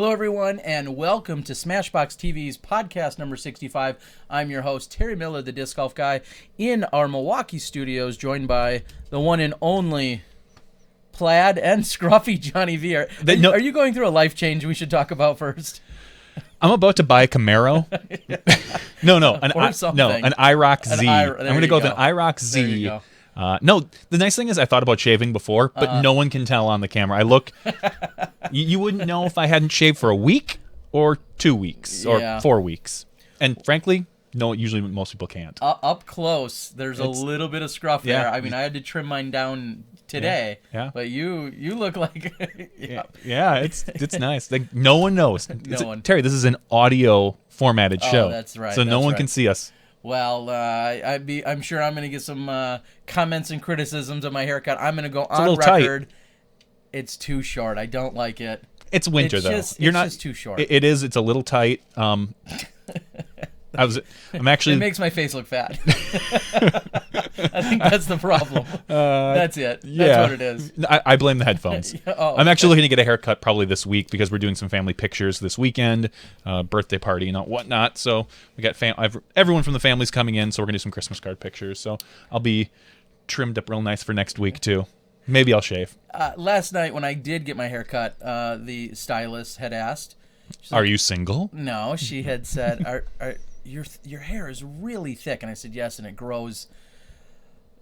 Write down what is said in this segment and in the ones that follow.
Hello, everyone, and welcome to Smashbox TV's podcast number 65. I'm your host, Terry Miller, the Disc Golf Guy, in our Milwaukee studios, joined by the one and only plaid and scruffy Johnny V. Are you going through a life change we should talk about first? I'm about to buy a Camaro. No, an IROC Z. I'm going to go with an IROC Z. There you go. No, the nice thing is I thought about shaving before, but no one can tell on the camera. I look, you wouldn't know if I hadn't shaved for a week or 2 weeks or 4 weeks. And frankly, no, usually most people can't. Up close, there's a little bit of scruff there. I mean, I had to trim mine down today. Yeah. But you look like it's nice. Like no one knows. Terry, this is an audio formatted show. That's right. So no one can see us. Well, I'm sure I'm going to get some comments and criticisms of my haircut. I'm going to go on record. Tight. It's too short. I don't like it. It's winter though. It's just too short. It is. It's a little tight. I'm actually. It makes my face look fat. I think that's the problem. That's it. That's what it is. I blame the headphones. I'm actually looking to get a haircut probably this week because we're doing some family pictures this weekend, birthday party and whatnot. So we got everyone from the family's coming in, so we're gonna do some Christmas card pictures. So I'll be trimmed up real nice for next week too. Maybe I'll shave. Last night when I did get my haircut, the stylist had asked, "Are you single?" No, she had said, your hair is really thick, and I said yes, and it grows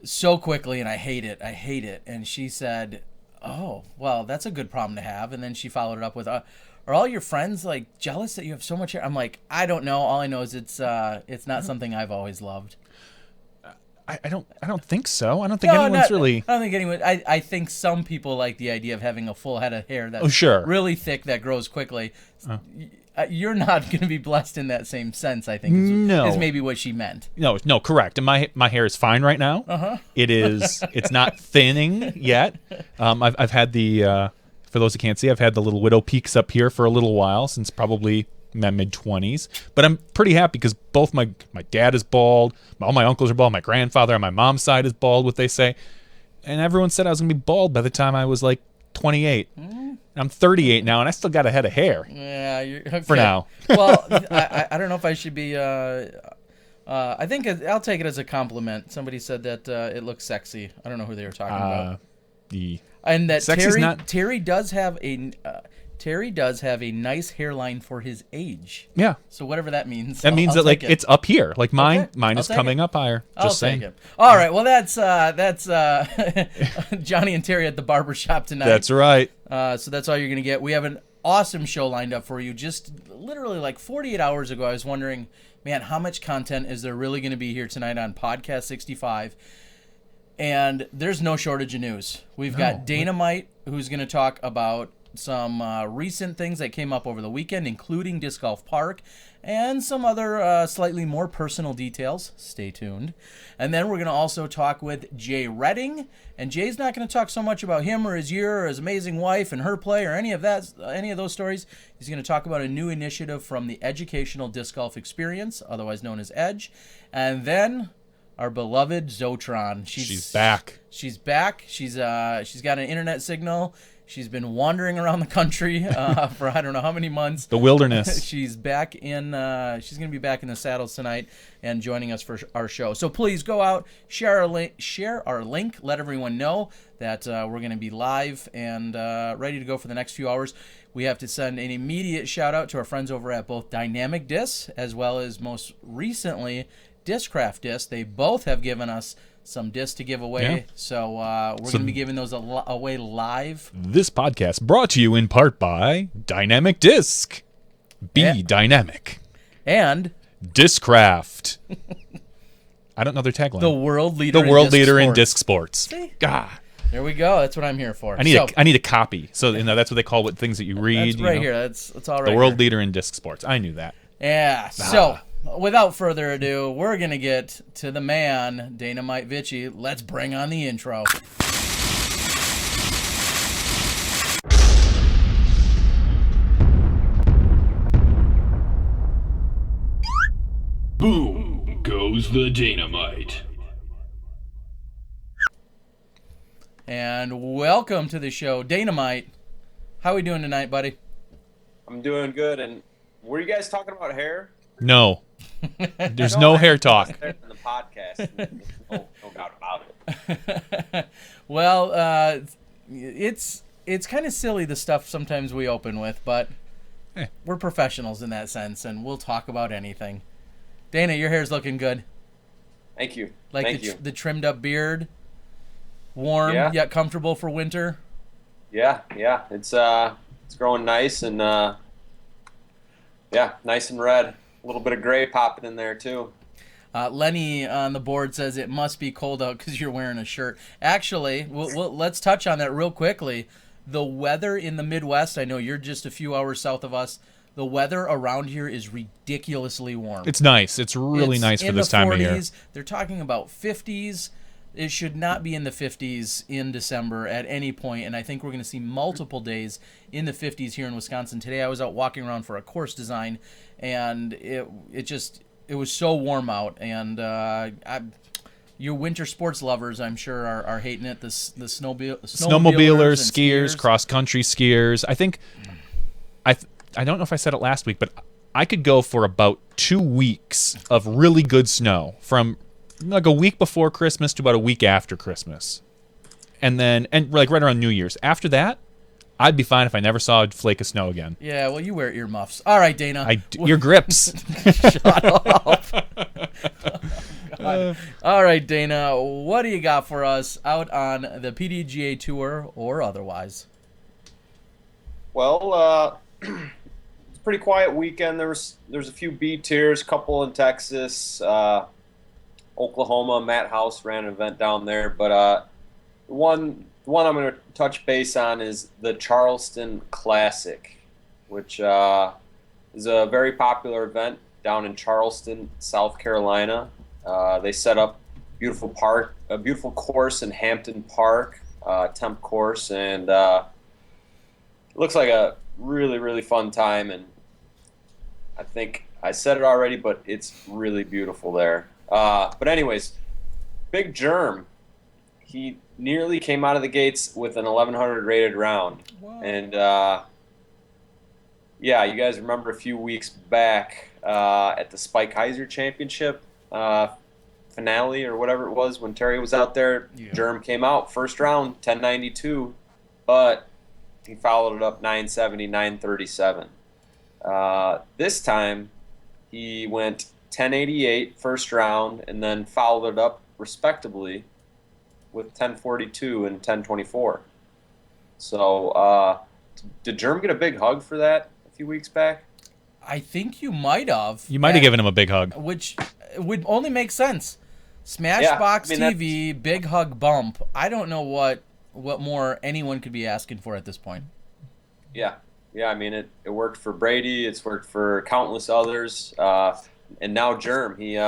so quickly, and I hate it. And she said, oh, well, that's a good problem to have. And then she followed it up with, are all your friends like jealous that you have so much hair? I'm like, I don't know. All I know is it's not something I've always loved. I don't think so. I don't think anyone's really. I don't think anyone. I think some people like the idea of having a full head of hair that's really thick that grows quickly. You're not going to be blessed in that same sense, I think, is maybe what she meant. No, correct. And my hair is fine right now. It's not thinning yet. I've had the, for those who can't see, I've had the little widow peaks up here for a little while, since probably my mid-20s. But I'm pretty happy because both my dad is bald, all my uncles are bald, my grandfather on my mom's side is bald, what they say. And everyone said I was going to be bald by the time I was like 28. I'm 38 now, and I still got a head of hair. Yeah, okay. For now. Well, I don't know if I should be. I think I'll take it as a compliment. Somebody said that it looks sexy. I don't know who they were talking about. And that Terry does have a nice hairline for his age. Yeah. So whatever that means. That means that like it's up here. Like mine is coming up higher. Just saying. Take it. All right. Well, that's Johnny and Terry at the barbershop tonight. That's right. So that's all you're gonna get. We have an awesome show lined up for you. Just literally like 48 hours ago, I was wondering, man, how much content is there really going to be here tonight on Podcast 65? And there's no shortage of news. We've got Dynamite, who's going to talk about some recent things that came up over the weekend, including Disc Golf Park, and some other slightly more personal details. Stay tuned. And then we're going to also talk with Jay Redding, and Jay's not going to talk so much about him or his year or his amazing wife and her play or any of those stories. He's going to talk about a new initiative from the Educational Disc Golf Experience, otherwise known as EDGE. And then our beloved Zotron. She's back. She's back. She's got an internet signal. She's been wandering around the country for I don't know how many months. The wilderness. She's back in. She's going to be back in the saddles tonight and joining us for our show. So please go out, share our link, let everyone know that we're going to be live and ready to go for the next few hours. We have to send an immediate shout out to our friends over at both Dynamic Disc as well as most recently Discraft Disc. They both have given us some discs to give away, so we're going to be giving those away live. This podcast brought to you in part by Dynamic Disc. Be dynamic. And Discraft. I don't know their tagline. The world leader in disc sports. See? God. There we go. That's what I'm here for. I need a copy. So that's what they call things that you read. That's right here. That's all right. The world leader in disc sports. I knew that. Yeah. So without further ado, we're going to get to the man, Dynamite Vitchie. Let's bring on the intro. Boom goes the dynamite. And welcome to the show, Dynamite. How are we doing tonight, buddy? I'm doing good. And were you guys talking about hair? No, there's no I hair talk. in the podcast. There's no doubt about it. Well, it's kind of silly the stuff sometimes we open with, but we're professionals in that sense, and we'll talk about anything. Dana, your hair's looking good. Thank you. Like Thank you. the trimmed up beard, warm Yeah. yet comfortable for winter. Yeah. It's growing nice and nice and red. A little bit of gray popping in there too. Lenny on the board says it must be cold out because you're wearing a shirt. Actually, let's touch on that real quickly. The weather in the Midwest, I know you're just a few hours south of us. The weather around here is ridiculously warm. It's nice. It's really nice for this time of year. They're talking about 50s. It should not be in the 50s in December at any point, and I think we're going to see multiple days in the 50s here in Wisconsin. Today I was out walking around for a course design, and it was so warm out, and you winter sports lovers, I'm sure, are hating it. The snowmobilers, skiers, cross-country skiers. I think I don't know if I said it last week, but I could go for about 2 weeks of really good snow from like a week before Christmas to about a week after Christmas. And like right around New Year's. After that, I'd be fine if I never saw a flake of snow again. Yeah, well, you wear earmuffs. All right, Dana. Your grips. Shut up. All right, Dana, what do you got for us out on the PDGA Tour or otherwise? Well, it's a pretty quiet weekend. There's a few B tiers, couple in Texas, Oklahoma. Matt House ran an event down there, but the one I'm going to touch base on is the Charleston Classic, which is a very popular event down in Charleston, South Carolina. They set up a beautiful course in Hampton Park, temp course, and it looks like a really, really fun time. And I think I said it already, but it's really beautiful there. But anyways, Big Germ, he nearly came out of the gates with an 1100 rated round. Wow. And you guys remember a few weeks back at the Spike Heiser Championship finale or whatever it was when Terry was out there. Yeah. Germ came out first round 1092, but he followed it up 970, 937. This time he went 1088 first round and then followed it up respectably with 1042 and 1024. So did Germ get a big hug for that a few weeks back? I think you might have. You might have given him a big hug. Which would only make sense. Smashbox TV, big hug bump. I don't know what more anyone could be asking for at this point. Yeah. I mean, it worked for Brady. It's worked for countless others. And now Germ, he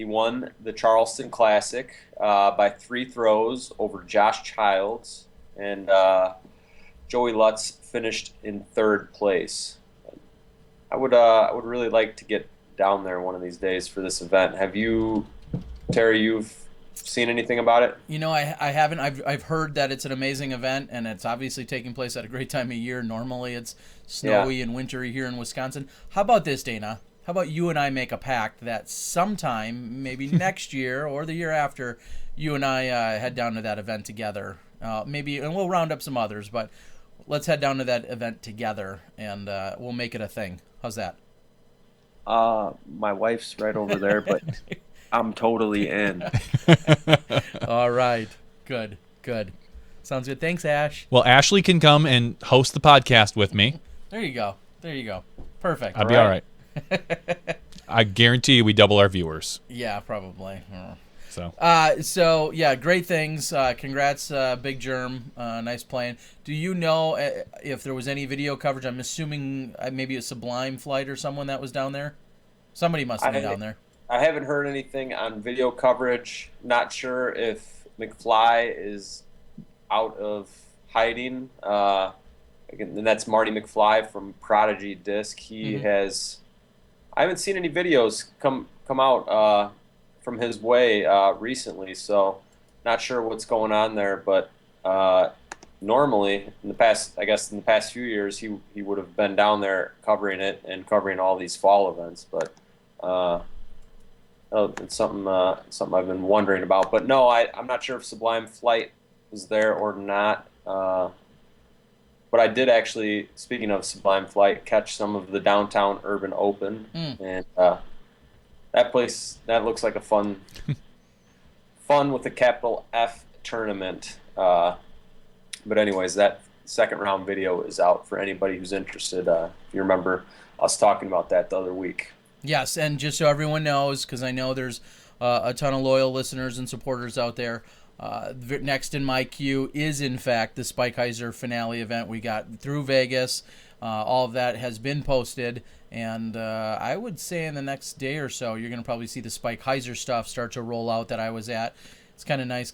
won the Charleston Classic by 3 throws over Josh Childs, and Joey Lutz finished in 3rd place. I would really like to get down there one of these days for this event. Have you, Terry? You've seen anything about it? You know, I haven't. I've heard that it's an amazing event, and it's obviously taking place at a great time of year. Normally, it's snowy and wintry here in Wisconsin. How about this, Dana? How about you and I make a pact that sometime, maybe next year or the year after, you and I head down to that event together. Maybe, and we'll round up some others, but let's head down to that event together, and we'll make it a thing. How's that? My wife's right over there, but I'm totally in. All right. Good. Sounds good. Thanks, Ash. Well, Ashley can come and host the podcast with me. There you go. Perfect. I'd be all right. I guarantee you we double our viewers. Yeah, probably. So yeah, great things. Congrats, Big Germ. Nice playing. Do you know if there was any video coverage? I'm assuming maybe a Sublime flight or someone that was down there. Somebody must have been down there. I haven't heard anything on video coverage. Not sure if McFly is out of hiding. And that's Marty McFly from Prodigy Disc. He has. I haven't seen any videos come out from his way recently, so not sure what's going on there. But normally in the past, I guess in the past few years, he would have been down there covering it and covering all these fall events. But it's something I've been wondering about. But no, I'm not sure if Sublime Flight was there or not. But I did actually, speaking of Sublime Flight, catch some of the Downtown Urban Open, and that place, that looks like a fun with a capital F tournament. But anyways, that second round video is out for anybody who's interested. If you remember us talking about that the other week. Yes, and just so everyone knows, because I know there's a ton of loyal listeners and supporters out there, next in my queue is, in fact, the Spike Heiser finale event we got through Vegas. All of that has been posted, and I would say in the next day or so, you're going to probably see the Spike Heiser stuff start to roll out that I was at. It's kind of nice,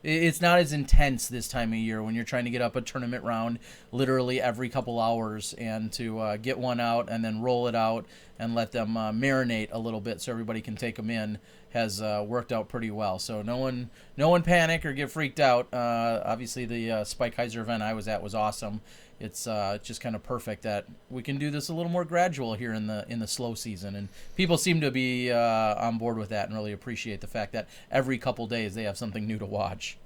it's not as intense this time of year when you're trying to get up a tournament round literally every couple hours, and to get one out and then roll it out and let them marinate a little bit so everybody can take them in has worked out pretty well. So no one panic or get freaked out. Obviously the Spike Heiser event I was at was awesome. It's just kind of perfect that we can do this a little more gradual here in the slow season, and people seem to be on board with that and really appreciate the fact that every couple days they have something new to watch.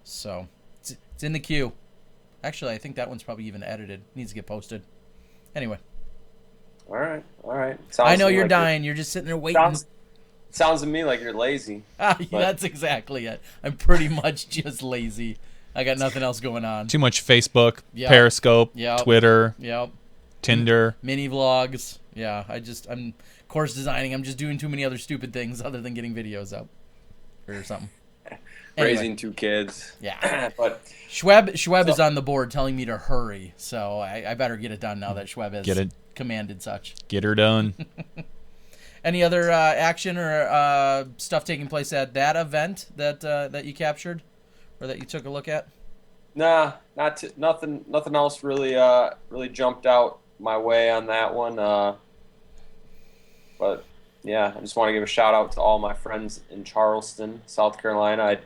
So it's in the queue. Actually, I think that one's probably even edited. Needs to get posted. Anyway. All right. I know you're dying. You're just sitting there waiting. Sounds to me like you're lazy. That's exactly it. I'm pretty much just lazy. I got nothing else going on. Too much Facebook, Periscope, Twitter, Tinder, mini vlogs. Yeah, I'm course designing. I'm just doing too many other stupid things other than getting videos up or something. Raising two kids. Yeah. But Schweb is on the board telling me to hurry, so I better get it done now that Schweb has commanded such. Get her done. Any other action or stuff taking place at that event that you captured or that you took a look at? Nah, nothing else really jumped out my way on that one. But yeah, I just want to give a shout out to all my friends in Charleston, South Carolina.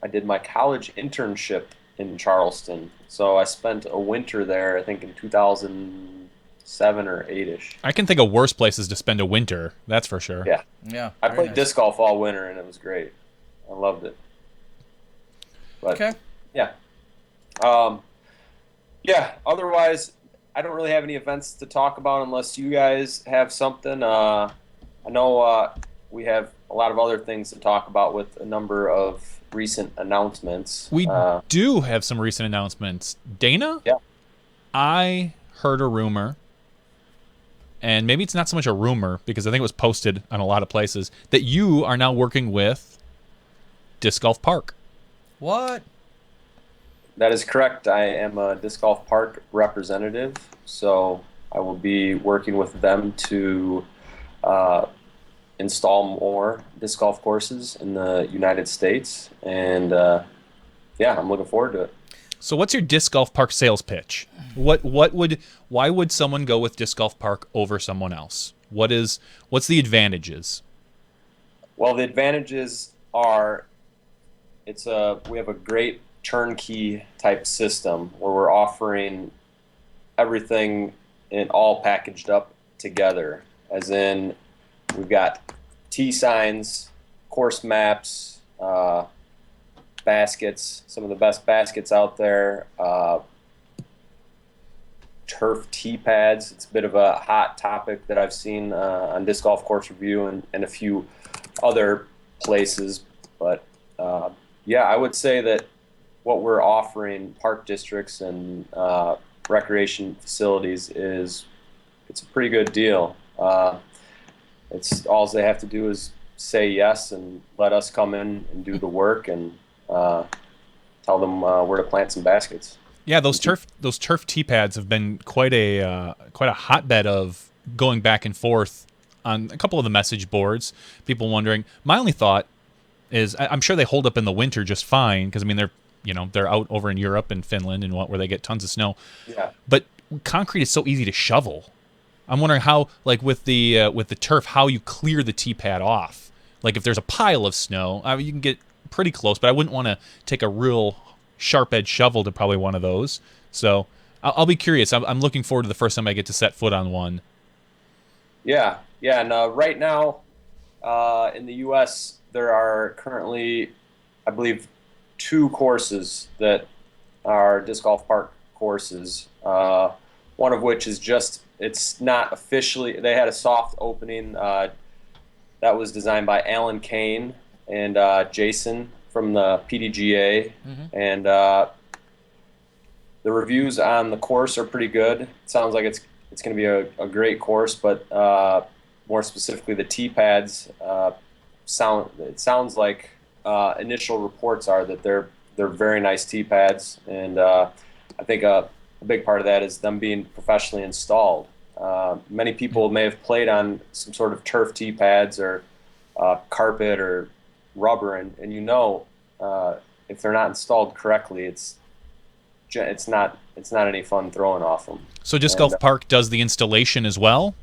I did my college internship in Charleston, so I spent a winter there. I think in 2007 or 8ish. I can think of worse places to spend a winter. That's for sure. Yeah. I played disc golf all winter, and it was great. I loved it. But, okay. Yeah. Otherwise, I don't really have any events to talk about unless you guys have something. I know we have a lot of other things to talk about with a number of recent announcements. We do have some recent announcements. Dana? Yeah. I heard a rumor, and maybe it's not so much a rumor because I think it was posted on a lot of places, that you are now working with Disc Golf Park. What? That is correct. I am a Disc Golf Park representative, so I will be working with them to install more disc golf courses in the United States, and I'm looking forward to it. So what's your Disc Golf Park sales pitch? Why would someone go with Disc Golf Park over someone else? What's the advantages? Well, the advantages are we have a great turnkey type system where we're offering everything all packaged up together, as in we've got tee signs, course maps, baskets, some of the best baskets out there, turf tee pads. It's a bit of a hot topic that I've seen on Disc Golf Course Review and a few other places. But I would say that what we're offering park districts and recreation facilities it's a pretty good deal. It's all they have to do is say yes and let us come in and do the work and tell them where to plant some baskets. Yeah, those turf tee pads have been quite a hotbed of going back and forth on a couple of the message boards. People wondering. My only thought is I'm sure they hold up in the winter just fine because I mean they're out over in Europe and Finland and where they get tons of snow. Yeah. But concrete is so easy to shovel. I'm wondering how, like with the turf, how you clear the tee pad off. Like if there's a pile of snow, you can get pretty close, but I wouldn't want to take a real sharp edge shovel to probably one of those. So I'll be curious. I'm looking forward to the first time I get to set foot on one. Yeah. And right now, in the U.S., there are currently, I believe, 2 courses that are disc golf park courses. One of which is it's not officially. They had a soft opening that was designed by Alan Kane and Jason from the PDGA, and the reviews on the course are pretty good. It sounds like it's going to be a great course, but more specifically, the tee pads sounds like initial reports are that they're very nice tee pads, and I think a big part of that is them being professionally installed. Many people may have played on some sort of turf tee pads or carpet or rubber, and if they're not installed correctly, it's not any fun throwing off them. So Disc Golf Park does the installation as well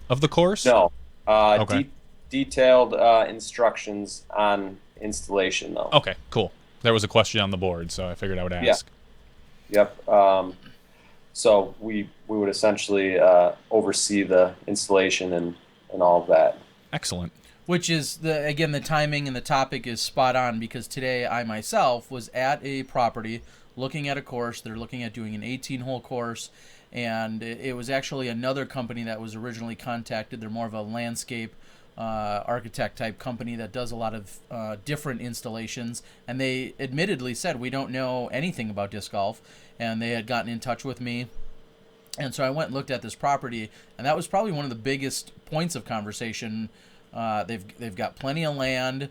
of the course? No. Okay. Detailed instructions on installation, though. Okay, cool. There was a question on the board, so I figured I would ask. Yeah. Yep. So we would essentially oversee the installation and all of that. Excellent. Which is, the timing and the topic is spot on, because today I myself was at a property looking at a course. They're looking at doing an 18-hole course, and it was actually another company that was originally contacted. They're more of a landscape architect type company that does a lot of different installations, and they admittedly said, we don't know anything about disc golf, and they had gotten in touch with me. And so I went and looked at this property, and that was probably one of the biggest points of conversation. They've got plenty of land.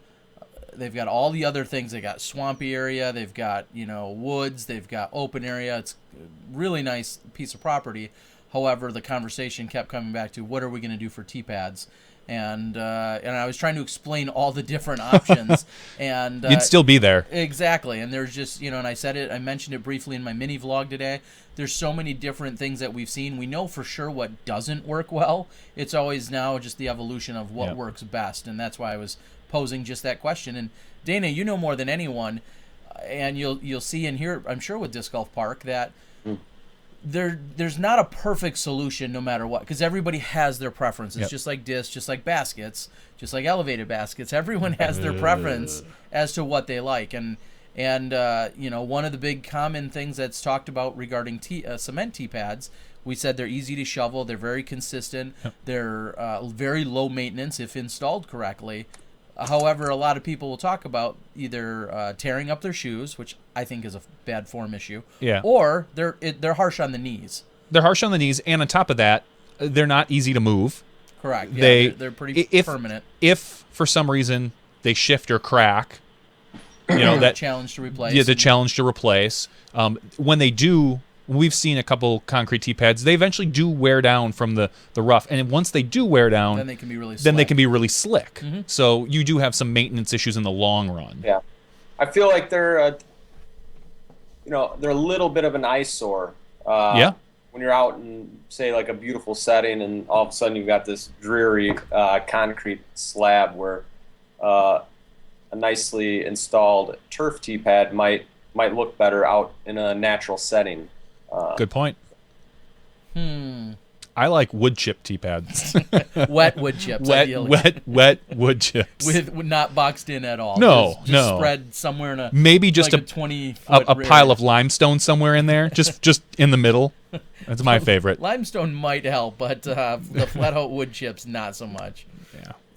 They've got all the other things. They got swampy area. They've got woods. They've got open area. It's a really nice piece of property. However, the conversation kept coming back to, what are we going to do for tee pads? And I was trying to explain all the different options, and You'd still be there. Exactly. And there's just and I mentioned it briefly in my mini vlog today. There's so many different things that we've seen. We know for sure what doesn't work well. It's always now just the evolution of what works best, and that's why I was posing just that question. And Dana, you know more than anyone, and you'll see and hear, I'm sure, with Disc Golf Park that there's not a perfect solution no matter what, because everybody has their preferences. Just like discs, just like baskets, just like elevated baskets. Everyone has their preference as to what they like, and one of the big common things that's talked about regarding cement tee pads, we said they're easy to shovel, they're very consistent, they're very low maintenance if installed correctly. However, a lot of people will talk about either tearing up their shoes, which I think is a bad form issue, or they're harsh on the knees. They're harsh on the knees, and on top of that, they're not easy to move. Correct. Yeah, they're pretty permanent. If for some reason they shift or crack, that challenge to replace. Yeah, the challenge to replace. When they do, we've seen a couple concrete tee pads. They eventually do wear down from the rough, and once they do wear down, then they can be really slick. So you do have some maintenance issues in the long run. Yeah, I feel like they're a little bit of an eyesore. When you're out in, say, like a beautiful setting, and all of a sudden you've got this dreary concrete slab where a nicely installed turf tee pad might look better out in a natural setting. Good point. I like wood chip tee pads. Wet wood chips. Wet wood chips. With not boxed in at all. No, just spread somewhere in maybe just like a 20-foot a pile of limestone somewhere in there, just in the middle. That's my favorite. Limestone might help, but the flat out wood chips not so much.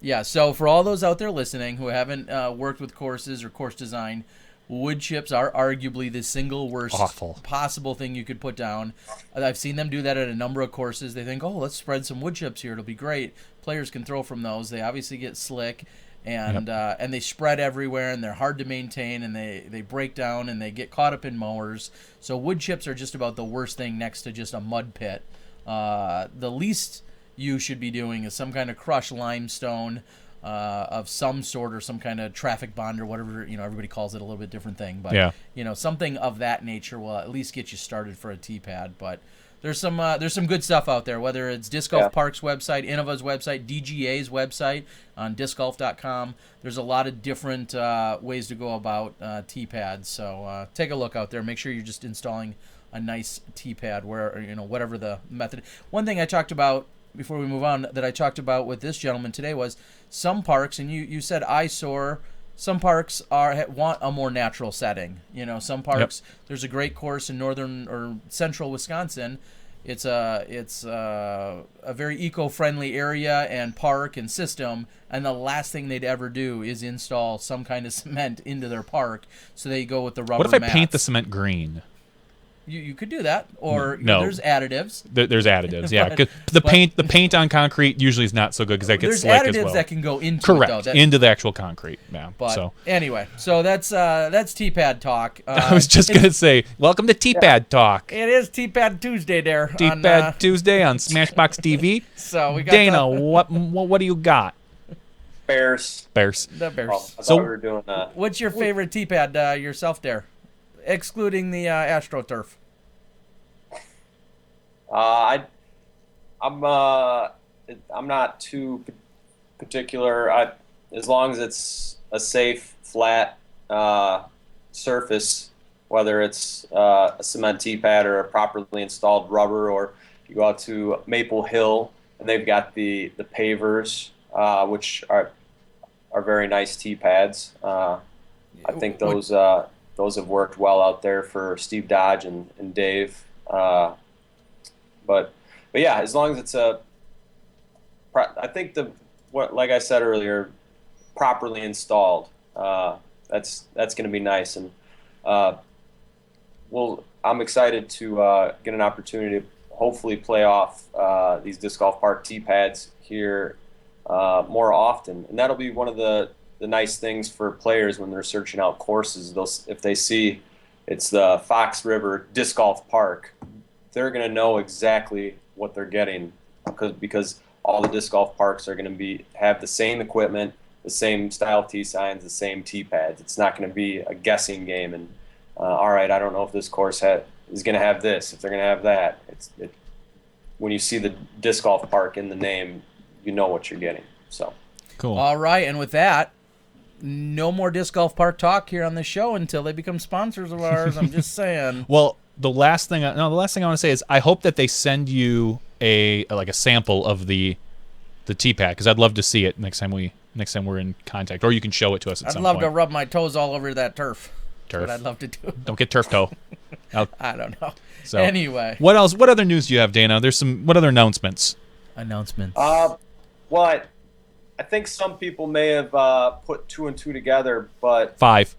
Yeah. So for all those out there listening who haven't worked with courses or course design, wood chips are arguably the single worst possible thing you could put down. I've seen them do that at a number of courses. They think, let's spread some wood chips here. It'll be great. Players can throw from those. They obviously get slick, and they spread everywhere, and they're hard to maintain, and they break down, and they get caught up in mowers. So wood chips are just about the worst thing next to just a mud pit. The least you should be doing is some kind of crushed limestone, of some sort, or some kind of traffic bond or whatever, everybody calls it a little bit different thing, but something of that nature will at least get you started for a tee pad. But There's some good stuff out there, whether it's Disc Golf Park's website, Innova's website, DGA's website on discgolf.com. There's a lot of different ways to go about tee pads. So take a look out there. Make sure you're just installing a nice tee pad where, whatever the method. One thing I talked about before we move on that I talked about with this gentleman today was some parks, and you said eyesore. Some parks want a more natural setting. Some parks. Yep. There's a great course in northern or central Wisconsin. It's a very eco-friendly area and park and system, and the last thing they'd ever do is install some kind of cement into their park. So they go with the rubber. What if I mats. paint the cement green? You could do that, or no. There's additives. There's additives, yeah. The paint on concrete usually is not so good because that gets slick as well. There's additives that can go into correct it, though. Into the actual concrete. Yeah. But anyway, so that's T-pad talk. I was just gonna say, welcome to T-pad talk. It is T-pad Tuesday there. T-pad Tuesday on Smashbox TV. So we got Dana. What do you got? Bears. The Bears. Oh, I thought we were doing that. What's your favorite T-pad yourself there, excluding the AstroTurf? I'm not too particular. As long as it's a safe, flat surface, whether it's a cement tee pad or a properly installed rubber, or you go out to Maple Hill and they've got the pavers, which are very nice tee pads. I think those have worked well out there for Steve Dodge and Dave. But yeah, as long as it's I think like I said earlier, properly installed, that's going to be nice. And I'm excited to get an opportunity to hopefully play off these Disc Golf Park tee pads here more often, and that'll be one of the nice things for players when they're searching out courses. If they see it's the Fox River Disc Golf Park, they're going to know exactly what they're getting because all the disc golf parks are going to have the same equipment, the same style tee signs, the same tee pads. It's not going to be a guessing game. And all right, I don't know if this course is going to have this, if they're going to have that. When you see the disc golf park in the name, you know what you're getting. So cool. All right, and with that, no more disc golf park talk here on the show until they become sponsors of ours. I'm just saying. Well, the last thing I want to say is I hope that they send you a sample of the tee pad, because I'd love to see it next time we're in contact, or you can show it to us at some point. I'd love to rub my toes all over that turf. That's what I'd love to do. Don't get turf toe. I don't know. So anyway, what else? What other news do you have, Dana? What other announcements? Well, I think some people may have put 2 and 2 together, but 5.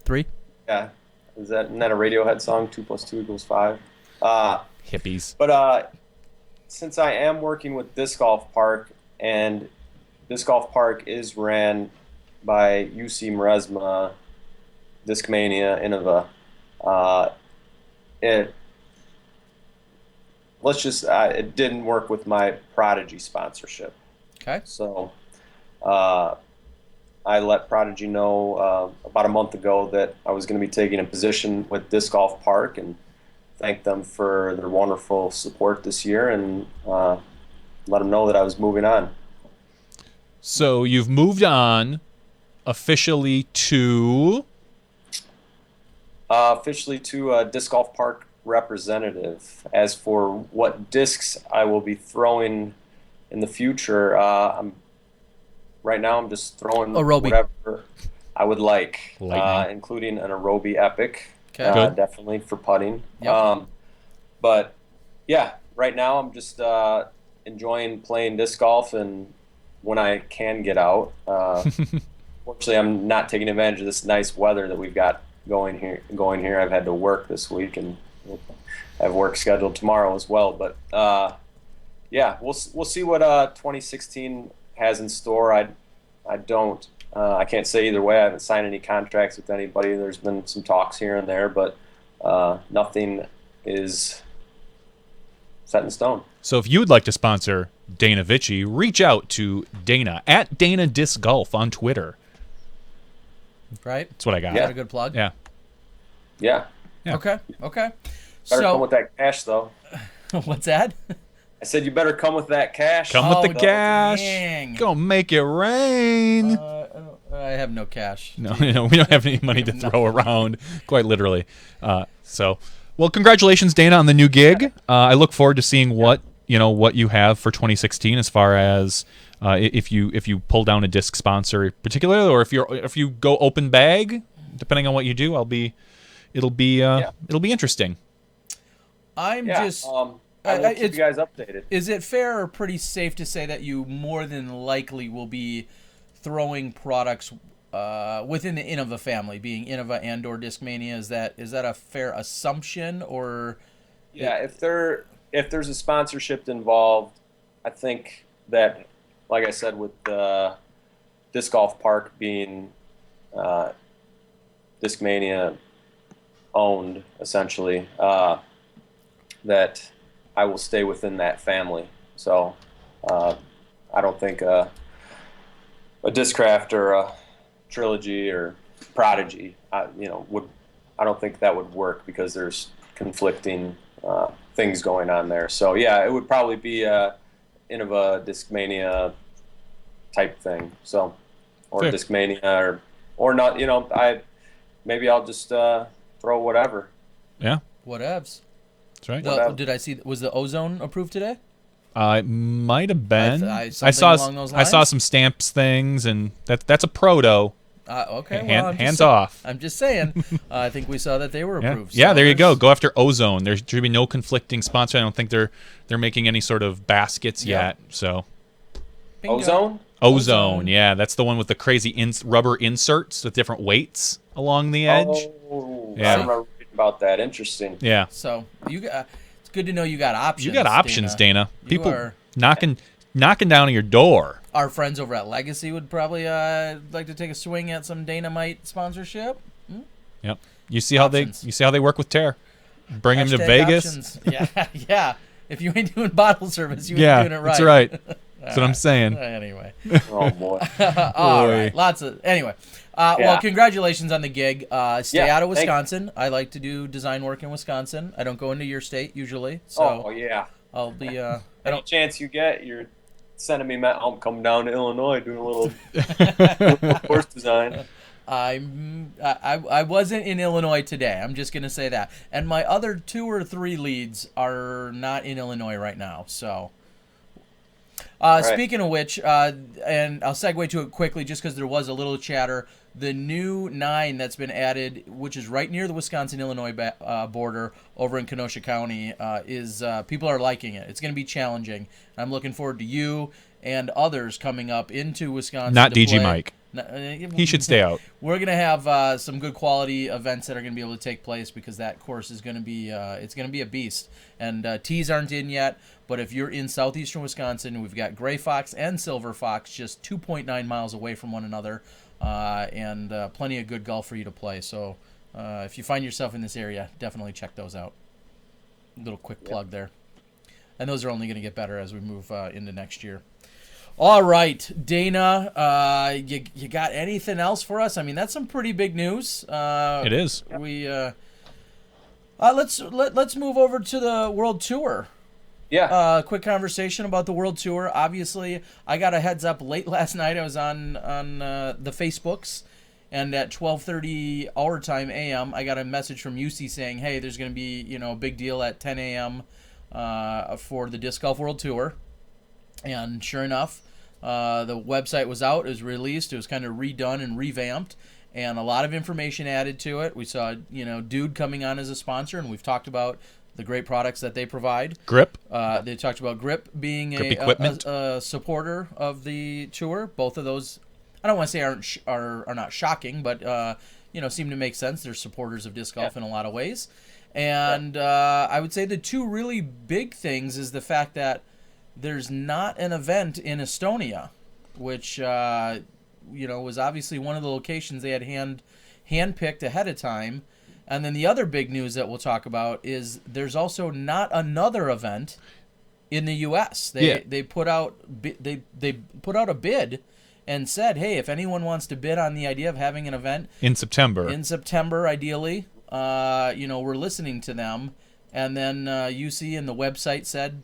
3. Yeah. Isn't that a Radiohead song? 2 + 2 = 5. Hippies. But since I am working with Disc Golf Park, and Disc Golf Park is ran by UC Maresma, Discmania, Innova, it didn't work with my Prodigy sponsorship. Okay. So I let Prodigy know about a month ago that I was going to be taking a position with Disc Golf Park, and thank them for their wonderful support this year, and let them know that I was moving on. So you've moved on officially to? Officially to Disc Golf Park representative. As for what discs I will be throwing in the future, right now I'm just throwing Arobi. whatever I would like, including an Arobi Epic, definitely for putting. Yep. But yeah, right now I'm just enjoying playing disc golf, and when I can get out, fortunately I'm not taking advantage of this nice weather that we've got going here. I've had to work this week, and I have work scheduled tomorrow as well. But yeah, we'll see what 2016 has in store. I can't say either way. I haven't signed any contracts with anybody. There's been some talks here and there, but nothing is set in stone. So if you would like to sponsor Dana Vici, reach out to Dana at Dana Disc Golf on Twitter. Right? That's what I got. Is that a good plug? Yeah. Yeah. Yeah. Okay. Better come So with that cash, though. what's that? I said you better come with that cash. Come with Oh, the cash. dang. Go make it rain. I have no cash. No, we don't have any money to throw around, quite literally. Well, congratulations, Dana, on the new gig. I look forward to seeing what you have for 2016 as far as if you pull down a disc sponsor particularly, or if you go open bag, depending on what you do. It'll be interesting. I'm Yeah. just. I will keep you guys updated. Is it fair or pretty safe to say that you more than likely will be throwing products within the Innova family, being Innova and/or Discmania? Is that a fair assumption, or? Yeah, if there's a sponsorship involved, I think that, like I said, with the disc golf park being Discmania owned, essentially, that I will stay within that family. So I don't think a Discraft or a Trilogy or Prodigy, I don't think that would work because there's conflicting things going on there. So yeah, it would probably be a Innova Discmania type thing. So, or Fair. Discmania or not. Maybe I'll just throw whatever. Yeah, Whatevs. that's right. Whatever. Did I see? Was the ozone approved today? It might have been. I I saw something along those I saw lines? some stamps things, and that's a proto. Okay. Hands off. I'm just saying. I think we saw that they were Yeah, approved. yeah. so There you go. there's- Go after ozone. There should be no conflicting sponsor. I don't think they're making any sort of baskets Yeah. yet. So Bingo. Ozone? ozone, yeah, that's the one with the crazy rubber inserts with different weights along the edge. Oh, Yeah. I remember reading about that. Interesting. Yeah, So it's good to know you got options. you got options, Dana. You People are- knocking down on your door. Our friends over at Legacy would probably like to take a swing at some Dynamite sponsorship. Yep. You see how Options. they work with Tear. Bring him to Hashtag Vegas. options. Yeah, yeah. If you ain't doing bottle service, you Yeah, ain't doing it right. that's right. That's what I'm saying. Anyway. Oh boy. All Boy. right. Lots of anyway. Well, Yeah. congratulations on the gig. Stay Yeah, out of thank you. Wisconsin. I like to do design work in Wisconsin. I don't go into your state usually, so Oh yeah. I'll be. I Any don't. chance you get, you're sending me. I'm coming down to Illinois doing a little course design. I wasn't in Illinois today. I'm just gonna say that. And my other 2 or 3 leads are not in Illinois right now. So. Right. Speaking of which, and I'll segue to it quickly just because there was a little chatter. The new 9 that's been added, which is right near the Wisconsin-Illinois border over in Kenosha County, is people are liking it. It's going to be challenging. I'm looking forward to you and others coming up into Wisconsin. Not to DG play. Mike. He should stay out. We're going to have some good quality events that are going to be able to take place because that course is going to be it's going to be a beast. And tees aren't in yet, but if you're in southeastern Wisconsin, we've got Gray Fox and Silver Fox just 2.9 miles away from one another, and plenty of good golf for you to play. So if you find yourself in this area, definitely check those out. Little quick plug there. And those are only going to get better as we move into next year. All right, Dana, you got anything else for us? I mean, that's some pretty big news. It is. We let's move over to the World Tour. Yeah. Quick conversation about the World Tour. Obviously, I got a heads up late last night. I was on the Facebooks, and at 12:30 our time a.m., I got a message from UC saying, "Hey, there's going to be a big deal at 10 a.m. For the Disc Golf World Tour." And sure enough, the website was out. It was released. It was kind of redone and revamped, and a lot of information added to it. We saw Dude coming on as a sponsor, and we've talked about the great products that they provide. Grip. They talked about Grip being Grip equipment. a supporter of the tour. Both of those, I don't want to say are not shocking, but seem to make sense. They're supporters of disc golf in a lot of ways. And I would say the 2 really big things is the fact that there's not an event in Estonia, which was obviously one of the locations they had hand-picked ahead of time. And then the other big news that we'll talk about is there's also not another event in the U.S. They put out a bid and said, hey, if anyone wants to bid on the idea of having an event In September. ideally, we're listening to them. And then UC and the website said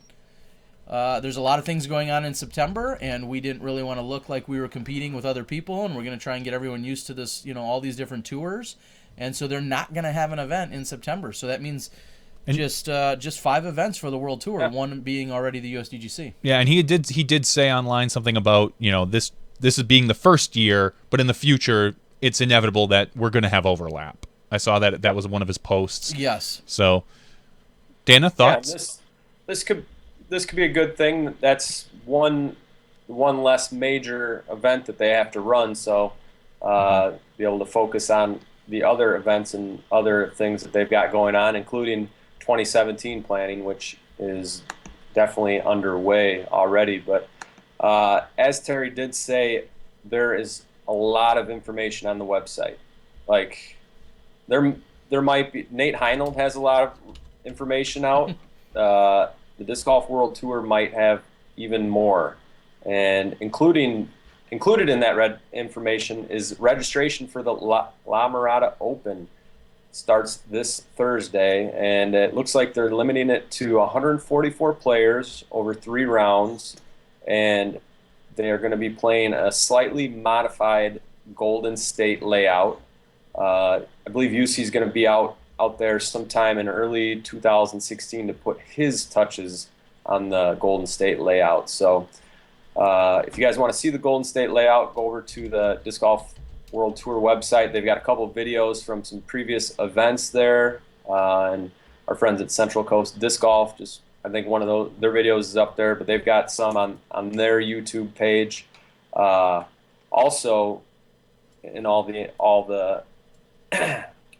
there's a lot of things going on in September, and we didn't really want to look like we were competing with other people, and we're going to try and get everyone used to this, all these different tours. And so they're not going to have an event in September. So that means just 5 events for the World Tour, one being already the USDGC. Yeah, and he did say online something about, this is being the first year, but in the future it's inevitable that we're going to have overlap. I saw that was one of his posts. Yes. So, Dana, thoughts? Yeah, this could be a good thing. That's one less major event that they have to run, so be able to focus on the other events and other things that they've got going on, including 2017 planning, which is definitely underway already. But as Terry did say, there is a lot of information on the website. Like there might be, Nate Heinold has a lot of information out. The Disc Golf World Tour might have even more, and included in that information is registration for the La Mirada Open. Starts this Thursday, and it looks like they're limiting it to 144 players over 3 rounds, and they are going to be playing a slightly modified Golden State layout. I believe UC is going to be out there sometime in early 2016 to put his touches on the Golden State layout. So if you guys want to see the Golden State layout, go over to the Disc Golf World Tour website. They've got a couple of videos from some previous events there, and our friends at Central Coast Disc Golf, I think one of their videos is up there, but they've got some on their YouTube page. Also, in all the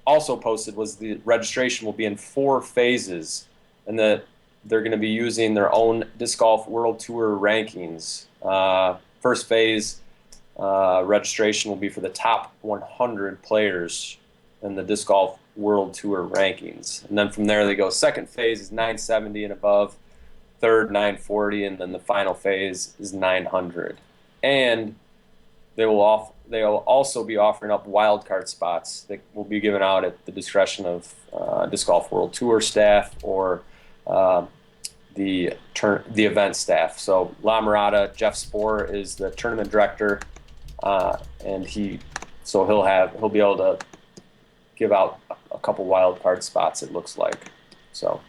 also posted was the registration will be in 4 phases, and that they're going to be using their own Disc Golf World Tour rankings. First phase registration will be for the top 100 players in the Disc Golf World Tour rankings. And then from there they go. Second phase is 970 and above, third 940, and then the final phase is 900. And they will also be offering up wildcard spots that will be given out at the discretion of Disc Golf World Tour staff or the event staff. So La Mirada, Jeff Spohr is the tournament director, and he'll be able to give out a couple wild card spots, it looks like. So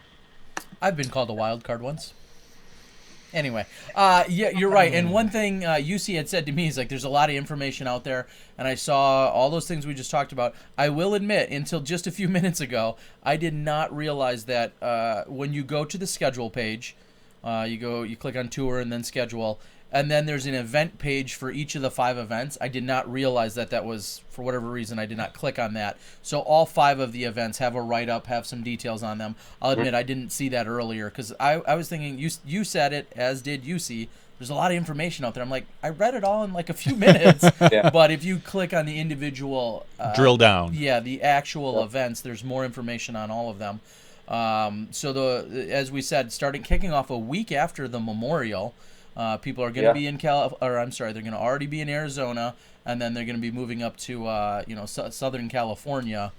I've been called a wild card once. Anyway, yeah, you're right. And one thing UC had said to me is like, there's a lot of information out there, and I saw all those things we just talked about. I will admit, until just a few minutes ago, I did not realize that when you go to the schedule page, you click on tour and then schedule, and then there's an event page for each of the 5 events. I did not realize that was, for whatever reason, I did not click on that. So all 5 of the events have a write-up, have some details on them. I'll admit I didn't see that earlier because I was thinking, you said it, as did UC, there's a lot of information out there. I'm like, I read it all in like a few minutes. Yeah. But if you click on the individual... drill down. Yeah, the actual events, there's more information on all of them. So as we said, kicking off a week after the Memorial... people are going to be in they're going to already be in Arizona, and then they're going to be moving up to Southern California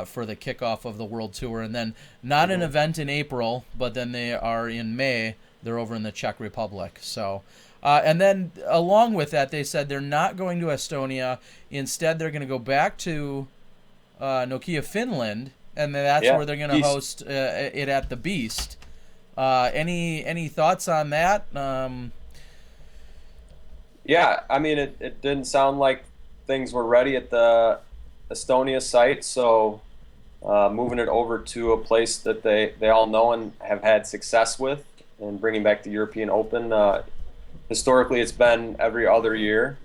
for the kickoff of the World Tour, and then not an event in April, but then they are in May. They're over in the Czech Republic. So, and then along with that, they said they're not going to Estonia. Instead, they're going to go back to Nokia, Finland, and that's where they're going to host it at the Beast. Any thoughts on that? Yeah, I mean, it didn't sound like things were ready at the Estonia site, so moving it over to a place that they all know and have had success with, and bringing back the European Open. Historically, it's been every other year,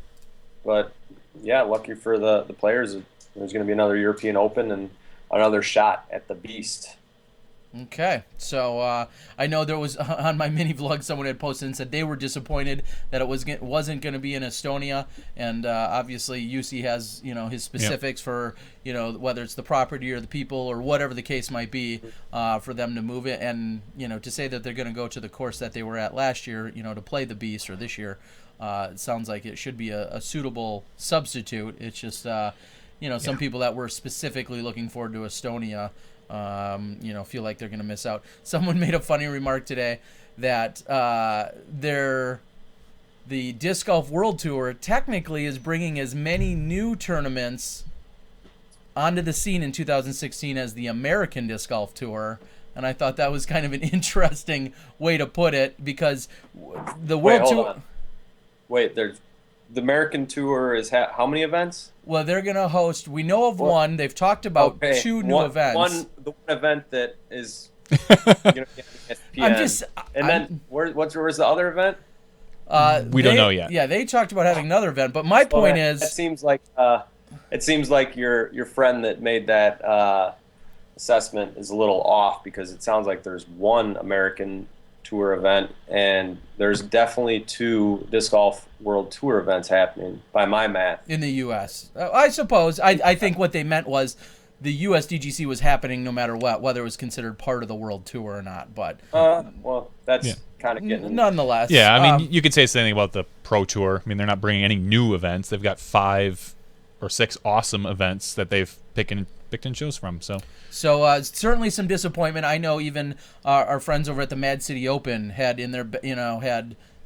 but yeah, lucky for the players, there's going to be another European Open and another shot at the Beast. Okay, so I know there was on my mini vlog someone had posted and said they were disappointed that it wasn't going to be in Estonia, and obviously UC has his specifics for whether it's the property or the people or whatever the case might be for them to move it, and to say that they're going to go to the course that they were at last year to play the Beast, or this year, it sounds like it should be a suitable substitute. It's just some people that were specifically looking forward to Estonia. feel like they're going to miss out. Someone made a funny remark today that the Disc Golf World Tour technically is bringing as many new tournaments onto the scene in 2016 as the American Disc Golf Tour. And I thought that was kind of an interesting way to put it, because the World Tour... Wait, the American Tour is how many events? Well, they're going to host... We know of one. They've talked about two new events. The one event that is going to be on ESPN. Where's the other event? We don't know yet. Yeah, they talked about having another event, but my point is... It seems like your friend that made that assessment is a little off, because it sounds like there's one American Tour event, and there's definitely two Disc Golf World Tour events happening by my math. In the U.S. I suppose. I think what they meant was the U.S. DGC was happening no matter what, whether it was considered part of the World Tour or not. But well, that's kind of getting... Nonetheless. Yeah, I mean, you could say something about the Pro Tour. I mean, they're not bringing any new events. They've got 5 or 6 awesome events that they've picked and chose from. So certainly some disappointment. I know even our friends over at the Mad City Open had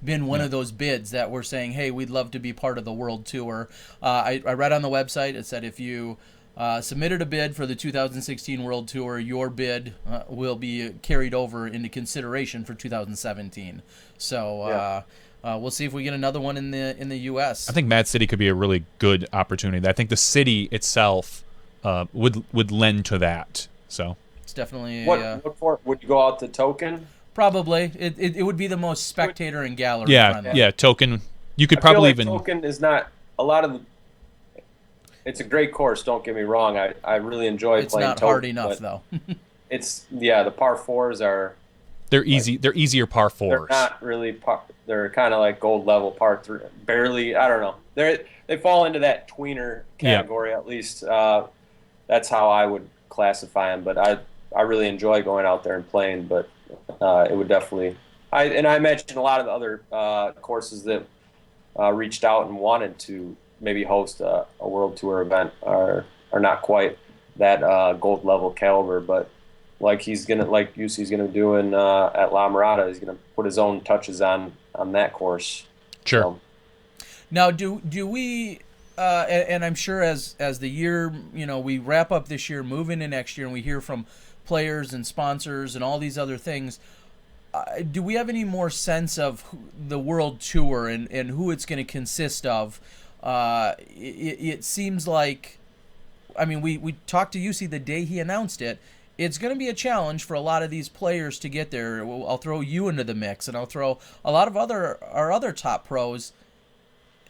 been one of those bids that were saying, hey, we'd love to be part of the World Tour. I read on the website, it said if you submitted a bid for the 2016 World Tour, your bid will be carried over into consideration for 2017. So we'll see if we get another one in the U.S. I think Mad City could be a really good opportunity. I think the city itself would lend to that. So it's definitely would you go out to Token? Probably. It would be the most spectator and gallery friendly. Yeah, Token. You could I feel probably like even... Token is not a lot of the... It's a great course, don't get me wrong. I really enjoy playing Token. It's not hard enough, though. The par 4s are... They're easy. They're easier par 4s. They're not really they're kind of like gold level par 3. Barely, I don't know. They fall into that tweener category, at least. That's how I would classify them. But I really enjoy going out there and playing, but it would definitely... I imagine a lot of the other courses that reached out and wanted to maybe host a World Tour event are not quite that gold level caliber, but like UC's gonna do at La Mirada, he's gonna put his own touches on that course. Sure. So. Now, do we? And I'm sure as the year, we wrap up this year, move into next year, and we hear from players and sponsors and all these other things. Do we have any more sense of the World Tour and who it's going to consist of? It seems like, I mean, we talked to UC the day he announced it. It's going to be a challenge for a lot of these players to get there. I'll throw you into the mix, and I'll throw a lot of our other top pros.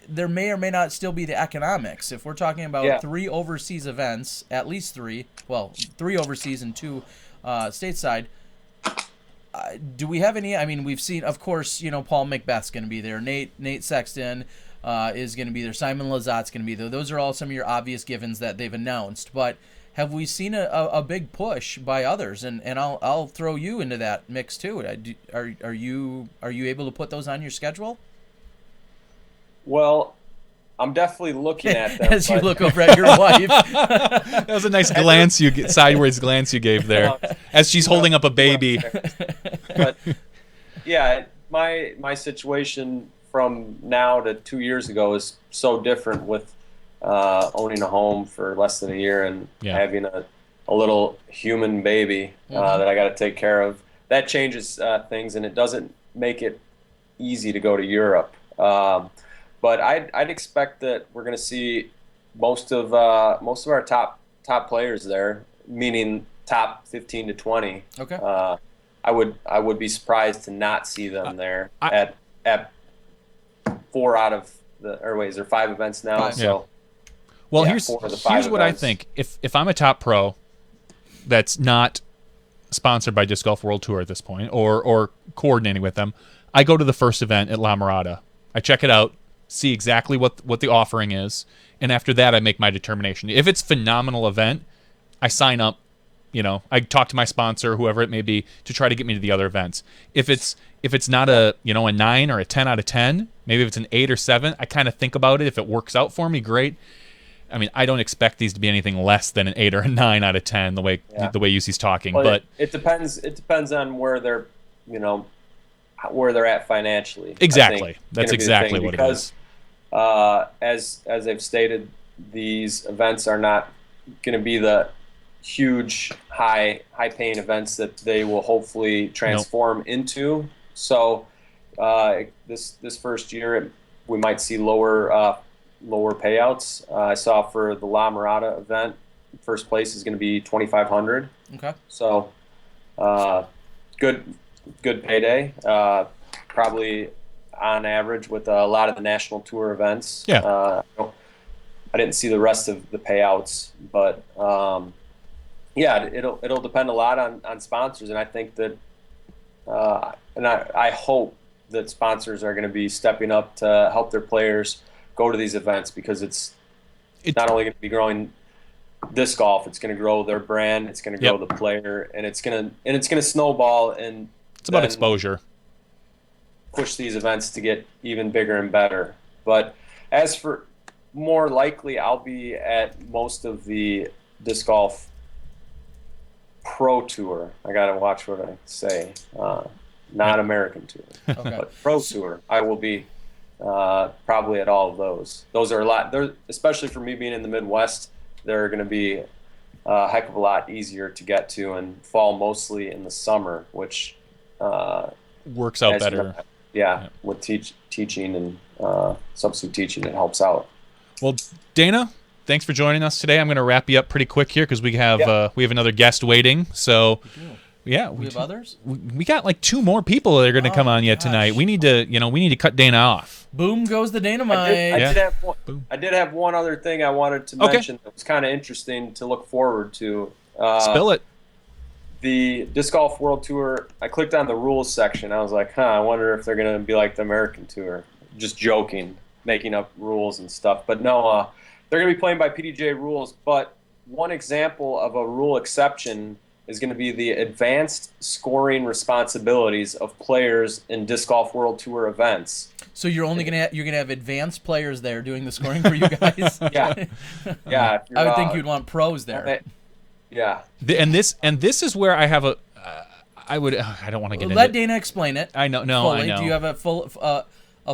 There may or may not still be the economics. If we're talking about 3 overseas events, at least 3, 3 overseas and 2 stateside, do we have any? I mean, we've seen, of course, Paul McBeth's going to be there. Nate Sexton is going to be there. Simon Lazat's going to be there. Those are all some of your obvious givens that they've announced. But have we seen a big push by others? And I'll throw you into that mix too. Are you able to put those on your schedule? Well, I'm definitely looking at them. As you look over at your wife. That was a nice glance sideways glance you gave there, as she's holding up a baby. But yeah, my situation from now to 2 years ago is so different with owning a home for less than a year and having a little human baby that I got to take care of. That changes things, and it doesn't make it easy to go to Europe. But I'd expect that we're going to see most of our top players there, meaning top 15 to 20. Okay. I would be surprised to not see them there at 4 out of is there 5 events now? 5. So. Well, here's what events. I think. If I'm a top pro that's not sponsored by Disc Golf World Tour at this point or coordinating with them, I go to the first event at La Mirada. I check it out, see exactly what the offering is, and after that I make my determination. If it's a phenomenal event, I sign up, I talk to my sponsor, whoever it may be, to try to get me to the other events. If it's not a 9 or a 10 out of 10, maybe if it's an 8 or 7, I kind of think about it. If it works out for me, great. I mean, I don't expect these to be anything less than an 8 or a 9 out of 10 the way UC's talking. Well, but it depends. It depends on where they're, where they're at financially. exactly, gonna that's be the exactly thing, what because, it is. as they've stated, these events are not going to be the huge high paying events that they will hopefully transform into. So this first year we might see lower payouts. I saw for the La Mirada event, first place is going to be $2,500. Okay. So good payday. Probably on average with a lot of the national tour events. Yeah. I didn't see the rest of the payouts, but yeah, it'll depend a lot on sponsors, and I think that and I hope that sponsors are going to be stepping up to help their players go to these events, because it's not only going to be growing disc golf, it's going to grow their brand, it's going to grow the player, and it's going to snowball, and it's about exposure. Push these events to get even bigger and better. But as for more likely, I'll be at most of the disc golf pro tour. I gotta watch what I say. Not American tour, Okay. but pro tour. I will be probably at all of those. Those are a lot. They're, especially for me being in the Midwest, they're going to be a heck of a lot easier to get to, and fall mostly in the summer, which works out better. With teaching and substitute teaching, it helps out. Well, Dana, thanks for joining us today. I'm going to wrap you up pretty quick here because we have another guest waiting. So, yeah, we have others. We got like 2 more people that are going to come on yet tonight. We need to cut Dana off. Boom goes the Dynamite. I did have one other thing I wanted to mention that was kind of interesting to look forward to. Spill it. The Disc Golf World Tour, I clicked on the rules section. I was like, I wonder if they're going to be like the American Tour. Just joking, making up rules and stuff. But no, they're going to be playing by PDGA rules. But one example of a rule exception is going to be the advanced scoring responsibilities of players in Disc Golf World Tour events. So you're only gonna have advanced players there doing the scoring for you guys. Yeah. I would think you'd want pros there. Yeah. And this is where I have I don't want to get into Let Dana explain it. I know. Fully. I know. Do you have a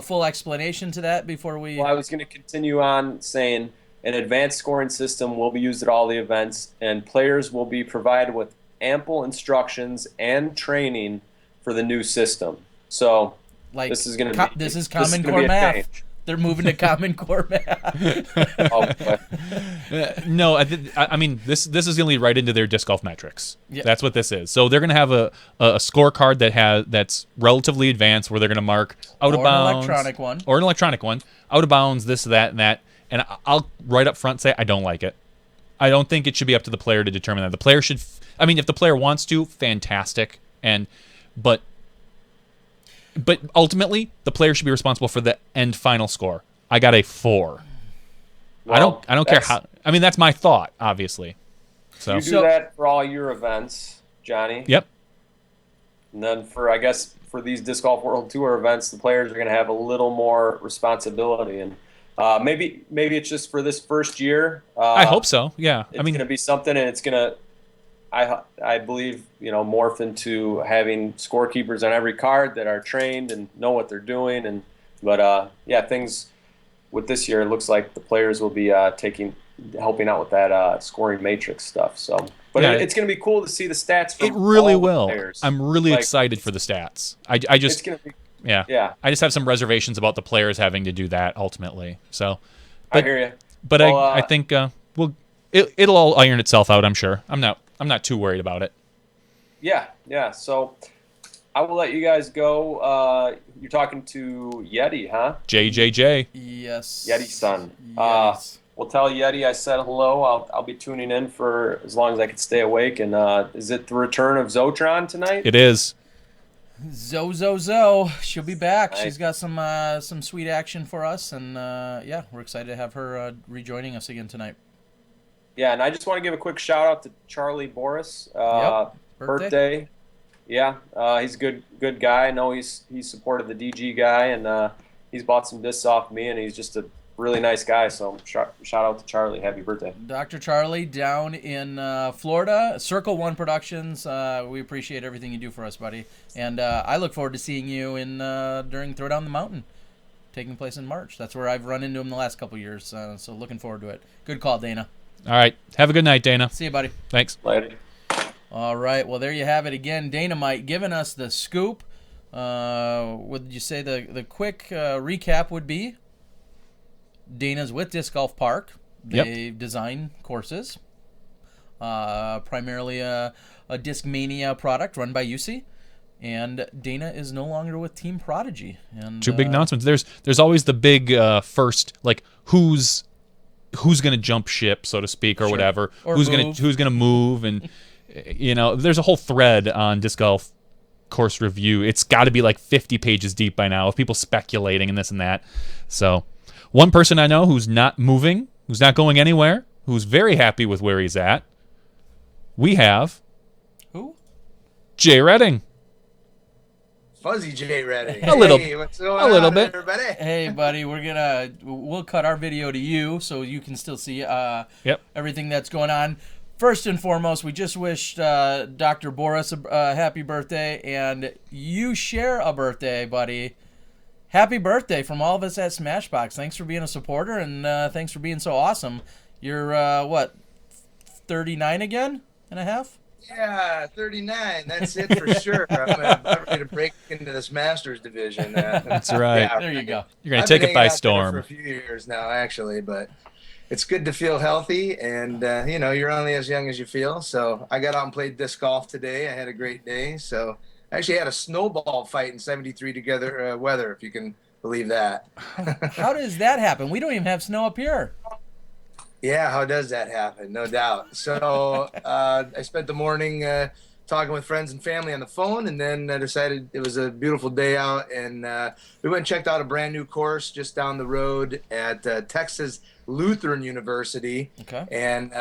full explanation to that before we? Well, I was going to continue on saying an advanced scoring system will be used at all the events, and players will be provided with ample instructions and training for the new system. So this is going to this is Common Core math. They're moving to Common Core math. No, I mean this is going to lead right into their disc golf metrics. Yeah. That's what this is. So they're going to have a scorecard that's relatively advanced, where they're going to mark out of bounds, or an electronic one, out of bounds, this, that, and that. And I'll right up front say I don't like it. I don't think it should be up to the player to determine that. The player should. I mean, if the player wants to, fantastic. But ultimately, the player should be responsible for the end final score. I got a 4. Well, I don't care how. I mean, that's my thought, obviously. So you do that for all your events, Johnny. Yep. And then for these Disc Golf World Tour events, the players are going to have a little more responsibility, and maybe it's just for this first year. I hope so. Yeah. It's going to be something, and it's going to. I believe, morph into having scorekeepers on every card that are trained and know what they're doing. But things with this year, it looks like the players will be helping out with that scoring matrix stuff. So, but it's going to be cool to see the stats from it really all will. The players. I'm really excited for the stats. I just it's going to be, yeah. I just have some reservations about the players having to do that ultimately. So, I hear you. But I think it'll all iron itself out. I'm sure. I'm not too worried about it. Yeah. So I will let you guys go. You're talking to Yeti, huh? JJJ. Yes. Yeti's son. Yes. We'll tell Yeti I said hello. I'll be tuning in for as long as I can stay awake. And is it the return of Zotron tonight? It is. Zo. She'll be back. Nice. She's got some sweet action for us, and we're excited to have her rejoining us again tonight. Yeah, and I just want to give a quick shout out to Charlie Boris. Birthday. Yeah, he's a good guy. I know he's supported the DG guy, and he's bought some discs off me, and he's just a really nice guy. So shout out to Charlie. Happy birthday. Dr. Charlie down in Florida, Circle One Productions. We appreciate everything you do for us, buddy. And I look forward to seeing you during Throw Down the Mountain, taking place in March. That's where I've run into him the last couple of years. So looking forward to it. Good call, Dana. All right. Have a good night, Dana. See you, buddy. Thanks. Later. All right. Well, there you have it again. Dynamite giving us the scoop. What did you say the quick recap would be? Dana's with Disc Golf Park. They design courses. Primarily a Discmania product run by UC. And Dana is no longer with Team Prodigy. And Two big announcements. There's always the big first, like who's going to jump ship, so to speak, or whatever. Or who's move. going to move, and there's a whole thread on Disc Golf course review. It's got to be like 50 pages deep by now of people speculating and this and that. So, one person I know who's not moving, who's not going anywhere, who's very happy with where he's at. We have Who? Jay Redding. Fuzzy J Redding. A little- Hey, what's going a little on, bit. everybody? Hey, buddy, we'll cut our video to you so you can still see Yep. everything that's going on. First and foremost, we just wished Dr. Boris a happy birthday, and you share a birthday, buddy. Happy birthday from all of us at Smashbox. Thanks for being a supporter, and thanks for being so awesome. You're, 39 again and a half? Yeah, 39. That's it for sure. I'm about ready to break into this Masters division. That's right. Yeah, There you go. You're going I've to take been it by hanging out there storm. for a few years now, actually, but it's good to feel healthy, and you're only as young as you feel. So I got out and played disc golf today. I had a great day. So I actually had a snowball fight in 73 together weather, if you can believe that. How does that happen? We don't even have snow up here. Yeah, how does that happen? No doubt. So I spent the morning talking with friends and family on the phone, and then I decided it was a beautiful day out, and we went and checked out a brand new course just down the road at Texas Lutheran University. Okay. And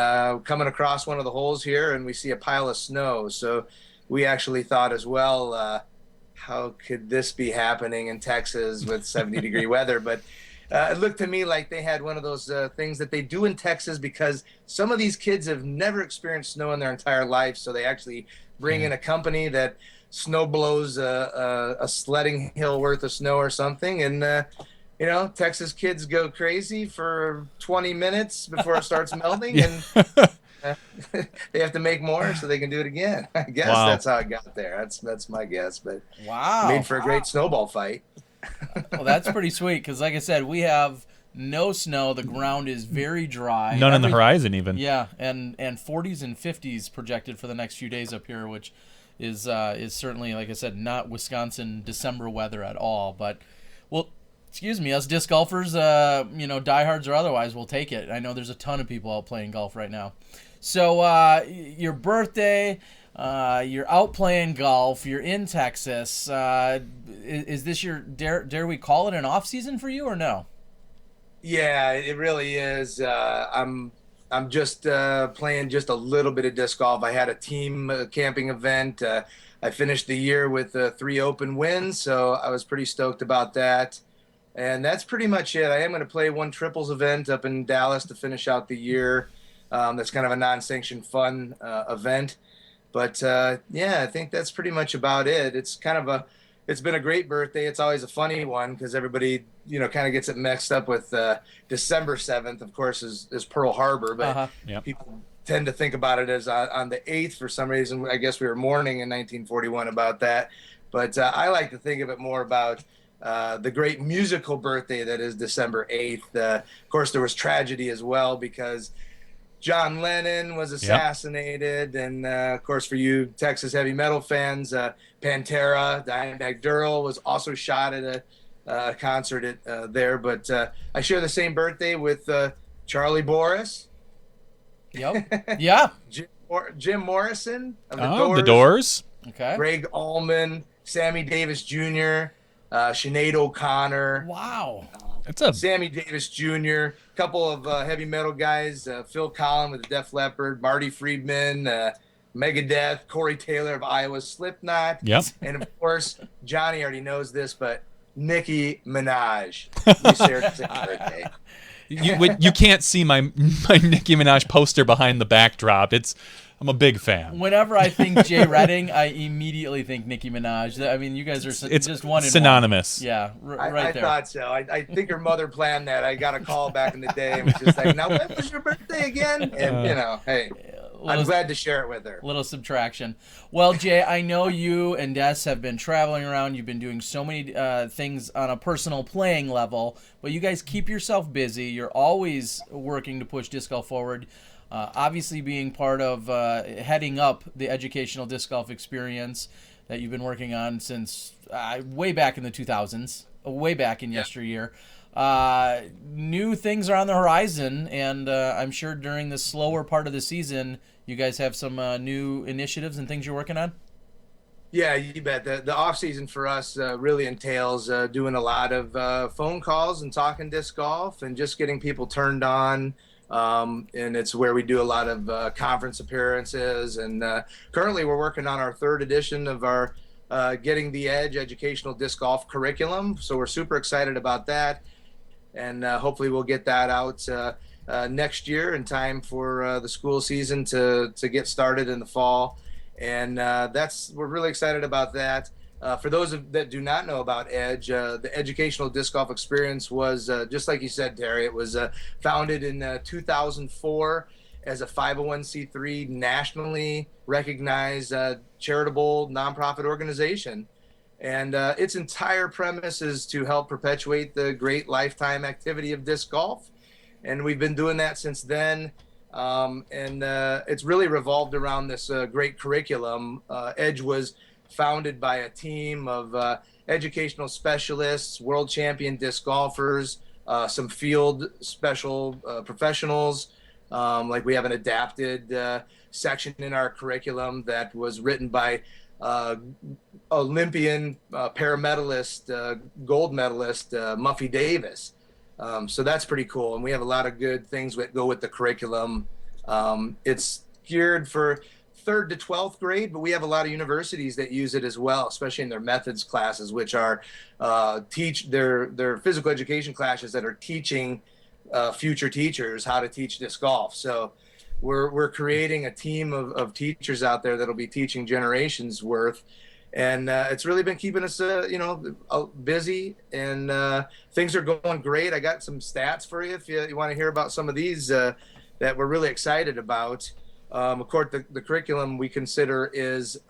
coming across one of the holes here, and we see a pile of snow. So we actually thought as well, how could this be happening in Texas with 70-degree weather? But it looked to me like they had one of those things that they do in Texas, because some of these kids have never experienced snow in their entire life. So they actually bring in a company that snow blows a sledding hill worth of snow or something. And, Texas kids go crazy for 20 minutes before it starts melting. And they have to make more so they can do it again. I guess Wow. that's how it got there. That's my guess. But Wow. made for a great snowball fight. Well, that's pretty sweet because, like I said, we have no snow. The ground is very dry. None on the Every- horizon even. Yeah, and 40s and 50s projected for the next few days up here, which is certainly, like I said, not Wisconsin December weather at all. But, well, excuse me, us disc golfers, diehards or otherwise, will take it. I know there's a ton of people out playing golf right now. So your birthday. You're out playing golf. You're in Texas. Is this your dare we call it an off season for you or no? Yeah, it really is. I'm just playing just a little bit of disc golf. I had a team camping event. I finished the year with 3 open wins, so I was pretty stoked about that. And that's pretty much it. I am going to play one triples event up in Dallas to finish out the year. That's kind of a non-sanctioned fun event. But I think that's pretty much about it. It's been a great birthday. It's always a funny one because everybody, kind of gets it mixed up with December 7th, of course, is Pearl Harbor. But Yep. people tend to think about it as on the 8th for some reason. I guess we were mourning in 1941 about that. But I like to think of it more about the great musical birthday that is December 8th. Of course, there was tragedy as well because John Lennon was assassinated, and of course, for you Texas heavy metal fans, Pantera, Dimebag Darrell was also shot at a concert there. But I share the same birthday with Charlie Boris, Yep. Yeah. Jim Morrison of The Doors. Okay. Greg Allman, Sammy Davis Jr., Sinead O'Connor. Wow. It's a Sammy Davis Jr., couple of heavy metal guys, Phil Collin with the Def Leppard, Marty Friedman, Megadeth, Corey Taylor of Iowa, Slipknot, Yep. and of course, Johnny already knows this, but Nicki Minaj. We share the same birthday. You can't see my Nicki Minaj poster behind the backdrop. I'm a big fan. Whenever I think Jay Redding, I immediately think Nicki Minaj. I mean, you guys are It's just one in synonymous. One. Yeah, right I there. thought so. I think her mother planned that. I got a call back in the day and was just like, "Now, when was your birthday again?" And hey, I'm glad to share it with her. Little subtraction. Well, Jay, I know you and Des have been traveling around. You've been doing so many things on a personal playing level, but you guys keep yourself busy. You're always working to push disc golf forward. Obviously, being part of heading up the educational disc golf experience that you've been working on since way back in the 2000s, way back in yesteryear. New things are on the horizon, and I'm sure during the slower part of the season, you guys have some new initiatives and things you're working on. Yeah, you bet. The off season for us really entails doing a lot of phone calls and talking disc golf and just getting people turned on. And it's where we do a lot of conference appearances. And currently we're working on our 3rd edition of our Getting the Edge educational disc golf curriculum. So we're super excited about that. And hopefully we'll get that out next year in time for the school season to get started in the fall. And we're really excited about that. For those that do not know about Edge, the educational disc golf experience was, just like you said, Terry, it was founded in 2004 as a 501c3 nationally recognized charitable nonprofit organization. And its entire premise is to help perpetuate the great lifetime activity of disc golf. And we've been doing that since then. And it's really revolved around this great curriculum. Edge was founded by a team of educational specialists, world champion disc golfers, some field special professionals. Like we have an adapted section in our curriculum that was written by Olympian paramedalist, gold medalist Muffy Davis. So that's pretty cool. And we have a lot of good things that go with the curriculum. It's geared for 3rd to 12th grade, but we have a lot of universities that use it as well, especially in their methods classes, which are their physical education classes that are teaching future teachers how to teach disc golf. So we're creating a team of teachers out there that'll be teaching generations worth. And it's really been keeping us, busy, and things are going great. I got some stats for you if you want to hear about some of these that we're really excited about. Of course, the curriculum we consider is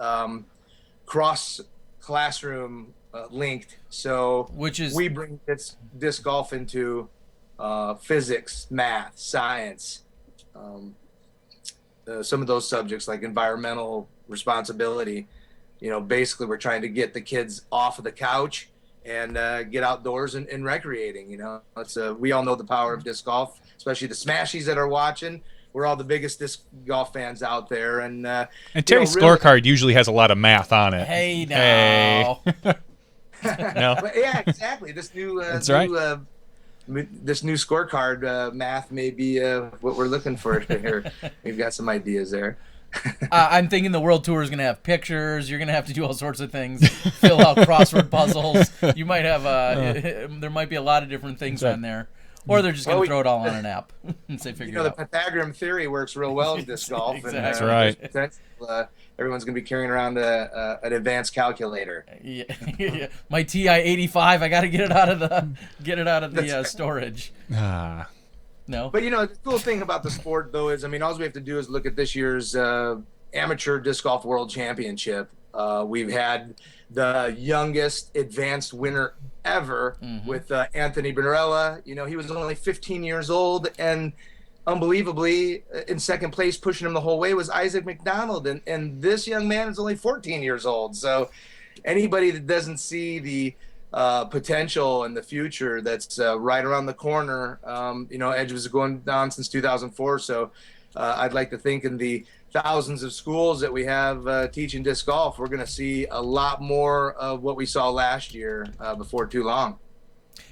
cross classroom linked. So we bring disc golf into physics, math, science, some of those subjects like environmental responsibility. Basically we're trying to get the kids off of the couch and get outdoors and recreating. We all know the power of disc golf, especially the Smashies that are watching. We're all the biggest disc golf fans out there. And Terry's scorecard usually has a lot of math on it. Hey, now. No? But yeah, exactly. This new That's right. This new scorecard math may be what we're looking for here. We've got some ideas there. I'm thinking the World Tour is going to have pictures. You're going to have to do all sorts of things, fill out crossword puzzles. You might have there might be a lot of different things on there. Or they're just going to throw it all on an app and say, figure it out. The Pythagorean theory works real well in disc golf. Exactly. That's right. Everyone's going to be carrying around an advanced calculator. Yeah. My TI-85, I got to get it out of the storage. No. But the cool thing about the sport though is, all we have to do is look at this year's amateur disc golf world championship. We've had the youngest advanced winner ever with Anthony Benarella. He was only 15 years old, and unbelievably in second place, pushing him the whole way, was Isaac McDonald. And this young man is only 14 years old. So anybody that doesn't see the potential in the future that's right around the corner, Edge was going down since 2004. So I'd like to think in the thousands of schools that we have teaching disc golf, we're going to see a lot more of what we saw last year before too long.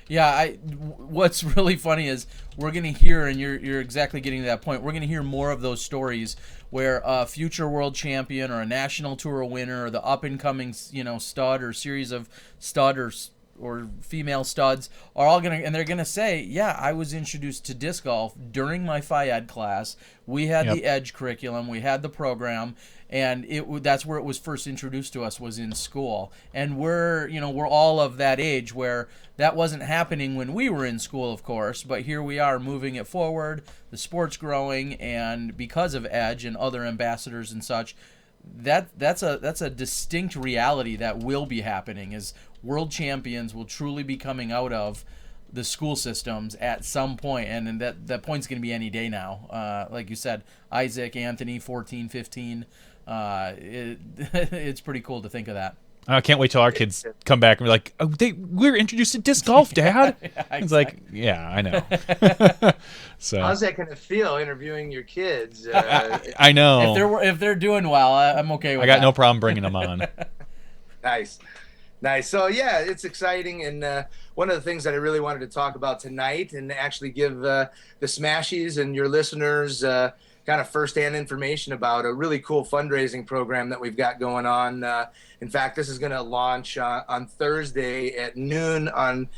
Yeah, what's really funny is we're going to hear, and you're exactly getting to that point, we're going to hear more of those stories where a future world champion or a national tour winner or the up-and-coming, stud or series of stud or or female studs are all gonna, and they're gonna say, yeah, I was introduced to disc golf during my Phi Ed class. We had the Edge curriculum, we had the program, and that's where it was first introduced to us, was in school. And we're all of that age where that wasn't happening when we were in school, of course, but here we are moving it forward. The sport's growing, and because of Edge and other ambassadors and such, that's a distinct reality that will be happening, is world champions will truly be coming out of the school systems at some point, and that point's going to be any day now. Like you said, Isaac, Anthony, 14, 15. It's pretty cool to think of that. I can't wait till our kids come back and be like, "Oh, we were introduced to disc golf, Dad." Yeah, It's exactly. like, yeah, I know. So How's that going to feel, interviewing your kids? I know. If they're doing well, I'm okay with I got that. no problem bringing them on. Nice. So yeah, it's exciting, and one of the things that I really wanted to talk about tonight, and actually give the Smashies and your listeners kind of firsthand information about a really cool fundraising program that we've got going on. In fact, this is going to launch on Thursday at noon on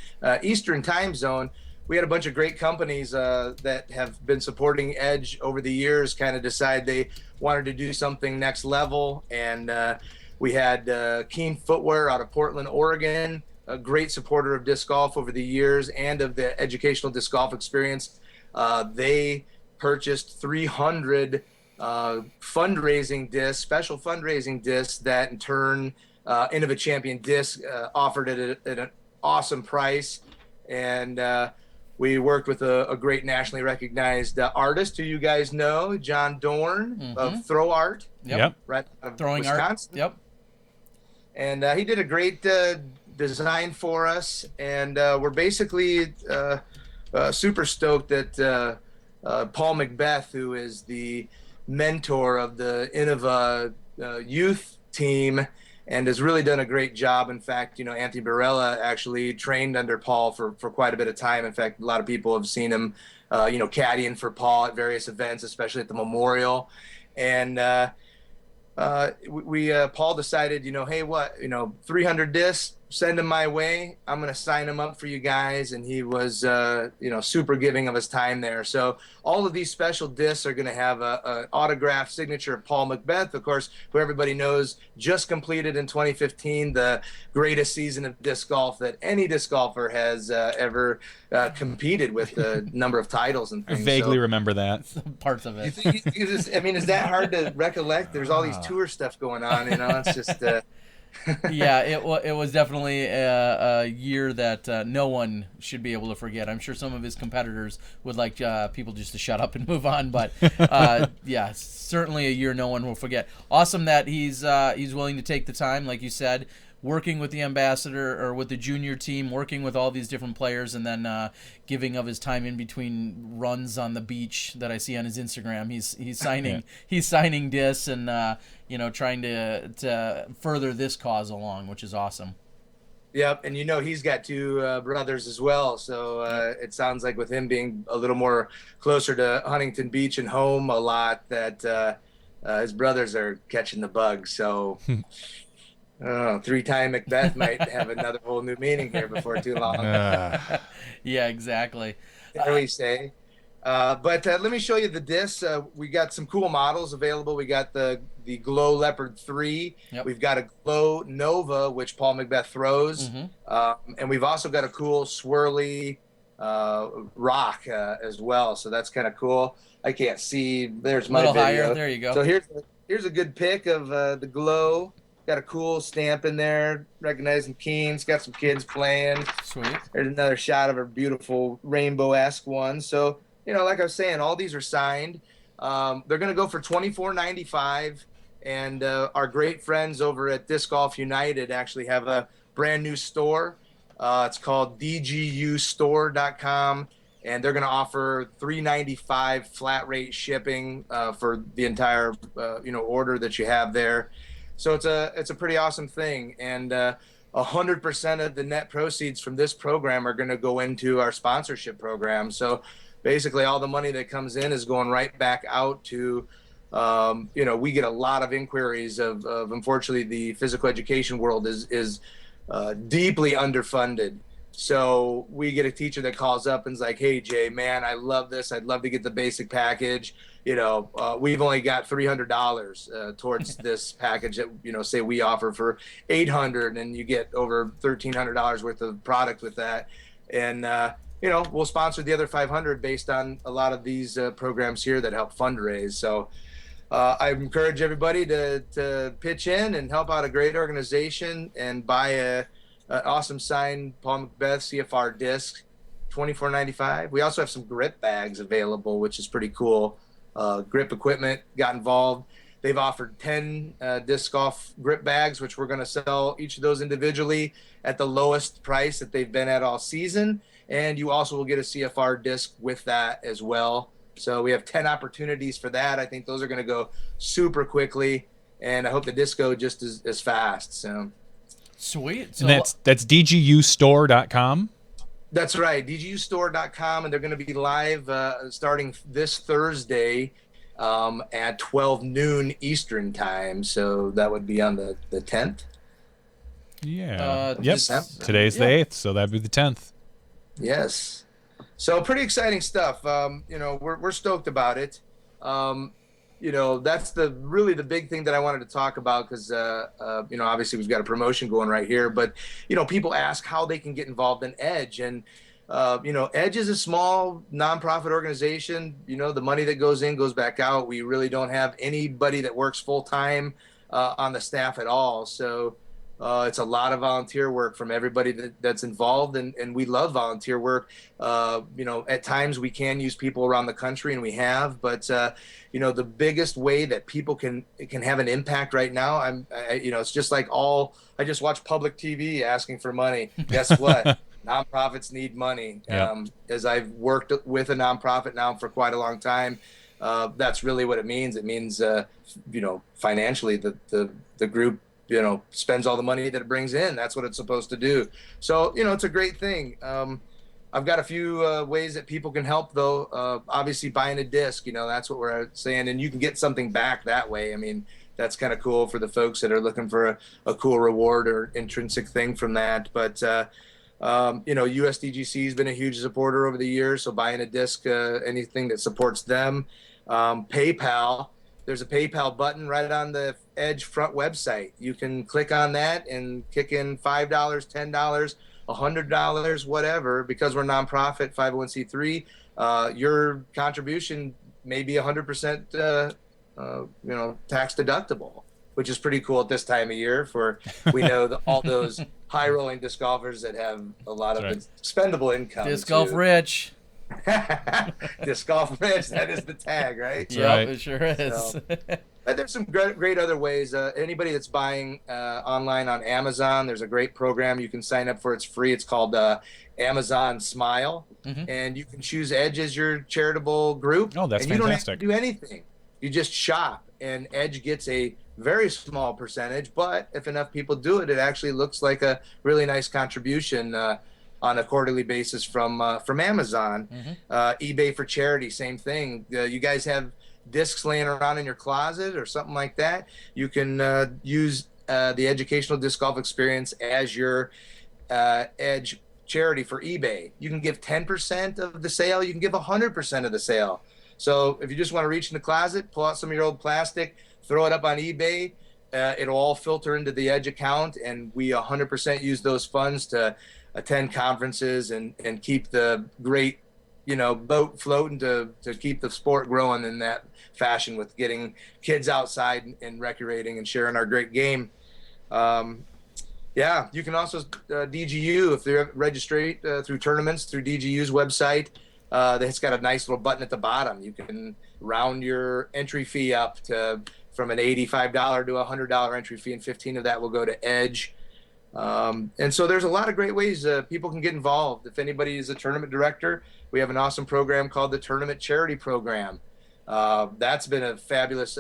Eastern Time Zone. We had a bunch of great companies that have been supporting Edge over the years kind of decide they wanted to do something next level, and we had Keen Footwear out of Portland, Oregon, a great supporter of disc golf over the years and of the educational disc golf experience. They purchased 300 fundraising discs, special fundraising discs that in turn Innova Champion Disc offered it at an awesome price. And we worked with a great nationally recognized artist who you guys know, John Dorn of Throw Art. Yep. Right out of Throwing Wisconsin. art. Yep. And he did a great design for us, and we're basically super stoked that Paul Macbeth, who is the mentor of the Innova youth team and has really done a great job. In fact, Anthony Barella actually trained under Paul for quite a bit of time. In fact, a lot of people have seen him, caddying for Paul at various events, especially at the Memorial. And Paul decided, hey, 300 discs, send them my way. I'm going to sign them up for you guys. And he was, super giving of his time there. So all of these special discs are going to have an autographed signature of Paul Macbeth, of course, who everybody knows just completed in 2015 the greatest season of disc golf that any disc golfer has ever competed, with the number of titles and I things. vaguely remember that. Parts of it. Is that hard to recollect? There's all these tour stuff going on, it's just... Yeah, it was definitely a year that no one should be able to forget. I'm sure some of his competitors would like people just to shut up and move on, but yeah, certainly a year no one will forget. Awesome that he's willing to take the time, like you said, working with the ambassador or with the junior team, working with all these different players, and then giving of his time in between runs on the beach that I see on his Instagram. He's signing he's signing discs and trying to further this cause along, which is awesome. Yep, and he's got two brothers as well, so it sounds like with him being a little more closer to Huntington Beach and home a lot, that his brothers are catching the bug. So three-time Macbeth might have another whole new meaning here before too long. Yeah, exactly. There we say. But let me show you the discs. We got some cool models available. We got the Glow Leopard 3. Yep. We've got a Glow Nova, which Paul Macbeth throws. And we've also got a cool swirly rock as well. So that's kind of cool. I can't see. There's my little video. higher. There you go. So here's a good pic of the Glow. Got a cool stamp in there, recognizing Keen's. Got some kids playing. Sweet. There's another shot of a beautiful rainbow-esque one. So, like I was saying, all these are signed. They're going to go for $24.95. And our great friends over at Disc Golf United actually have a brand new store. It's called dgustore.com. And they're going to offer $3.95 flat rate shipping for the entire order that you have there. So it's a pretty awesome thing, and 100% of the net proceeds from this program are going to go into our sponsorship program. So basically, all the money that comes in is going right back out to, we get a lot of inquiries of unfortunately the physical education world is deeply underfunded. So we get a teacher that calls up and's like, "Hey Jay, man, I love this. I'd love to get the basic package. We've only got $300 towards this package that, say we offer for $800, and you get over $1,300 worth of product with that. And, we'll sponsor the other 500 based on a lot of these programs here that help fundraise. So I encourage everybody to pitch in and help out a great organization and buy an awesome signed Paul Macbeth CFR disc, $24.95. We also have some grip bags available, which is pretty cool. Grip Equipment got involved. They've offered 10 disc golf grip bags, which we're going to sell each of those individually at the lowest price that they've been at all season. And you also will get a CFR disc with that as well. So we have 10 opportunities for that. I think those are going to go super quickly, and I hope the discs go just as fast. So sweet. So and that's dgustore.com. That's right, dgustore.com, and they're going to be live starting this Thursday at 12 noon Eastern time. So that would be on the 10th. Yeah. Yep. December. Today's the 8th, so that'd be the 10th. Yes. So pretty exciting stuff. We're stoked about it. That's really the big thing that I wanted to talk about because, obviously we've got a promotion going right here, but, people ask how they can get involved in Edge. And, Edge is a small nonprofit organization. The money that goes in goes back out. We really don't have anybody that works full time on the staff at all. So it's a lot of volunteer work from everybody that's involved, and we love volunteer work. At times we can use people around the country, and we have, but the biggest way that people can have an impact right now, it's just like I just watch public TV asking for money. Guess what? Nonprofits need money. Yep. As I've worked with a nonprofit now for quite a long time, that's really what it means. It means, financially the group spends all the money that it brings in. That's what it's supposed to do. So, it's a great thing. I've got a few ways that people can help, though. Obviously, buying a disc, that's what we're saying. And you can get something back that way. I mean, that's kind of cool for the folks that are looking for a cool reward or intrinsic thing from that. But, USDGC has been a huge supporter over the years. So buying a disc, anything that supports them. PayPal. There's a PayPal button right on the Edge front website. You can click on that and kick in $5, $10, $100, whatever. Because we're nonprofit 501c3, your contribution may be 100% tax deductible, which is pretty coul at this time of year. We know all those high rolling disc golfers that have a lot of expendable income. Disc golf rich. Disc golf rich, that is the tag, right? Yeah, right. It sure is. So, there's some great other ways. Anybody that's buying online on Amazon, there's a great program you can sign up for. It's free. It's called Amazon Smile, and you can choose Edge as your charitable group. Oh, that's and you fantastic. don't have to do anything. You just shop, and Edge gets a very small percentage, but if enough people do it, it actually looks like a really nice contribution on a quarterly basis from Amazon. eBay for charity, same thing. You guys have discs laying around in your closet or something like that, you can use the Educational Disc Golf Experience as your Edge charity for eBay. You can give 10% of the sale. You can give 100% of the sale. So if you just want to reach in the closet, pull out some of your old plastic, throw it up on eBay, it'll all filter into the Edge account, and we 100% use those funds to attend conferences and keep the great boat floating to keep the sport growing in that fashion, with getting kids outside and recreating and sharing our great game. You can also DGU, if they're registered through tournaments through DGU's website, it's got a nice little button at the bottom. You can round your entry fee up from an $85 to $100 entry fee, and 15 of that will go to Edge. And so there's a lot of great ways people can get involved. If anybody is a tournament director, we have an awesome program called the Tournament Charity Program. That's been a fabulous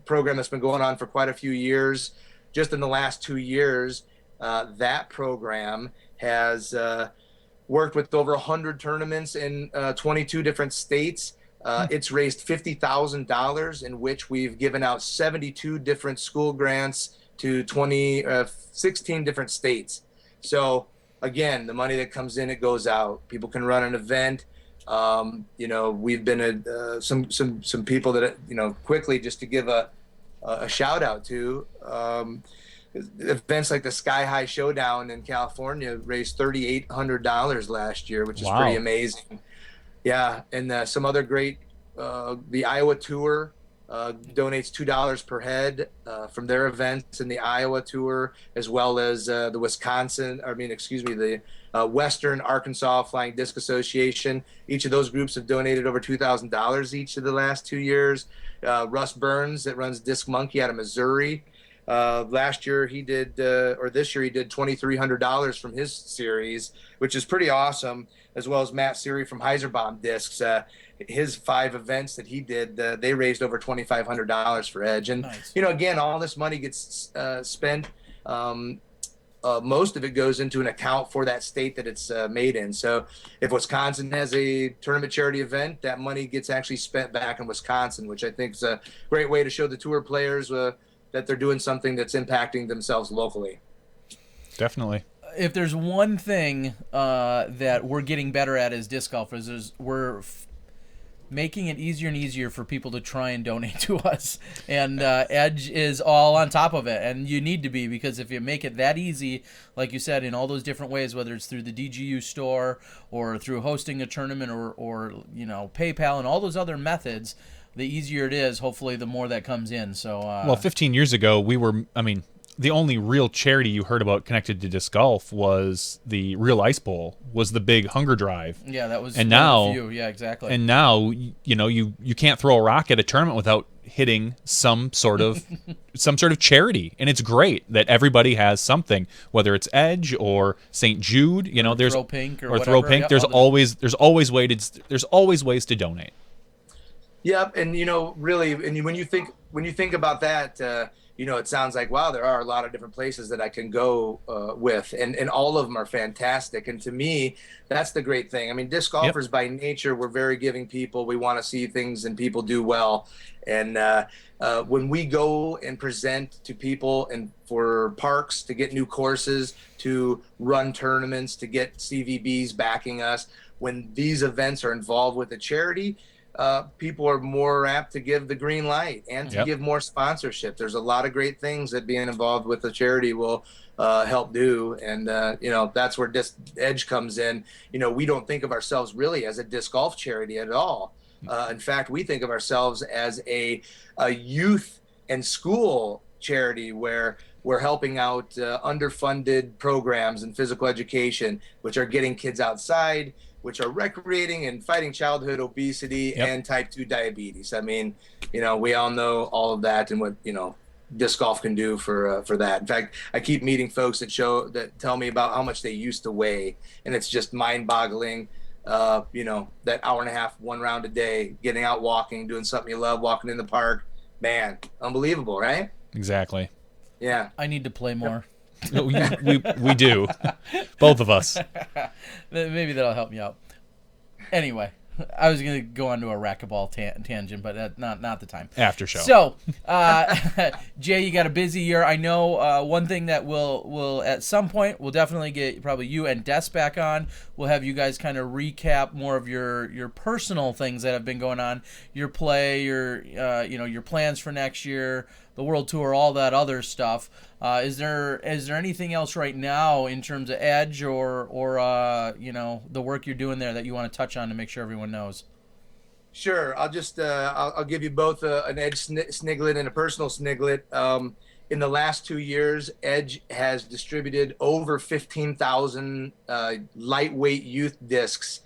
program that's been going on for quite a few years. Just in the last 2 years, that program has worked with over 100 tournaments in 22 different states. It's raised $50,000, in which we've given out 72 different school grants to 16 different states. So again, the money that comes in, it goes out. People can run an event. We've been some people that, quickly just to give a shout out to, events like the Sky High Showdown in California raised $3,800 last year, which is Wow. pretty amazing. Yeah. And some other great, the Iowa Tour donates $2 per head from their events in the Iowa Tour, as well as the Western Arkansas Flying Disc Association. Each of those groups have donated over $2,000 each of the last 2 years. Russ Burns, that runs Disc Monkey out of Missouri. This year he did $2,300 from his series, which is pretty awesome, as well as Matt Seary from Heiserbaum Discs. His 5 events that he did, they raised over $2,500 for Edge. And, Nice. Again, all this money gets spent. Most of it goes into an account for that state that it's made in. So if Wisconsin has a tournament charity event, that money gets actually spent back in Wisconsin, which I think is a great way to show the tour players that they're doing something that's impacting themselves locally. Definitely. If there's one thing that we're getting better at as disc golfers, we're making it easier and easier for people to try and donate to us. And Edge is all on top of it. And you need to be, because if you make it that easy, like you said, in all those different ways, whether it's through the DGU store or through hosting a tournament or PayPal and all those other methods, the easier it is, hopefully, the more that comes in. So, Well, 15 years ago, the only real charity you heard about connected to disc golf was the Real Ice Bowl, was the big hunger drive. yeah, that was And one of now- the few. Yeah, exactly. And now, you can't throw a rock at a tournament without hitting some sort of charity, and it's great that everybody has something, whether it's Edge or St. Jude. There's Throw Pink or Throw whatever. Pink. Yep, There's all the- always ways to donate. Yep, and really, and when you think about that, it sounds like, wow, there are a lot of different places that I can go with, and all of them are fantastic. And to me, that's the great thing. I mean, disc golfers by nature, we're very giving people. We want to see things and people do well. And when we go and present to people and for parks to get new courses, to run tournaments, to get CVBs backing us, when these events are involved with a charity, people are more apt to give the green light and to give more sponsorship. There's a lot of great things that being involved with the charity will help do. And, that's where Disc Edge comes in. We don't think of ourselves really as a disc golf charity at all. In fact, we think of ourselves as a youth and school charity where we're helping out underfunded programs in physical education, which are getting kids outside, which are recreating and fighting childhood obesity and type 2 diabetes. I mean, we all know all of that and what, disc golf can do for that. In fact, I keep meeting folks that tell me about how much they used to weigh, and it's just mind-boggling. That hour and a half, one round a day, getting out walking, doing something you love, walking in the park, man, unbelievable, right? Exactly. Yeah. I need to play more. we do, both of us. Maybe that'll help me out. Anyway, I was going to go on to a racquetball tangent, but not the time. After show. So, Jay, you got a busy year. I know one thing that will at some point, we'll definitely get probably you and Des back on. We'll have you guys kind of recap more of your personal things that have been going on, your play, your plans for next year, the World Tour, all that other stuff. Is there anything else right now in terms of Edge or the work you're doing there that you want to touch on to make sure everyone knows? Sure. I'll just I'll give you both an Edge sniglet and a personal sniglet. In the last 2 years, Edge has distributed over 15,000 lightweight youth discs,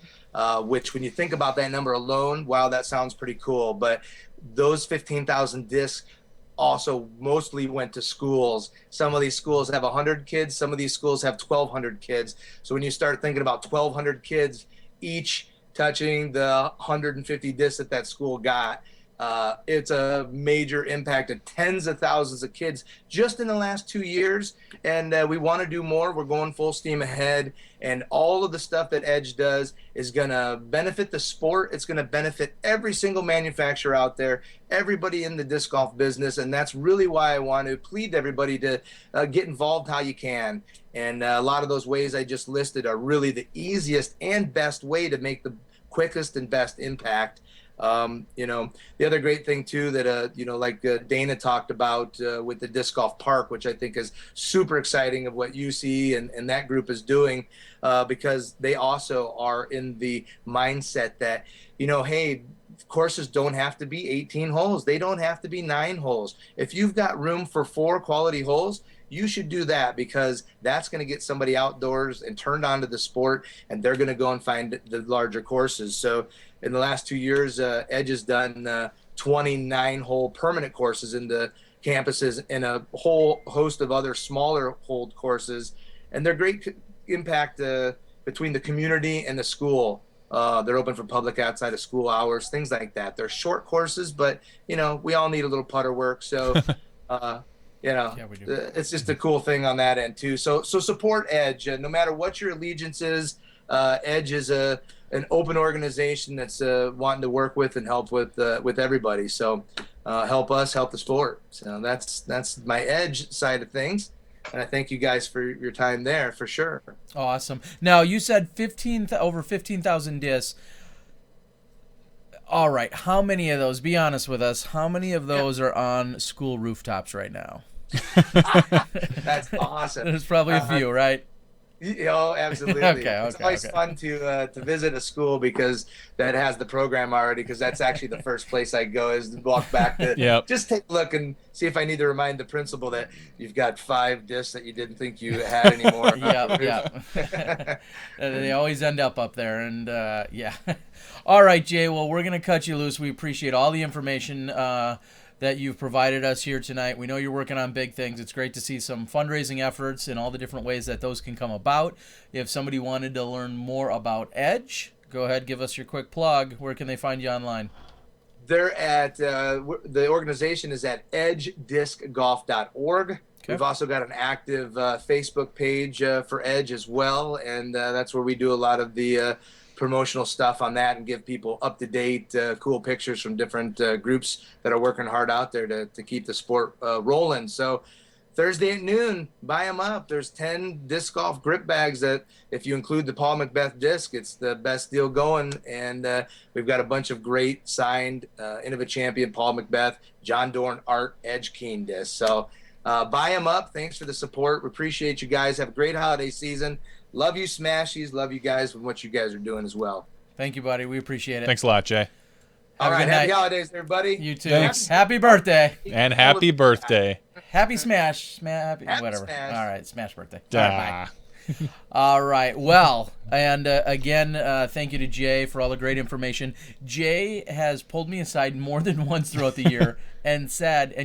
which when you think about that number alone, wow, that sounds pretty cool. But those 15,000 discs also mostly went to schools. Some of these schools have 100 kids. Some of these schools have 1,200 kids. So when you start thinking about 1,200 kids, each touching the 150 discs that school got, It's a major impact of tens of thousands of kids just in the last 2 years. And we want to do more. We're going full steam ahead. And all of the stuff that Edge does is going to benefit the sport. It's going to benefit every single manufacturer out there, everybody in the disc golf business. And that's really why I want to plead to everybody to get involved how you can. And a lot of those ways I just listed are really the easiest and best way to make the quickest and best impact. The other great thing too that Dana talked about with the disc golf park, which I think is super exciting of what UC and that group is doing, because they also are in the mindset that, hey, courses don't have to be 18 holes. They don't have to be 9 holes. If you've got room for 4 quality holes, you should do that, because that's going to get somebody outdoors and turned on to the sport, and they're going to go and find the larger courses. So in the last 2 years, Edge has done 29-hole permanent courses in the campuses and a whole host of other smaller hold courses. And they're great impact between the community and the school. They're open for public outside of school hours, things like that. They're short courses, but, we all need a little putter work. So, Yeah, we do. it's just a cool thing on that end too. So support Edge, no matter what your allegiance is. Edge is an open organization that's wanting to work with and help with everybody. So help us, help the sport. So that's my Edge side of things. And I thank you guys for your time there for sure. Awesome. Now you said over 15,000 discs. All right. How many of those, be honest with us, how many of those are on school rooftops right now? That's awesome. There's probably a few, right? Oh, absolutely. It's always fun to visit a school because that has the program already, because that's actually the first place I go is to walk back to just take a look and see if I need to remind the principal that you've got 5 discs that you didn't think you had anymore. Yeah. They always end up there, and yeah. All right, Jay, well, we're going to cut you loose. We appreciate all the information that you've provided us here tonight. We know you're working on big things. It's great to see some fundraising efforts and all the different ways that those can come about. If somebody wanted to learn more about Edge, go ahead, give us your quick plug. Where can they find you online? They're at, the organization is at edgediscgolf.org. Okay. We've also got an active Facebook page for Edge as well, and that's where we do a lot of the promotional stuff on that and give people up-to-date cool pictures from different groups that are working hard out there to keep the sport rolling. So Thursday at noon, buy them up. There's 10 disc golf grip bags that, if you include the Paul McBeth disc, it's the best deal going. And we've got a bunch of great signed Innova Champion, Paul McBeth, John Dorn, Art, Edge Keen discs. So buy them up. Thanks for the support. We appreciate you guys. Have a great holiday season. Love you, Smashies. Love you guys and what you guys are doing as well. Thank you, buddy. We appreciate it. Thanks a lot, Jay. All right. Happy holidays, everybody. You too. Thanks. Happy birthday. And happy birthday. Happy Smash. Happy whatever. Smash. All right. Smash birthday. Duh. All right, bye. All right. Well, and again, thank you to Jay for all the great information. Jay has pulled me aside more than once throughout the year and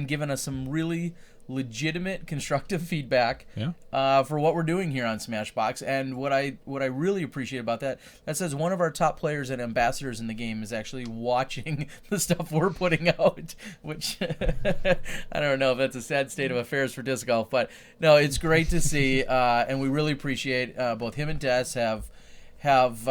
given us some really legitimate constructive feedback for what we're doing here on Smashbox. And what I really appreciate about that says one of our top players and ambassadors in the game is actually watching the stuff we're putting out, which I don't know if that's a sad state of affairs for disc golf, but no, it's great to see, and we really appreciate both him and Des have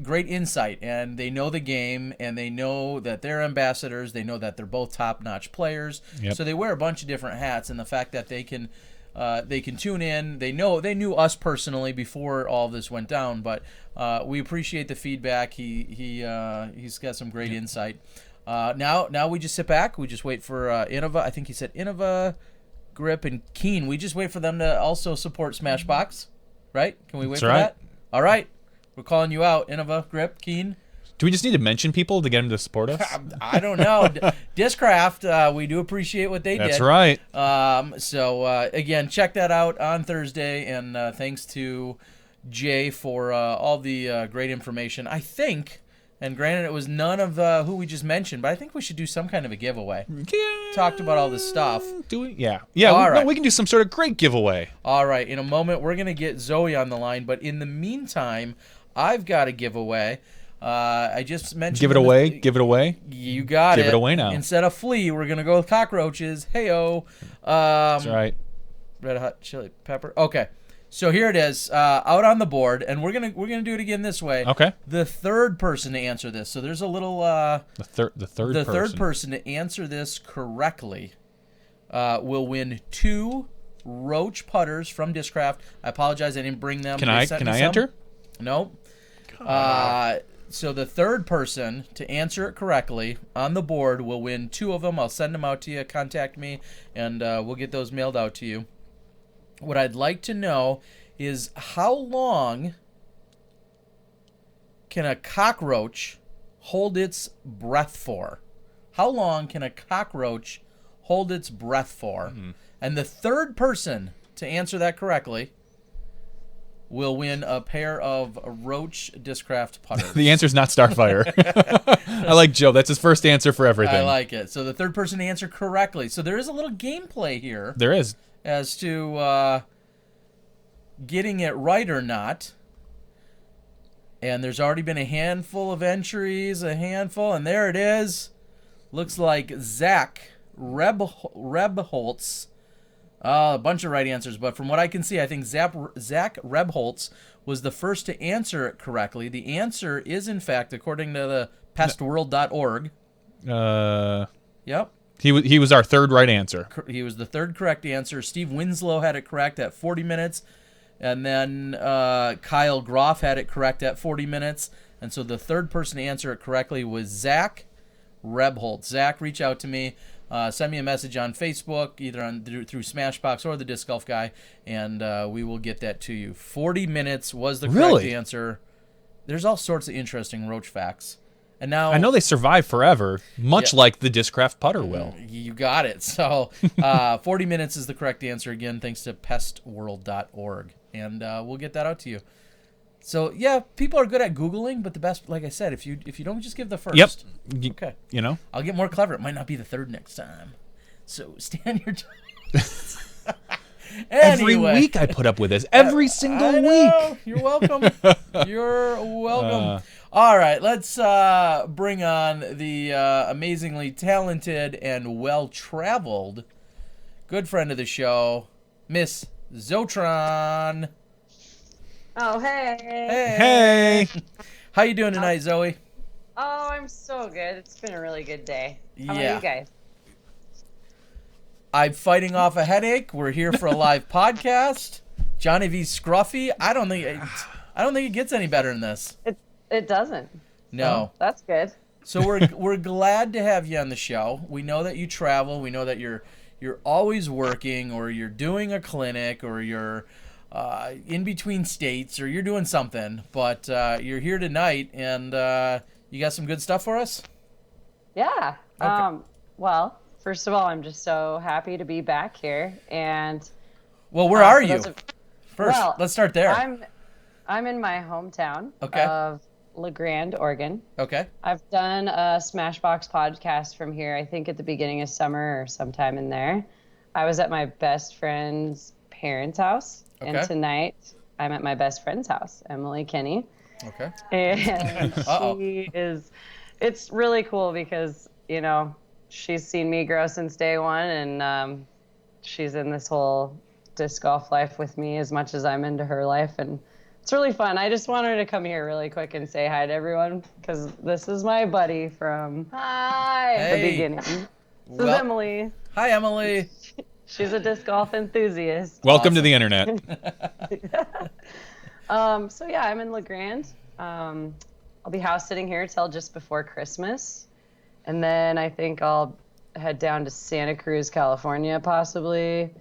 great insight, and they know the game, and they know that they're ambassadors. They know that they're both top-notch players. Yep. So they wear a bunch of different hats, and the fact that they can tune in. They knew us personally before all this went down, but we appreciate the feedback. He's got some great insight. Now we just sit back. We just wait for Innova. I think he said Innova, Grip, and Keen. We just wait for them to also support Smashbox, right? Can we wait for that? All right. We're calling you out, Innova, Grip, Keen. Do we just need to mention people to get them to support us? I don't know. Discraft, we do appreciate what they did. That's right. So, again, check that out on Thursday, and thanks to Jay for all the great information. I think, and granted it was none of who we just mentioned, but I think we should do some kind of a giveaway. Yeah. Talked about all this stuff. Do we? Yeah. Yeah, right. We can do some sort of great giveaway. All right. In a moment, we're going to get Zoe on the line, but in the meantime, I've got a giveaway. I just mentioned. Give it away. Give it away. You got it. Give it away now. Instead of flea, we're gonna go with cockroaches. Heyo. That's right. Red hot chili pepper. Okay, so here it is, out on the board, and we're gonna do it again this way. Okay. The third person to answer this. So there's a little. The third person to answer this correctly will win 2 roach putters from Discraft. I apologize, I didn't bring them. Can I enter? No. So the third person to answer it correctly on the board will win 2 of them. I'll send them out to you. Contact me, and we'll get those mailed out to you. What I'd like to know is how long can a cockroach hold its breath for? How long can a cockroach hold its breath for? And the third person to answer that correctly will win a pair of Roach Discraft putters. The answer's not Starfire. I like Joe. That's his first answer for everything. I like it. So the third person to answer correctly. So there is a little gameplay here There is. as to getting it right or not. And there's already been a handful of entries, and there it is. Looks like Zach Rebholz. A bunch of right answers, but from what I can see, I think Zach Rebholz was the first to answer it correctly. The answer is, in fact, according to the pestworld.org. Yep. He was our third right answer. He was the third correct answer. Steve Winslow had it correct at 40 minutes. And then Kyle Groff had it correct at 40 minutes. And so the third person to answer it correctly was Zach Rebholz. Zach, reach out to me. Send me a message on Facebook, either through Smashbox or the Disc Golf Guy, and we will get that to you. 40 minutes was the correct answer. There's all sorts of interesting roach facts. And now I know they survive forever, much like the Discraft putter will. You got it. So 40 minutes is the correct answer, again, thanks to pestworld.org. And we'll get that out to you. So, yeah, people are good at Googling, but the best, like I said, if you don't just give the first. Yep. Okay. You know? I'll get more clever. It might not be the third next time. So stand your choice. Every week I put up with this. Every single week. You're welcome. You're welcome. All right, let's bring on the amazingly talented and well-traveled good friend of the show, Miss Zotron. Oh, hey. Hey. How you doing tonight, Zoe? Oh, I'm so good. It's been a really good day. How Yeah. about you guys? I'm fighting off a headache. We're here for a live podcast. Johnny V. Scruffy. I don't think it gets any better than this. It doesn't. No. So that's good. So we're glad to have you on the show. We know that you travel. We know that you're always working, or you're doing a clinic, or you're in between states, or you're doing something. But you're here tonight, and you got some good stuff for us? Yeah. Okay. Well, first of all, I'm just so happy to be back here. And Well, where are for you? those of- First, well, let's start there. I'm in my hometown Okay. of La Grande, Oregon. Okay. I've done a Smashbox podcast from here, I think at the beginning of summer or sometime in there. I was at my best friend's parents' house, Okay. and tonight I'm at my best friend's house, Emily Kinney. Okay. And Uh-oh. it's really cool because, she's seen me grow since day one, and she's in this whole disc golf life with me as much as I'm into her life, and it's really fun. I just wanted to come here really quick and say hi to everyone because this is my buddy from the Hey. beginning. This is Well- Emily. Hi, Emily. She's a disc golf enthusiast. Welcome to the internet. So yeah, I'm in La Grande. I'll be house sitting here till just before Christmas. And then I think I'll head down to Santa Cruz, California, possibly.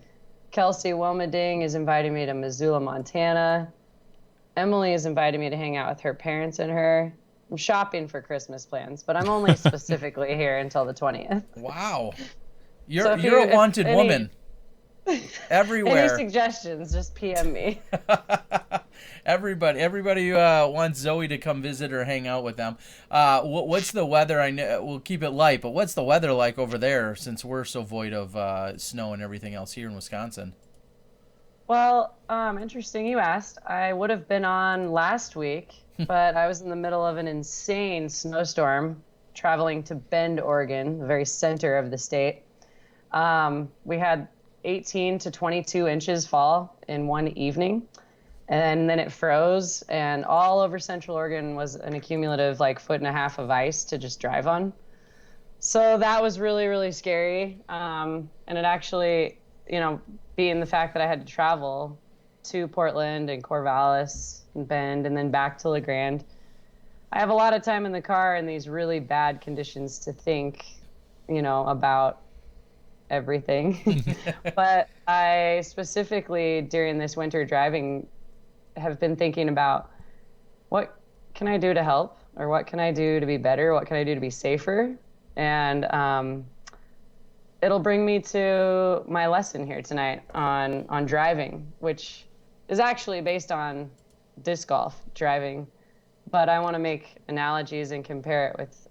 Kelsey Wilmerding is inviting me to Missoula, Montana. Emily has invited me to hang out with her parents and her. I'm shopping for Christmas plans, but I'm only specifically here until the 20th. Wow. So You're if a wanted any- woman. Any Everywhere. suggestions, just PM me. Everybody wants Zoe to come visit or hang out with them. What's the weather? I know we'll keep it light, but what's the weather like over there? Since we're so void of snow and everything else here in Wisconsin. Well, interesting you asked. I would have been on last week, but I was in the middle of an insane snowstorm traveling to Bend, Oregon, the very center of the state. We had 18 to 22 inches fall in one evening, and then it froze, and all over Central Oregon was an accumulative like 1.5 foot of ice to just drive on. So that was really, really scary. And it actually, being the fact that I had to travel to Portland and Corvallis and Bend and then back to LeGrand, I have a lot of time in the car in these really bad conditions to think, about everything. But I specifically during this winter driving have been thinking about what can I do to help, or what can I do to be better? What can I do to be safer? And it'll bring me to my lesson here tonight on driving, which is actually based on disc golf driving, but I want to make analogies and compare it with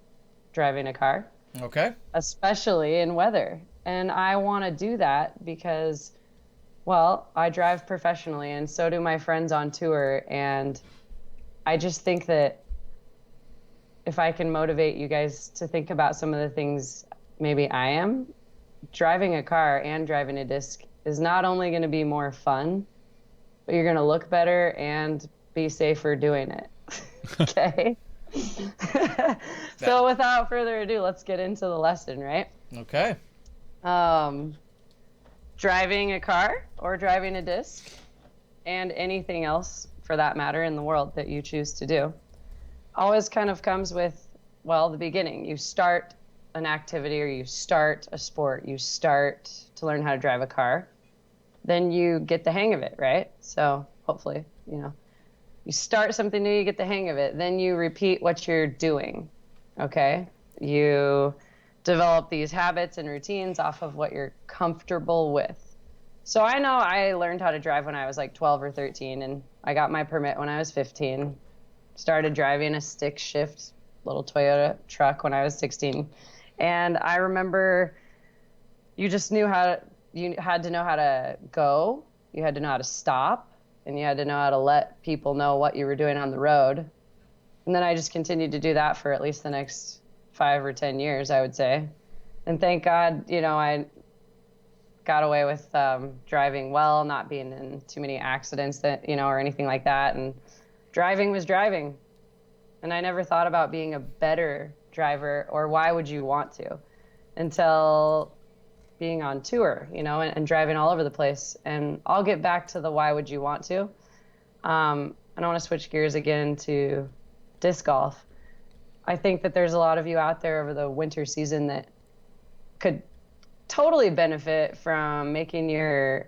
driving a car. Okay. Especially in weather. And I want to do that because, well, I drive professionally and so do my friends on tour. And I just think that if I can motivate you guys to think about some of the things maybe I am, driving a car and driving a disc is not only going to be more fun, but you're going to look better and be safer doing it. Okay? So without further ado, let's get into the lesson, right? Okay. Driving a car or driving a disc and anything else for that matter in the world that you choose to do always kind of comes with, well, the beginning. You start an activity or you start a sport, you start to learn how to drive a car, then you get the hang of it, right? So hopefully, you start something new, you get the hang of it, then you repeat what you're doing, okay? You develop these habits and routines off of what you're comfortable with. So I know I learned how to drive when I was like 12 or 13, and I got my permit when I was 15, started driving a stick shift little Toyota truck when I was 16. And I remember you had to know how to go, you had to know how to stop, and you had to know how to let people know what you were doing on the road. And then I just continued to do that for at least the next 5 or 10 years, I would say. And thank God, I got away with driving well, not being in too many accidents or anything like that. And driving was driving. And I never thought about being a better driver, or why would you want to, until being on tour, and driving all over the place. And I'll get back to the why would you want to. And I want to switch gears again to disc golf. I think that there's a lot of you out there over the winter season that could totally benefit from making your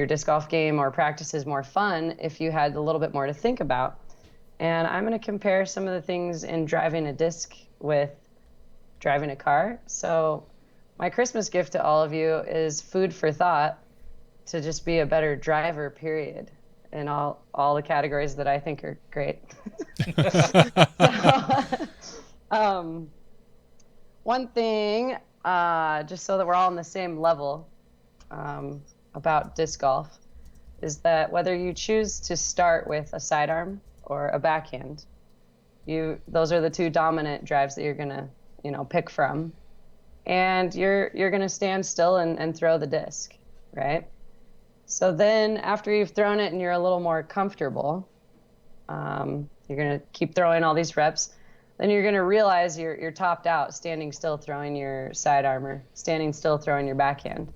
disc golf game or practices more fun if you had a little bit more to think about. And I'm going to compare some of the things in driving a disc with driving a car. So my Christmas gift to all of you is food for thought to just be a better driver, period, in all the categories that I think are great. One thing, just so that we're all on the same level about disc golf, is that whether you choose to start with a sidearm or a backhand, those are the two dominant drives that you're gonna, pick from, and you're gonna stand still and throw the disc, right? So then after you've thrown it and you're a little more comfortable, you're gonna keep throwing all these reps. Then you're gonna realize you're topped out, standing still throwing your sidearm or standing still throwing your backhand.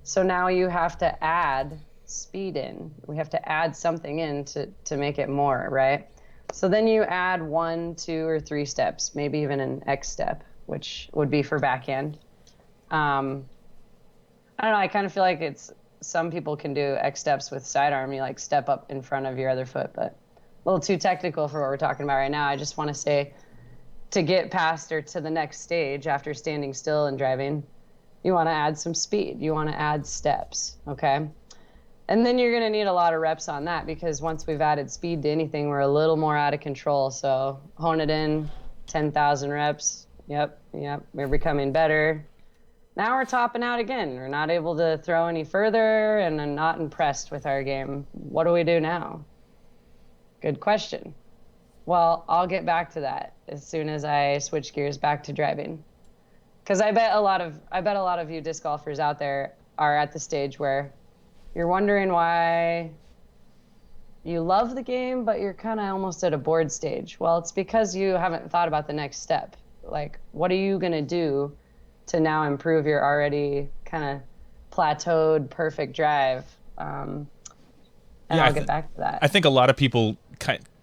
So now you have to add speed in. We have to add something in to make it more, right? So then you add 1, 2, or 3 steps, maybe even an X step, which would be for backhand. I don't know, I kind of feel like some people can do X steps with sidearm. You step up in front of your other foot, but a little too technical for what we're talking about right now. I just want to say, to get past or to the next stage after standing still and driving, you want to add some speed. You want to add steps, okay? And then you're going to need a lot of reps on that, because once we've added speed to anything, we're a little more out of control. So hone it in, 10,000 reps. Yep, we're becoming better. now we're topping out again. We're not able to throw any further, and I'm not impressed with our game. What do we do now? Good question. Well, I'll get back to that as soon as I switch gears back to driving. Because I bet a lot of you disc golfers out there are at the stage where you're wondering why you love the game, but you're kind of almost at a bored stage. Well, it's because you haven't thought about the next step. Like, what are you going to do to now improve your already kind of plateaued perfect drive? And I'll get back to that. I think a lot of people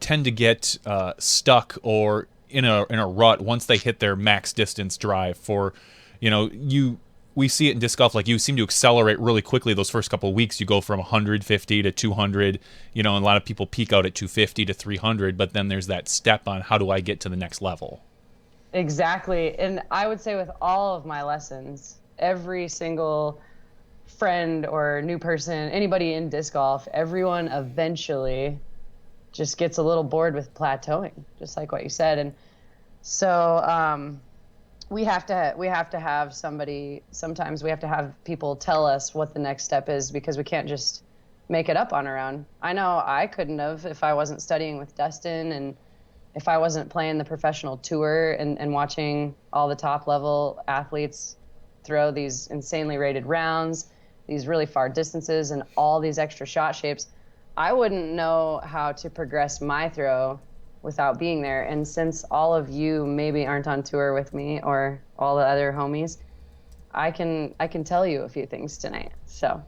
tend to get stuck or in a rut once they hit their max distance drive. For, we see it in disc golf. Like, you seem to accelerate really quickly those first couple of weeks. You go from 150 to 200. And a lot of people peak out at 250 to 300. But then there's that step on how do I get to the next level. Exactly. And I would say with all of my lessons, every single friend or new person, anybody in disc golf, everyone eventually just gets a little bored with plateauing, just like what you said. And so we have to have somebody, sometimes we have to have people tell us what the next step is, because we can't just make it up on our own. I know I couldn't have if I wasn't studying with Dustin, and if I wasn't playing the professional tour and watching all the top level athletes throw these insanely rated rounds, these really far distances, and all these extra shot shapes. I wouldn't know how to progress my throw without being there. And since all of you maybe aren't on tour with me, or all the other homies, I can tell you a few things tonight. So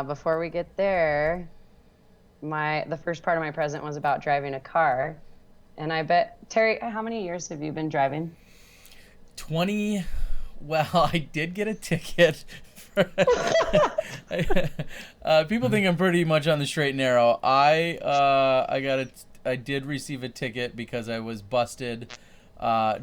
before we get there, the first part of my present was about driving a car. And I bet, Terry, how many years have you been driving? 20. Well, I did get a ticket. People think I'm pretty much on the straight and narrow. I did receive a ticket because I was busted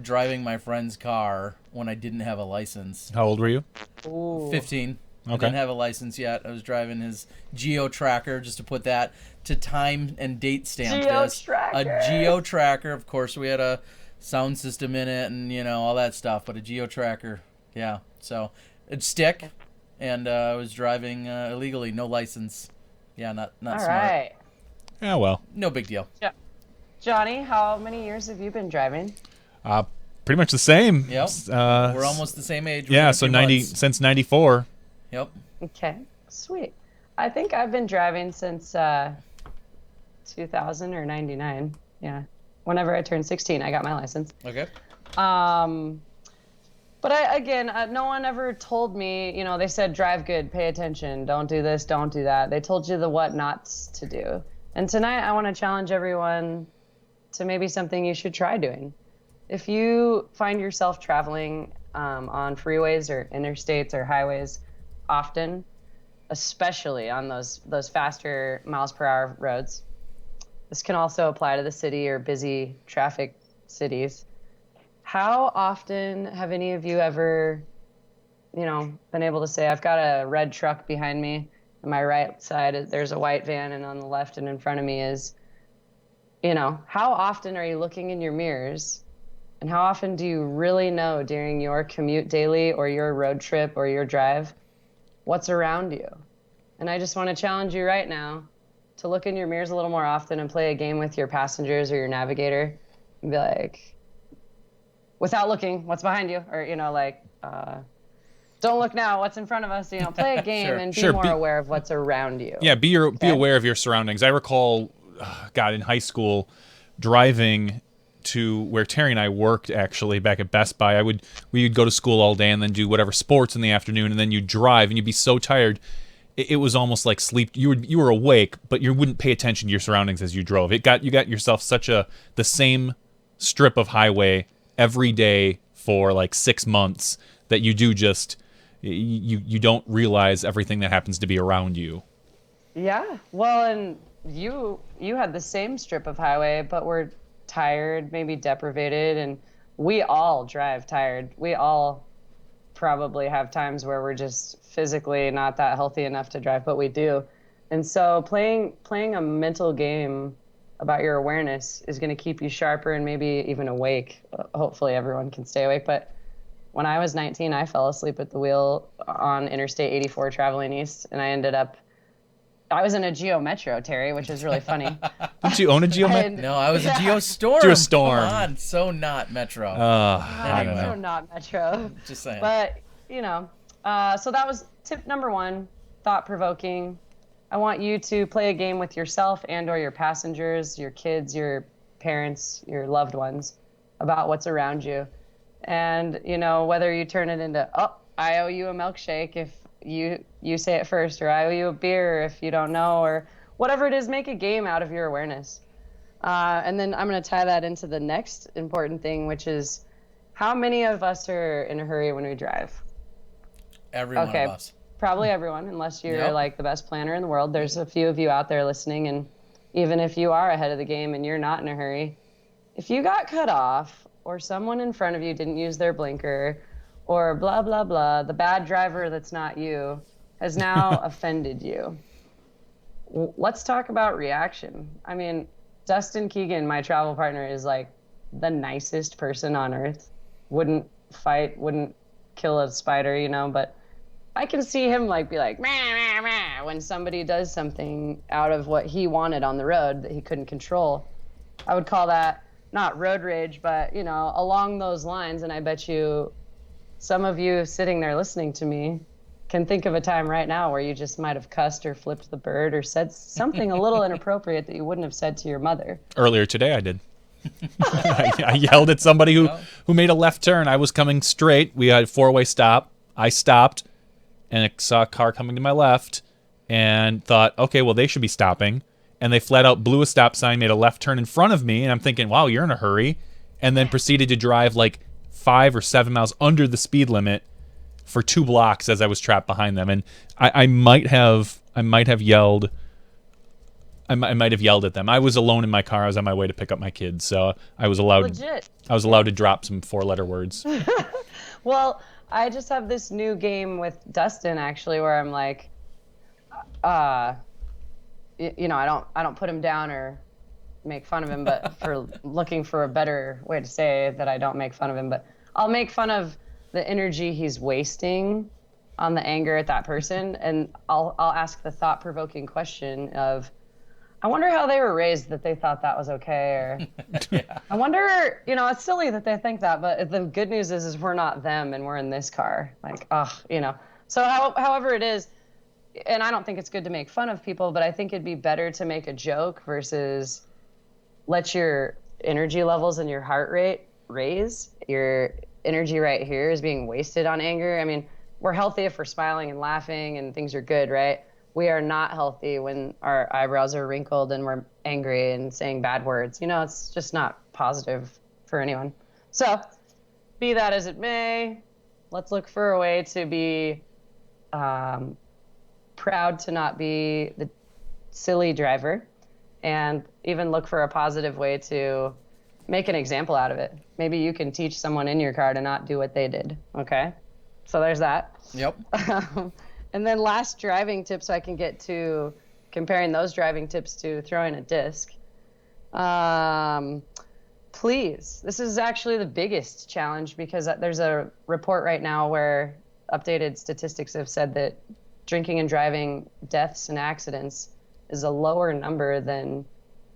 driving my friend's car when I didn't have a license. How old were you? Ooh. 15. Okay. I didn't have a license yet. I was driving his Geo Tracker, just to put that to time and date stamp this. Geo-Tracker. A Geo Tracker. Of course, we had a sound system in it and all that stuff, but a Geo Tracker. Yeah. So it'd stick, and I was driving illegally, no license. Yeah, not All smart. right. Yeah, well. No big deal. Johnny, how many years have you been driving? Pretty much the same. Yep. Uh, We're almost the same age. Yeah, within a so few 90 months. since 94. Yep. Okay, sweet. I think I've been driving since 2000 or 99. Yeah. Whenever I turned 16, I got my license. Okay. But no one ever told me, they said, drive good, pay attention, don't do this, don't do that. They told you the what nots to do. And tonight I want to challenge everyone to maybe something you should try doing. If you find yourself traveling on freeways or interstates or highways often, especially on those faster miles per hour roads, this can also apply to the city or busy traffic cities. How often have any of you ever, been able to say, I've got a red truck behind me, on my right side there's a white van, and on the left and in front of me is, how often are you looking in your mirrors, and how often do you really know during your commute daily or your road trip or your drive what's around you? And I just want to challenge you right now to look in your mirrors a little more often and play a game with your passengers or your navigator and be like, without looking, what's behind you? Or, don't look now, what's in front of us? Play a game Sure. and be Sure, more be- aware of what's around you. Yeah, be aware of your surroundings. I recall, in high school, driving to where Terry and I worked, actually, back at Best Buy. We would go to school all day and then do whatever sports in the afternoon, and then you'd drive, and you'd be so tired. It was almost like sleep. You were awake, but you wouldn't pay attention to your surroundings as you drove. You got yourself the same strip of highway every day for like 6 months that you do just you don't realize everything that happens to be around you. Yeah. Well, and you had the same strip of highway, but we're tired, maybe deprivated, and we all drive tired. We all probably have times where we're just physically not that healthy enough to drive, but we do. And so playing a mental game about your awareness is going to keep you sharper and maybe even awake. Hopefully everyone can stay awake, but when I was 19, I fell asleep at the wheel on Interstate 84 traveling east, and I was in a Geo Metro, Terry, which is really funny. Didn't you own a Geo Metro? And- No, I was a Geostorm. Geostorm. Come on, so not Metro. I don't So know. not Metro. Just saying. But, so that was tip number 1, thought-provoking. I want you to play a game with yourself and or your passengers, your kids, your parents, your loved ones, about what's around you. And, whether you turn it into, I owe you a milkshake if you say it first, or I owe you a beer if you don't know, or whatever it is, make a game out of your awareness. And then I'm going to tie that into the next important thing, which is how many of us are in a hurry when we drive? Every one of us. Probably everyone, unless you're Yep. like the best planner in the world. There's a few of you out there listening, and even if you are ahead of the game and you're not in a hurry, if you got cut off or someone in front of you didn't use their blinker or blah, blah, blah, the bad driver that's not you has now offended you. Let's talk about reaction. I mean, Dustin Keegan, my travel partner, is like the nicest person on earth. Wouldn't fight, wouldn't kill a spider, but I can see him be like, meh, meh, meh, when somebody does something out of what he wanted on the road that he couldn't control. I would call that not road rage, but, along those lines. And I bet you some of you sitting there listening to me can think of a time right now where you just might have cussed or flipped the bird or said something a little inappropriate that you wouldn't have said to your mother. Earlier today, I did. I yelled at somebody who made a left turn. I was coming straight. We had a 4-way stop. I stopped, and I saw a car coming to my left, and thought, okay, well, they should be stopping. And they flat out blew a stop sign, made a left turn in front of me, and I'm thinking, wow, you're in a hurry. And then proceeded to drive 5 or 7 miles under the speed limit for 2 blocks as I was trapped behind them. And I might have yelled. I might have yelled at them. I was alone in my car. I was on my way to pick up my kids, so I was allowed. Legit. I was allowed to drop some 4-letter words. Well, I just have this new game with Dustin actually, where I'm like, I don't put him down or make fun of him, but for looking for a better way to say that I don't make fun of him, but I'll make fun of the energy he's wasting on the anger at that person, and I'll ask the thought-provoking question of, I wonder how they were raised that they thought that was okay, or I wonder, it's silly that they think that, but the good news is we're not them and we're in this car. So however it is, and I don't think it's good to make fun of people, but I think it'd be better to make a joke versus let your energy levels and your heart rate raise. Your energy right here is being wasted on anger. I mean, we're healthy if we're smiling and laughing and things are good, right? We are not healthy when our eyebrows are wrinkled and we're angry and saying bad words. It's just not positive for anyone. So, be that as it may, let's look for a way to be proud to not be the silly driver, and even look for a positive way to make an example out of it. Maybe you can teach someone in your car to not do what they did. Okay? So there's that. Yep. And then last driving tip, so I can get to comparing those driving tips to throwing a disc. Please, this is actually the biggest challenge, because there's a report right now where updated statistics have said that drinking and driving deaths and accidents is a lower number than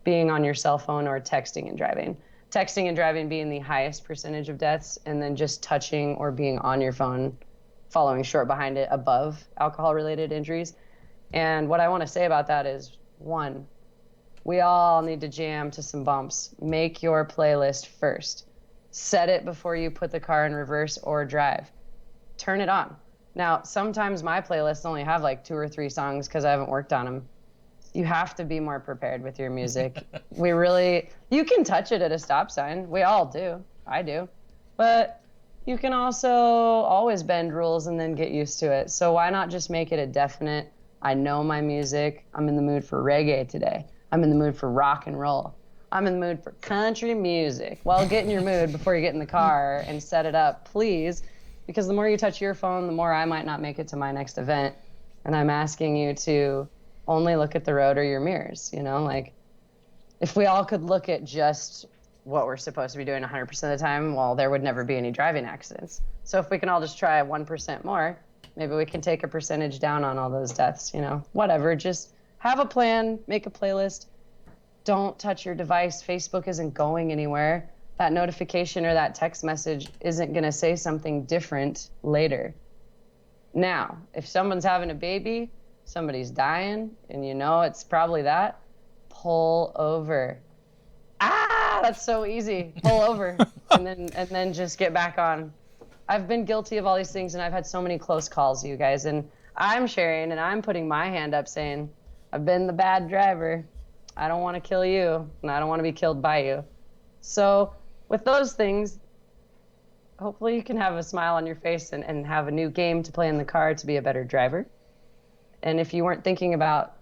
being on your cell phone or texting and driving. Texting and driving being the highest percentage of deaths, and then just touching or being on your phone following short behind it above alcohol-related injuries. And what I want to say about that is, 1, we all need to jam to some bumps. Make your playlist first. Set it before you put the car in reverse or drive. Turn it on. Now, sometimes my playlists only have 2 or 3 songs because I haven't worked on them. You have to be more prepared with your music. You can touch it at a stop sign. We all do. I do. But you can also always bend rules and then get used to it. So why not just make it a definite, I know my music. I'm in the mood for reggae today. I'm in the mood for rock and roll. I'm in the mood for country music. Well, get in your mood before you get in the car and set it up, please. Because the more you touch your phone, the more I might not make it to my next event. And I'm asking you to only look at the road or your mirrors, if we all could look at just what we're supposed to be doing 100% of the time, well, there would never be any driving accidents. So if we can all just try 1% more, maybe we can take a percentage down on all those deaths, whatever. Just have a plan, make a playlist. Don't touch your device. Facebook isn't going anywhere. That notification or that text message isn't going to say something different later. Now, if someone's having a baby, somebody's dying, and it's probably that, pull over. That's so easy. Pull over and then just get back on. I've been guilty of all these things, and I've had so many close calls, you guys, and I'm sharing and I'm putting my hand up saying, I've been the bad driver. I don't want to kill you, and I don't want to be killed by you. So with those things, hopefully you can have a smile on your face and have a new game to play in the car to be a better driver. And if you weren't thinking about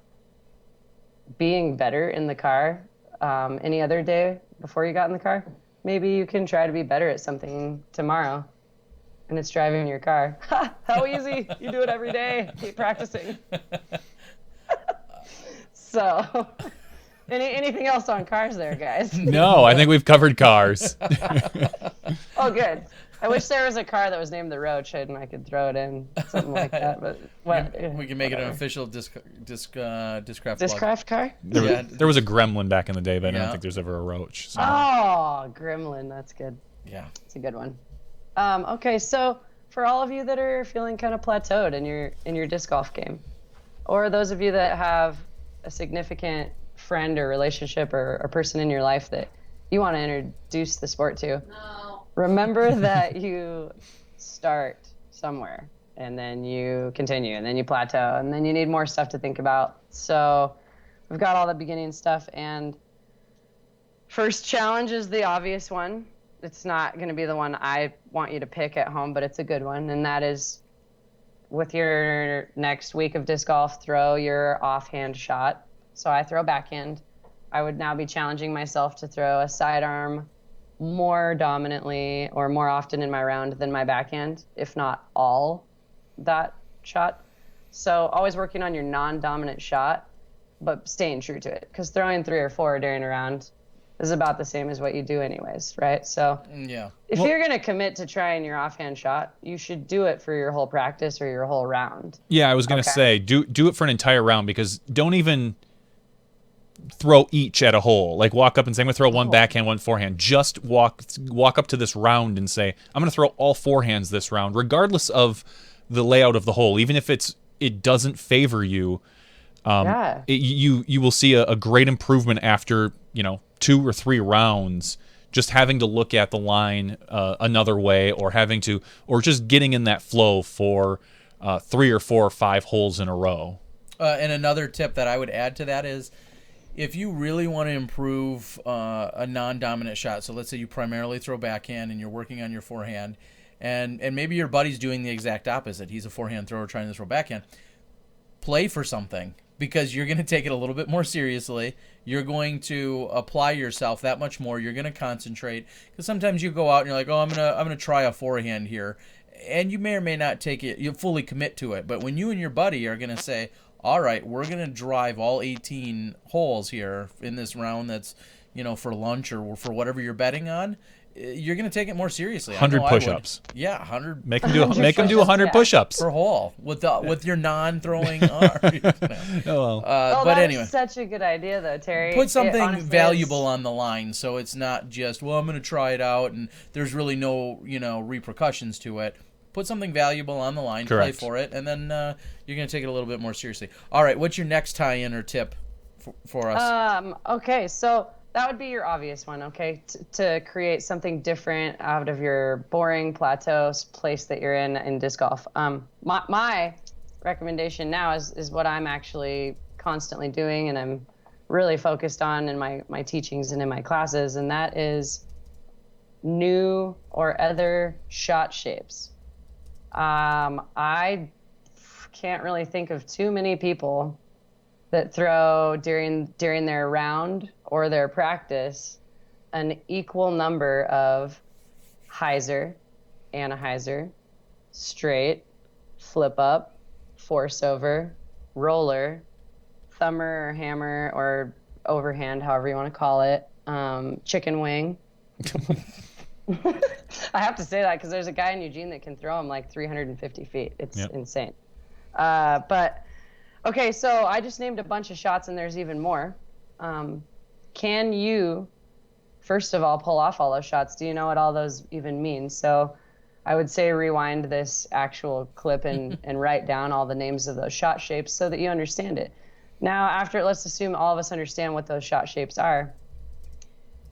being better in the car any other day before you got in the car, maybe you can try to be better at something tomorrow. And it's driving your car. How easy. You do it every day. Keep practicing. So, anything else on cars there, guys? No, I think we've covered cars. Oh, good. I wish there was a car that was named the Roach and I could throw it in, something like that. But we can make it an official Discraft Discraft car? There was a Gremlin back in the day, but I don't think there's ever a Roach. So. Oh, Gremlin. That's good. Yeah. It's a good one. Okay, so for all of you that are feeling kind of plateaued in your disc golf game, or those of you that have a significant friend or relationship or a person in your life that you want to introduce the sport to, remember that you start somewhere and then you continue and then you plateau and then you need more stuff to think about. So we've got all the beginning stuff, and first challenge is the obvious one. It's not going to be the one I want you to pick at home, but it's a good one. And that is, with your next week of disc golf, throw your offhand shot. So I throw backhand. I would now be challenging myself to throw a sidearm more dominantly or more often in my round than my backhand, if not all that shot. So always working on your non-dominant shot, but staying true to it. Because throwing 3 or 4 during a round is about the same as what you do anyways, right? So if you're going to commit to trying your offhand shot, you should do it for your whole practice or your whole round. Yeah, I was going to say, do it for an entire round, because don't even throw each at a hole. Like walk up and say, I'm going to throw one backhand, one forehand. Just walk up to this round and say, I'm going to throw all forehands this round, regardless of the layout of the hole. Even if it doesn't favor you, you will see a great improvement after 2 or 3 rounds, just having to look at the line another way, or just getting in that flow for 3 or 4 or 5 holes in a row. And another tip that I would add to that is, if you really want to improve a non-dominant shot, so let's say you primarily throw backhand and you're working on your forehand, and maybe your buddy's doing the exact opposite. He's a forehand thrower trying to throw backhand. Play for something, because you're going to take it a little bit more seriously. You're going to apply yourself that much more. You're going to concentrate, because sometimes you go out and you're like, oh, I'm gonna try a forehand here, and you may or may not take it. You fully commit to it. But when you and your buddy are going to say, all right, we're going to drive all 18 holes here in this round that's, for lunch or for whatever you're betting on, you're going to take it more seriously. 100 push-ups. Yeah, 100. Make them do 100 push-ups per hole with your non-throwing arm. But anyway, that's such a good idea, though, Terry. Put something valuable on the line, so it's not just, well, I'm going to try it out, and there's really no repercussions to it. Put something valuable on the line, Correct. Play for it, and then you're going to take it a little bit more seriously. All right, what's your next tie-in or tip for us? Okay, so that would be your obvious one, okay? To create something different out of your boring plateau place that you're in disc golf. My recommendation now is what I'm actually constantly doing, and I'm really focused on in my teachings and in my classes, and that is new or other shot shapes. I can't really think of too many people that throw during their round or their practice an equal number of hyzer, anhyzer, straight, flip up, force over, roller, thumber or hammer or overhand, however you want to call it, chicken wing, I have to say that because there's a guy in Eugene that can throw them like 350 feet. It's Yep. insane. But okay, so I just named a bunch of shots, and there's even more. Can you, first of all, pull off all those shots? Do you know what all those even mean? So I would say rewind this actual clip and write down all the names of those shot shapes so that you understand it. Now, after, let's assume all of us understand what those shot shapes are.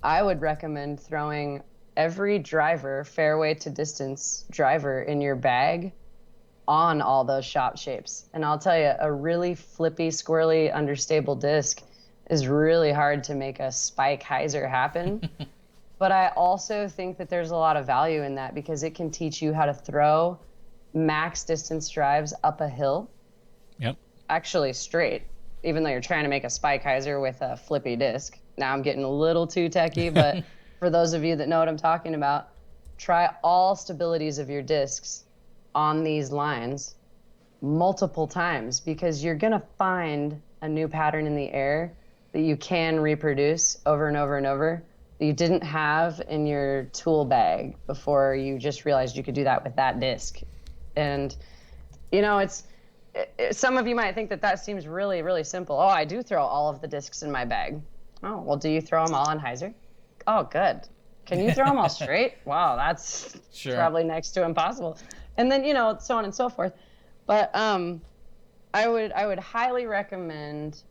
I would recommend throwing every driver, fairway to distance driver in your bag on all those shot shapes. And I'll tell you, a really flippy, squirrely, understable disc is really hard to make a spike hyzer happen. But I also think that there's a lot of value in that because it can teach you how to throw max distance drives up a hill. Yep. Actually straight, even though you're trying to make a spike hyzer with a flippy disc. Now I'm getting a little too techie, but for those of you that know what I'm talking about, try all stabilities of your discs on these lines multiple times because you're going to find a new pattern in the air that you can reproduce over and over and over that you didn't have in your tool bag before you just realized you could do that with that disc. And, you know, some of you might think that seems really, really simple. Oh, I do throw all of the discs in my bag. Oh, well, do you throw them all on hyzer? Oh, good. Can you throw them all straight? Wow, that's probably next to impossible. And then, you know, so on and so forth. But I would highly recommend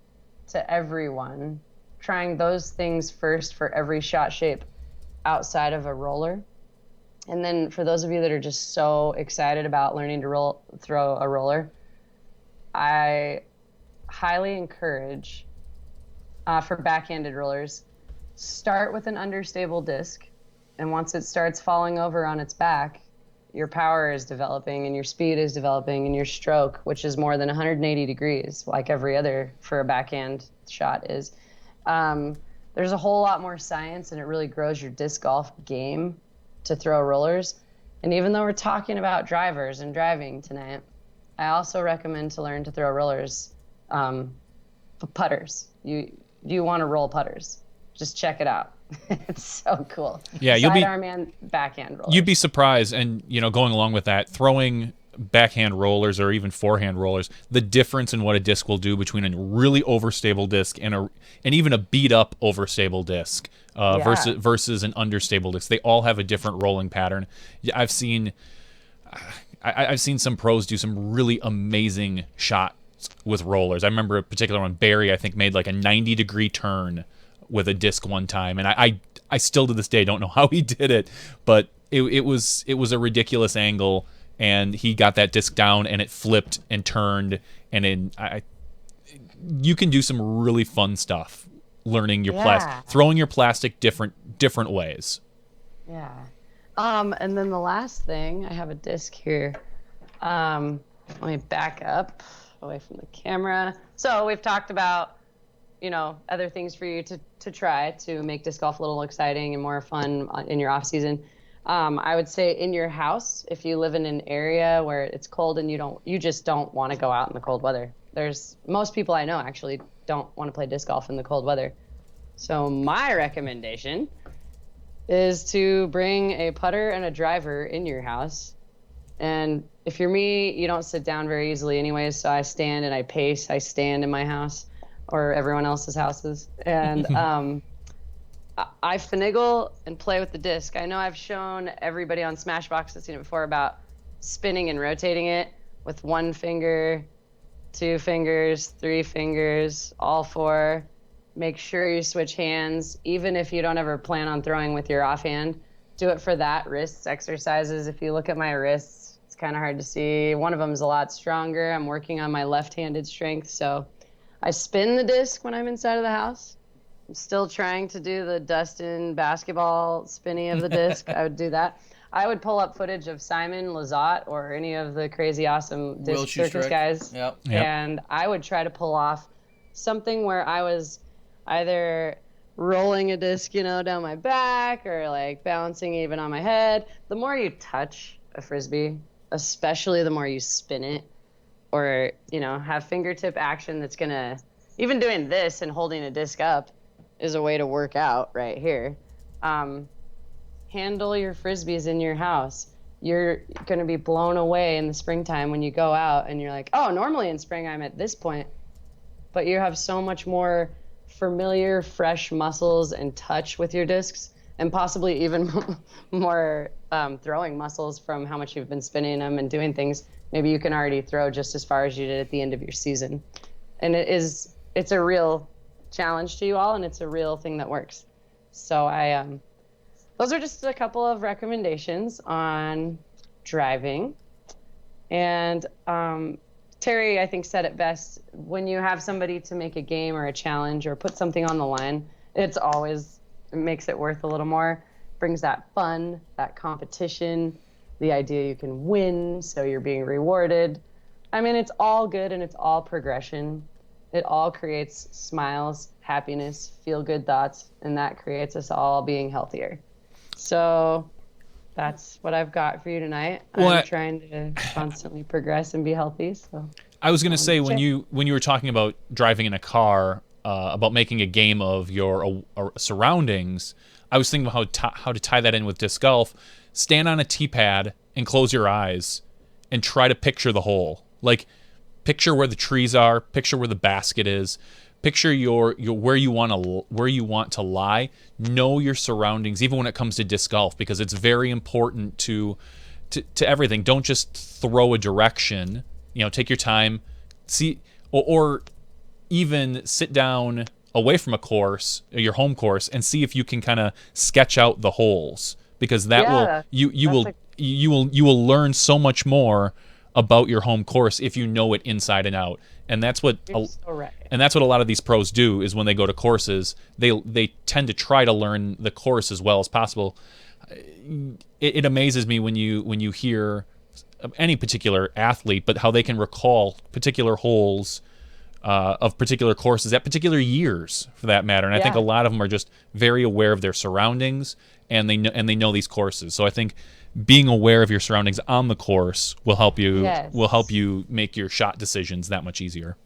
to everyone trying those things first for every shot shape outside of a roller. And then for those of you that are just so excited about learning to throw a roller, I highly encourage for backhanded rollers, start with an understable disc. And once it starts falling over on its back, your power is developing and your speed is developing and your stroke, which is more than 180 degrees, like every other for a backhand shot is. There's a whole lot more science and it really grows your disc golf game to throw rollers. And even though we're talking about drivers and driving tonight, I also recommend to learn to throw rollers, putters. You want to roll putters. Just check it out. It's so cool. Yeah, sidearm and backhand rollers. You'd be surprised, and you know, going along with that, throwing backhand rollers or even forehand rollers, the difference in what a disc will do between a really overstable disc and even a beat up overstable disc versus an understable disc. They all have a different rolling pattern. I've seen some pros do some really amazing shots with rollers. I remember a particular one, Barry, I think, made like a 90-degree turn with a disc one time, and I still to this day don't know how he did it, but it was a ridiculous angle, and he got that disc down, and it flipped and turned, and you can do some really fun stuff learning your throwing your plastic different ways. Yeah. And then the last thing, I have a disc here. Let me back up away from the camera. So we've talked about, you know, other things for you to try to make disc golf a little exciting and more fun in your off season. I would say in your house, if you live in an area where it's cold and you just don't want to go out in the cold weather. Most people I know actually don't want to play disc golf in the cold weather. So my recommendation is to bring a putter and a driver in your house. And if you're me, you don't sit down very easily anyways, so I stand and I pace. I stand in my house or everyone else's houses. And I finagle and play with the disc. I know I've shown everybody on Smashbox that's seen it before about spinning and rotating it with 1 finger, 2 fingers, 3 fingers, all 4. Make sure you switch hands, even if you don't ever plan on throwing with your offhand. Do it for that wrists exercises. If you look at my wrists, it's kind of hard to see. One of them is a lot stronger. I'm working on my left-handed strength, so I spin the disc when I'm inside of the house. I'm still trying to do the Dustin basketball spinny of the disc. I would do that. I would pull up footage of Simon Lizotte or any of the crazy awesome disc circus guys. Yep. And I would try to pull off something where I was either rolling a disc, you know, down my back or like bouncing even on my head. The more you touch a Frisbee, especially the more you spin it or, you know, have fingertip action that's going to, even doing this and holding a disc up is a way to work out right here. handle your frisbees in your house. You're going to be blown away in the springtime when you go out and you're like, oh, normally in spring I'm at this point. But you have so much more familiar, fresh muscles and touch with your discs, and possibly even more throwing muscles from how much you've been spinning them and doing things. Maybe you can already throw just as far as you did at the end of your season. And it's a real challenge to you all, and it's a real thing that works. So those are just a couple of recommendations on driving. And Terry, I think, said it best. When you have somebody to make a game or a challenge or put something on the line, it makes it worth a little more. Brings that fun, that competition, the idea you can win, so you're being rewarded. I mean, it's all good and it's all progression. It all creates smiles, happiness, feel-good thoughts, and that creates us all being healthier. So that's what I've got for you tonight. I'm trying to constantly progress and be healthy. So I was going to say, when you were talking about driving in a car, about making a game of your surroundings, I was thinking about how to tie that in with disc golf. Stand on a tee pad and close your eyes and try to picture the hole. Like, picture where the trees are, picture where the basket is, picture your where you want to lie. Know your surroundings, even when it comes to disc golf, because it's very important to everything. Don't just throw a direction. Take your time, see, or even sit down away from a course, your home course, and see if you can kind of sketch out the holes, because that you will learn so much more about your home course if you know it inside and out. And that's what and that's what a lot of these pros do, is when they go to courses, they tend to try to learn the course as well as possible. It amazes me when you hear any particular athlete, but how they can recall particular holes of particular courses at particular years, for that matter. And I think a lot of them are just very aware of their surroundings, and they know these courses. So I think being aware of your surroundings on the course will help you make your shot decisions that much easier.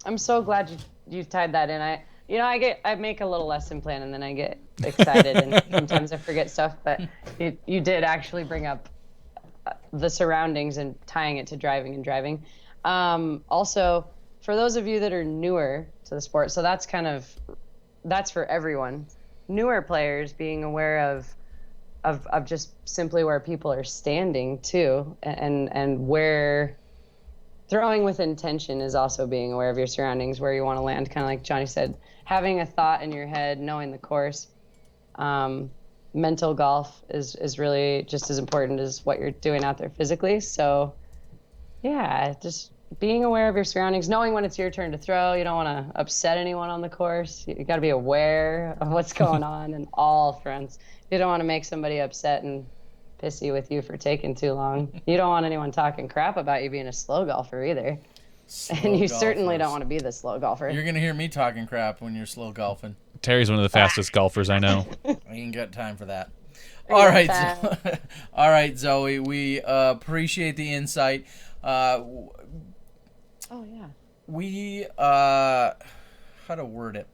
I'm so glad you tied that in. I make a little lesson plan and then I get excited and sometimes I forget stuff, but you did actually bring up the surroundings and tying it to driving. Also, for those of you that are newer to the sport, so that's for everyone. Newer players being aware of just simply where people are standing too, and where throwing with intention is also being aware of your surroundings, where you want to land, kind of like Johnny said, having a thought in your head, knowing the course. Mental golf is really just as important as what you're doing out there physically. So yeah, just being aware of your surroundings, knowing when it's your turn to throw. You don't want to upset anyone on the course. You got to be aware of what's going on in all fronts. You don't want to make somebody upset and pissy with you for taking too long. You don't want anyone talking crap about you being a slow golfer either. And you certainly don't want to be the slow golfer. You're going to hear me talking crap when you're slow golfing. Terry's one of the fastest golfers I know. I ain't got time for that. All right, Zoe. We appreciate the insight. We how to word it?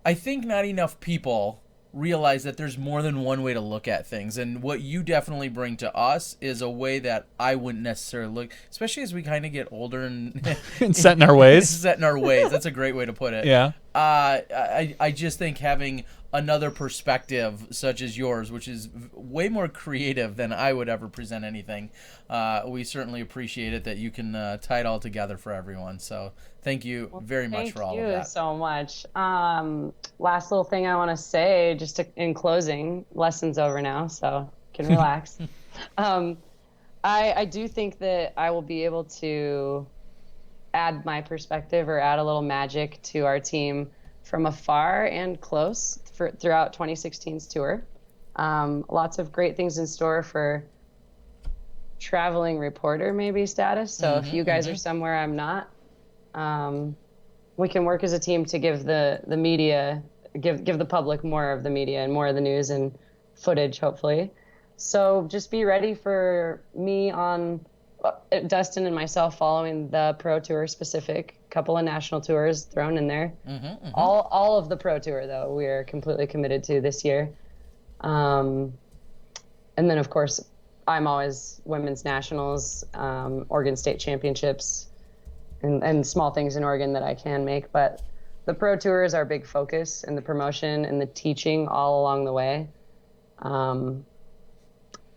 I think not enough people realize that there's more than one way to look at things, and what you definitely bring to us is a way that I wouldn't necessarily look, especially as we kind of get older and set in our ways. That's a great way to put it. Yeah. I just think having another perspective such as yours, which is way more creative than I would ever present anything, we certainly appreciate it that you can tie it all together for everyone. So thank you very much for all of that. Thank you so much. Last little thing I want to say, just in closing, lesson's over now, so you can relax. I do think that I will be able to add my perspective or add a little magic to our team from afar and close throughout 2016's tour. Lots of great things in store for traveling reporter maybe status. So if you guys are somewhere I'm not, we can work as a team to give the media, give the public more of the media and more of the news and footage, hopefully. So just be ready for me on Dustin and myself following the Pro Tour specific, couple of national tours thrown in there. All of the Pro Tour, though, we are completely committed to this year. And then, of course, I'm always women's nationals, Oregon State championships, and small things in Oregon that I can make. But the Pro Tour is our big focus, and the promotion and the teaching all along the way.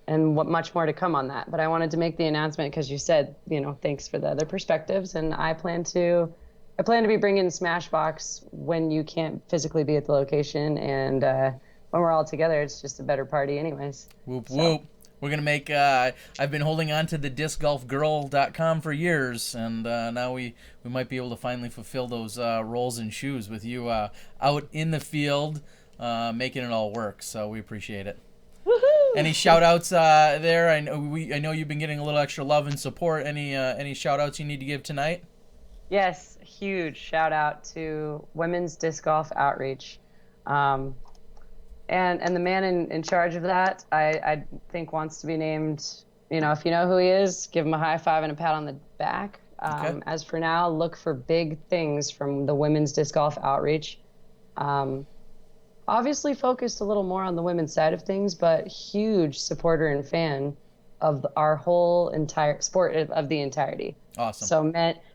And much more to come on that. But I wanted to make the announcement because you said, thanks for the other perspectives. And I plan to be bringing Smashbox when you can't physically be at the location. And when we're all together, it's just a better party anyways. Whoop, whoop. We're going to make, I've been holding on to the discgolfgirl.com for years, and now we might be able to finally fulfill those roles and shoes with you out in the field, making it all work. So we appreciate it. Woohoo! Any shout outs there? I know you've been getting a little extra love and support. Any shout outs you need to give tonight? Yes, huge shout out to Women's Disc Golf Outreach. And the man in charge of that, I think wants to be named, if you know who he is, give him a high five and a pat on the back. Okay. As for now, look for big things from the Women's Disc Golf Outreach. Obviously focused a little more on the women's side of things, but huge supporter and fan of our whole entire sport of the entirety. Awesome. So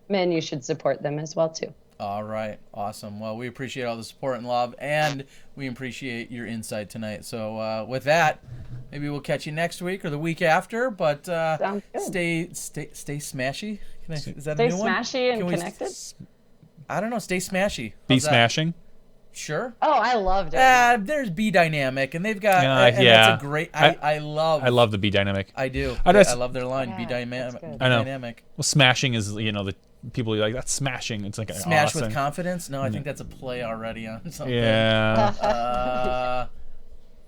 men, you should support them as well too. All right. Awesome. Well, we appreciate all the support and love, and we appreciate your insight tonight. So with that, maybe we'll catch you next week or the week after, but Sounds good. stay smashy. Is that Stay a new one? smashy and Can we- connected. I don't know. Stay smashy. Be How's that? smashing. Sure. Oh, I loved it. There's Be Dynamic, and they've got and yeah. that's a great. I love the Be Dynamic. I do. I just- I love their line. Be Yeah, dynamic. that's good. I know. Dynamic. Well, smashing is the people are like that's smashing. It's like Smash awesome. with confidence. No, I think that's a play already on something. Yeah.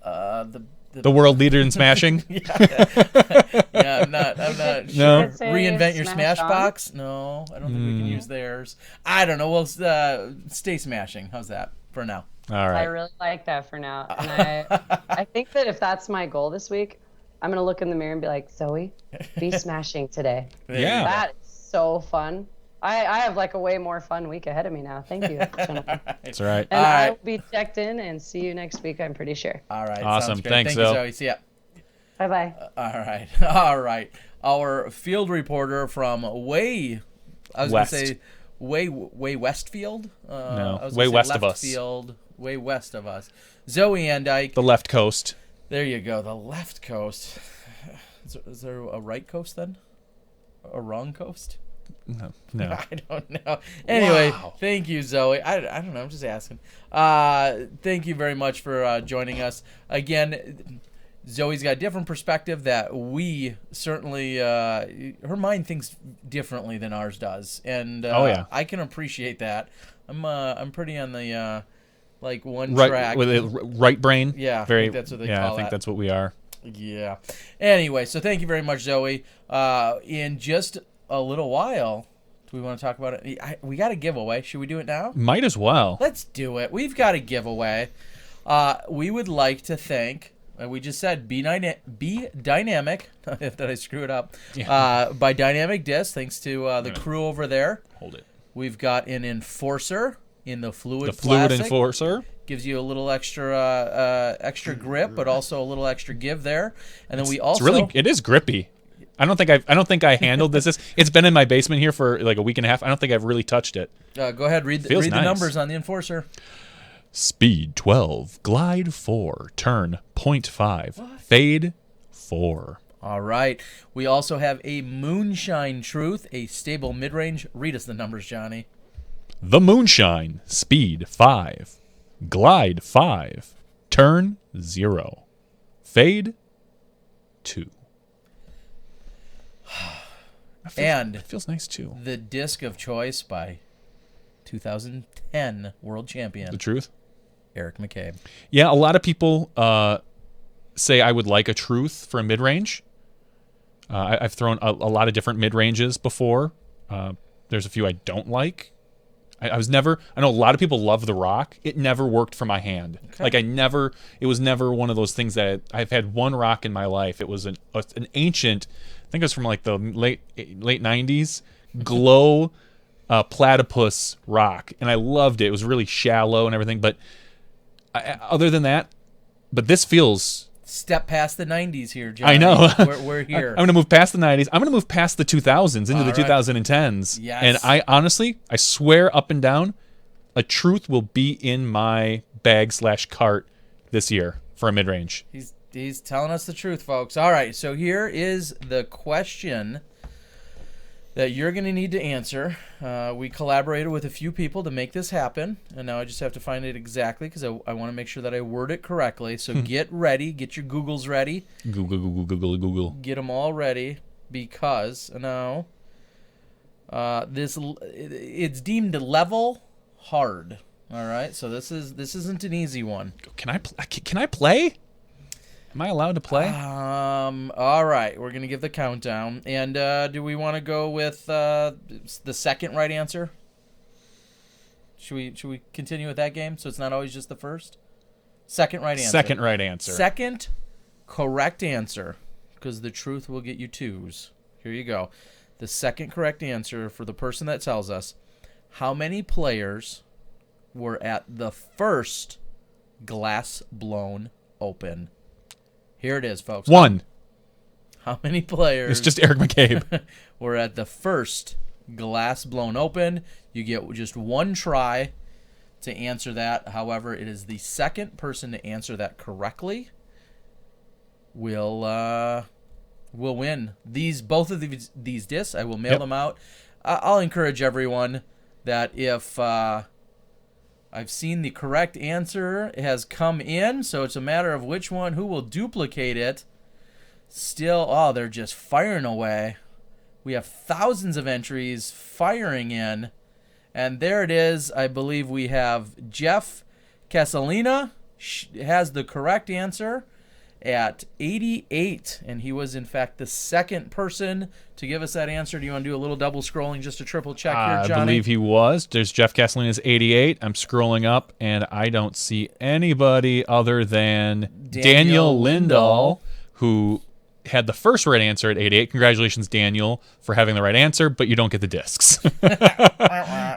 The The world leader in smashing. yeah, I'm not No. sure. Say Reinvent your Smash On? Smashbox? No, I don't think we can use theirs. I don't know. Well, stay smashing. How's that for now? All I right. really like that for now. And I think that if that's my goal this week, I'm going to look in the mirror and be like, Zoe, be smashing today. There you Yeah. go. That is so fun. I have like a way more fun week ahead of me now. Thank you, gentlemen. That's all right. And All I right. will be checked in and see you next week, I'm pretty sure. All right. Awesome. Sounds great. Thanks, Thank you, Zoe. Zoe. See ya. Bye-bye. All right. All right. Our field reporter from way West. going to say way Westfield. No, I was way gonna say west of left us. Field, way west of us. Zoe and Ike. The left coast. There you go. The left coast. Is there a right coast then? A wrong coast? No. I don't know. Anyway, Wow. thank you, Zoe. I don't know. I'm just asking. Thank you very much for joining us. Again, Zoe's got a different perspective that we certainly, her mind thinks differently than ours does. And Oh, yeah. I can appreciate that. I'm pretty on the, one Right track. with it, right brain. Yeah, I Very. think that's what they yeah, call I think that. that's what we are. Yeah. Anyway, so thank you very much, Zoe. In just a little while, do we want to talk about it? We got a giveaway. Should we do it now? Might as well. Let's do it. We've got a giveaway. We would like to thank. We just said be dynamic. If that I screw it up. By Dynamic Disc. Thanks to the crew over there. Hold it. We've got an enforcer in the Fluid. The Fluid Classic. Enforcer. Gives you a little extra grip, but also a little extra give there. And then we also It is grippy. I don't think I handled this. It's been in my basement here for like a week and a half. I don't think I've really touched it. go ahead read Feels the nice. numbers on the Enforcer. Speed 12, glide 4, turn 0.5, fade 4. All right. We also have a Moonshine Truth, a stable mid-range. Read us the numbers, Johnny. The Moonshine, speed 5, glide 5, turn 0, fade 2. And It feels nice too. the disc of choice by 2010 world The champion truth. Eric McCabe. Yeah, a lot of people say I would like a truth for a mid-range. I've thrown a lot of different mid-ranges before. There's a few I don't like. I know a lot of people love the rock. It never worked for my hand. Like it was never one of those things that I've had one rock in my life. It was an ancient, I think it was from like the late 90s, glow platypus rock. And I loved it. It was really shallow and everything. But other than that, but this feels. Step past the 90s here, Johnny. I know. We're here. I'm going to move past the 90s. I'm going to move past the 2000s into the All right. 2010s. Yes. And I honestly, I swear up and down, a truth will be in my bag/cart this year for a mid-range. He's telling us the truth, folks. All right, so here is the question that you're going to need to answer. We collaborated with a few people to make this happen, and now I just have to find it exactly because I want to make sure that I word it correctly. So get ready. Get your Googles ready. Google. Get them all ready because now it's deemed level hard. All right, so this isn't an easy one. Can I play? Am I allowed to play? All right, we're gonna give the countdown, and do we want to go with the second right answer? Should we continue with that game so it's not always just the first? Second right answer. Second right answer. Second correct answer, because the truth will get you twos. Here you go. The second correct answer for the person that tells us how many players were at the first Glass Blown Open. Here it is, folks. 1. How many players It's just Eric McCabe. were at the first Glass Blown Open? You get just one try to answer that. However, it is the second person to answer that correctly will win both of these discs. I will mail them out. I'll encourage everyone that if I've seen the correct answer has come in, so it's a matter of who will duplicate it. Still, they're just firing away. We have thousands of entries firing in. And there it is. I believe we have Jeff Casalina has the correct answer at 88. And he was, in fact, the second person to give us that answer. Do you want to do a little double scrolling just to triple check here, Johnny? I believe he was. There's Jeff Castellina's 88. I'm scrolling up, and I don't see anybody other than Daniel Lindahl, who had the first right answer at 88. Congratulations, Daniel, for having the right answer, but you don't get the discs.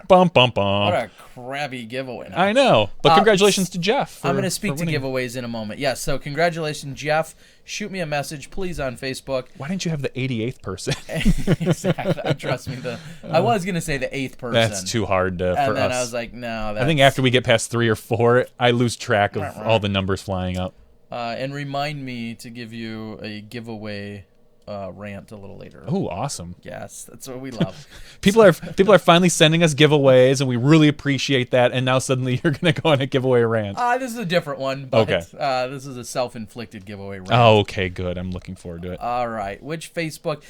Bum, bum, bum. What a crappy giveaway. I know, but congratulations to Jeff. I'm going to speak to giveaways in a moment. Yes, so congratulations, Jeff. Shoot me a message, please, on Facebook. Why didn't you have the 88th person? Exactly. Trust me. I was going to say the 8th person. That's too hard for us. And then I was like, no. I think after we get past 3 or 4, I lose track of all the numbers flying up. And remind me to give you a giveaway rant a little later. Oh, awesome! Yes, that's what we love. people are finally sending us giveaways, and we really appreciate that. And now suddenly you're going to go on a giveaway rant. This is a different one. But, okay. This is a self-inflicted giveaway rant. Oh, okay, good. I'm looking forward to it. All right. Which Facebook?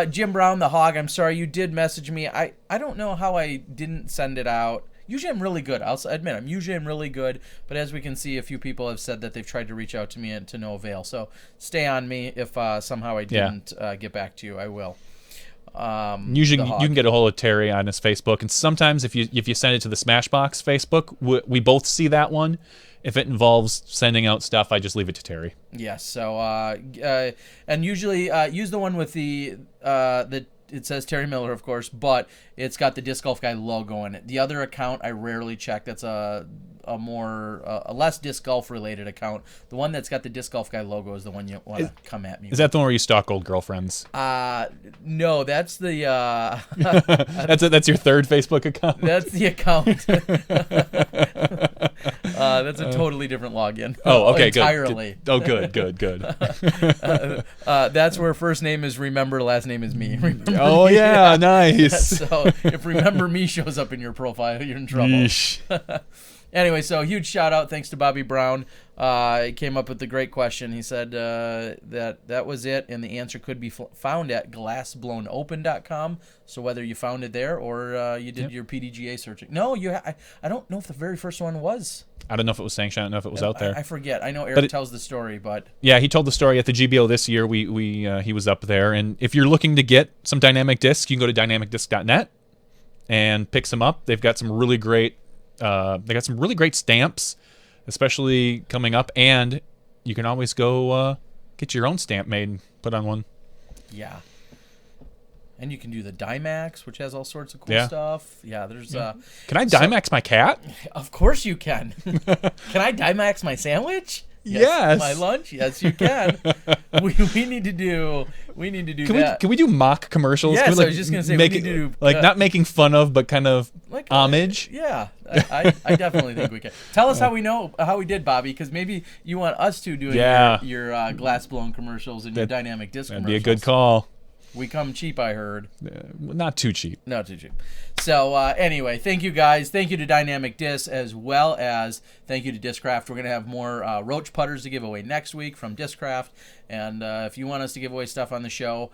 Jim Brown the Hog. I'm sorry, you did message me. I don't know how I didn't send it out. Usually I'm really good. I'll admit I'm really good. But as we can see, a few people have said that they've tried to reach out to me and to no avail. So stay on me. If somehow I didn't get back to you, I will. Usually you can get a hold of Terry on his Facebook. And sometimes if you send it to the Smashbox Facebook, we both see that one. If it involves sending out stuff, I just leave it to Terry. Yes. So and usually use the one with the it says Terry Miller, of course, but it's got the Disc Golf Guy logo in it. The other account I rarely check. That's a less disc golf related account. The one that's got the Disc Golf Guy logo is the one you want to come at me with. Is that the one where you stalk old girlfriends? No, that's the that's your third Facebook account. That's the account. That's a totally different login. Oh, okay, entirely. Good. That's where first name is Remember, last name is me. Remember oh me? yeah, nice. So if Remember Me shows up in your profile, you're in trouble. Anyway, so huge shout out, thanks to Bobby Brown. He came up with the great question. He said that was it, and the answer could be found at glassblownopen.com. So whether you found it there or you did your PDGA searching. No, I don't know if the very first one was. I don't know if it was sanctioned. I don't know if it was out there. I forget. I know Eric tells the story, but yeah, he told the story at the GBO this year. He was up there, and if you're looking to get some dynamic discs, you can go to dynamicdisc.net and pick some up. They've got some really great. Stamps, especially coming up, and you can always go get your own stamp made and put on one. Yeah. And you can do the Dymax, which has all sorts of cool stuff. Yeah, there's Can I Dymax my cat? Of course you can. Can I Dymax my sandwich? Yes. My lunch? Yes, you can. we need to do that. Can we do mock commercials? Yes, Can we, I was just gonna say, we make need it, to do, like not making fun of, but kind of Like, homage. Yeah, I definitely think we can. Tell us how we did, Bobby, because maybe you want us to doing your glass blown commercials and your dynamic disc That'd commercials. be a good call. We come cheap, I heard. Not too cheap. Not too cheap. So anyway, thank you guys. Thank you to Dynamic Disc, as well as thank you to Discraft. We're going to have more roach putters to give away next week from Discraft. And if you want us to give away stuff on the show,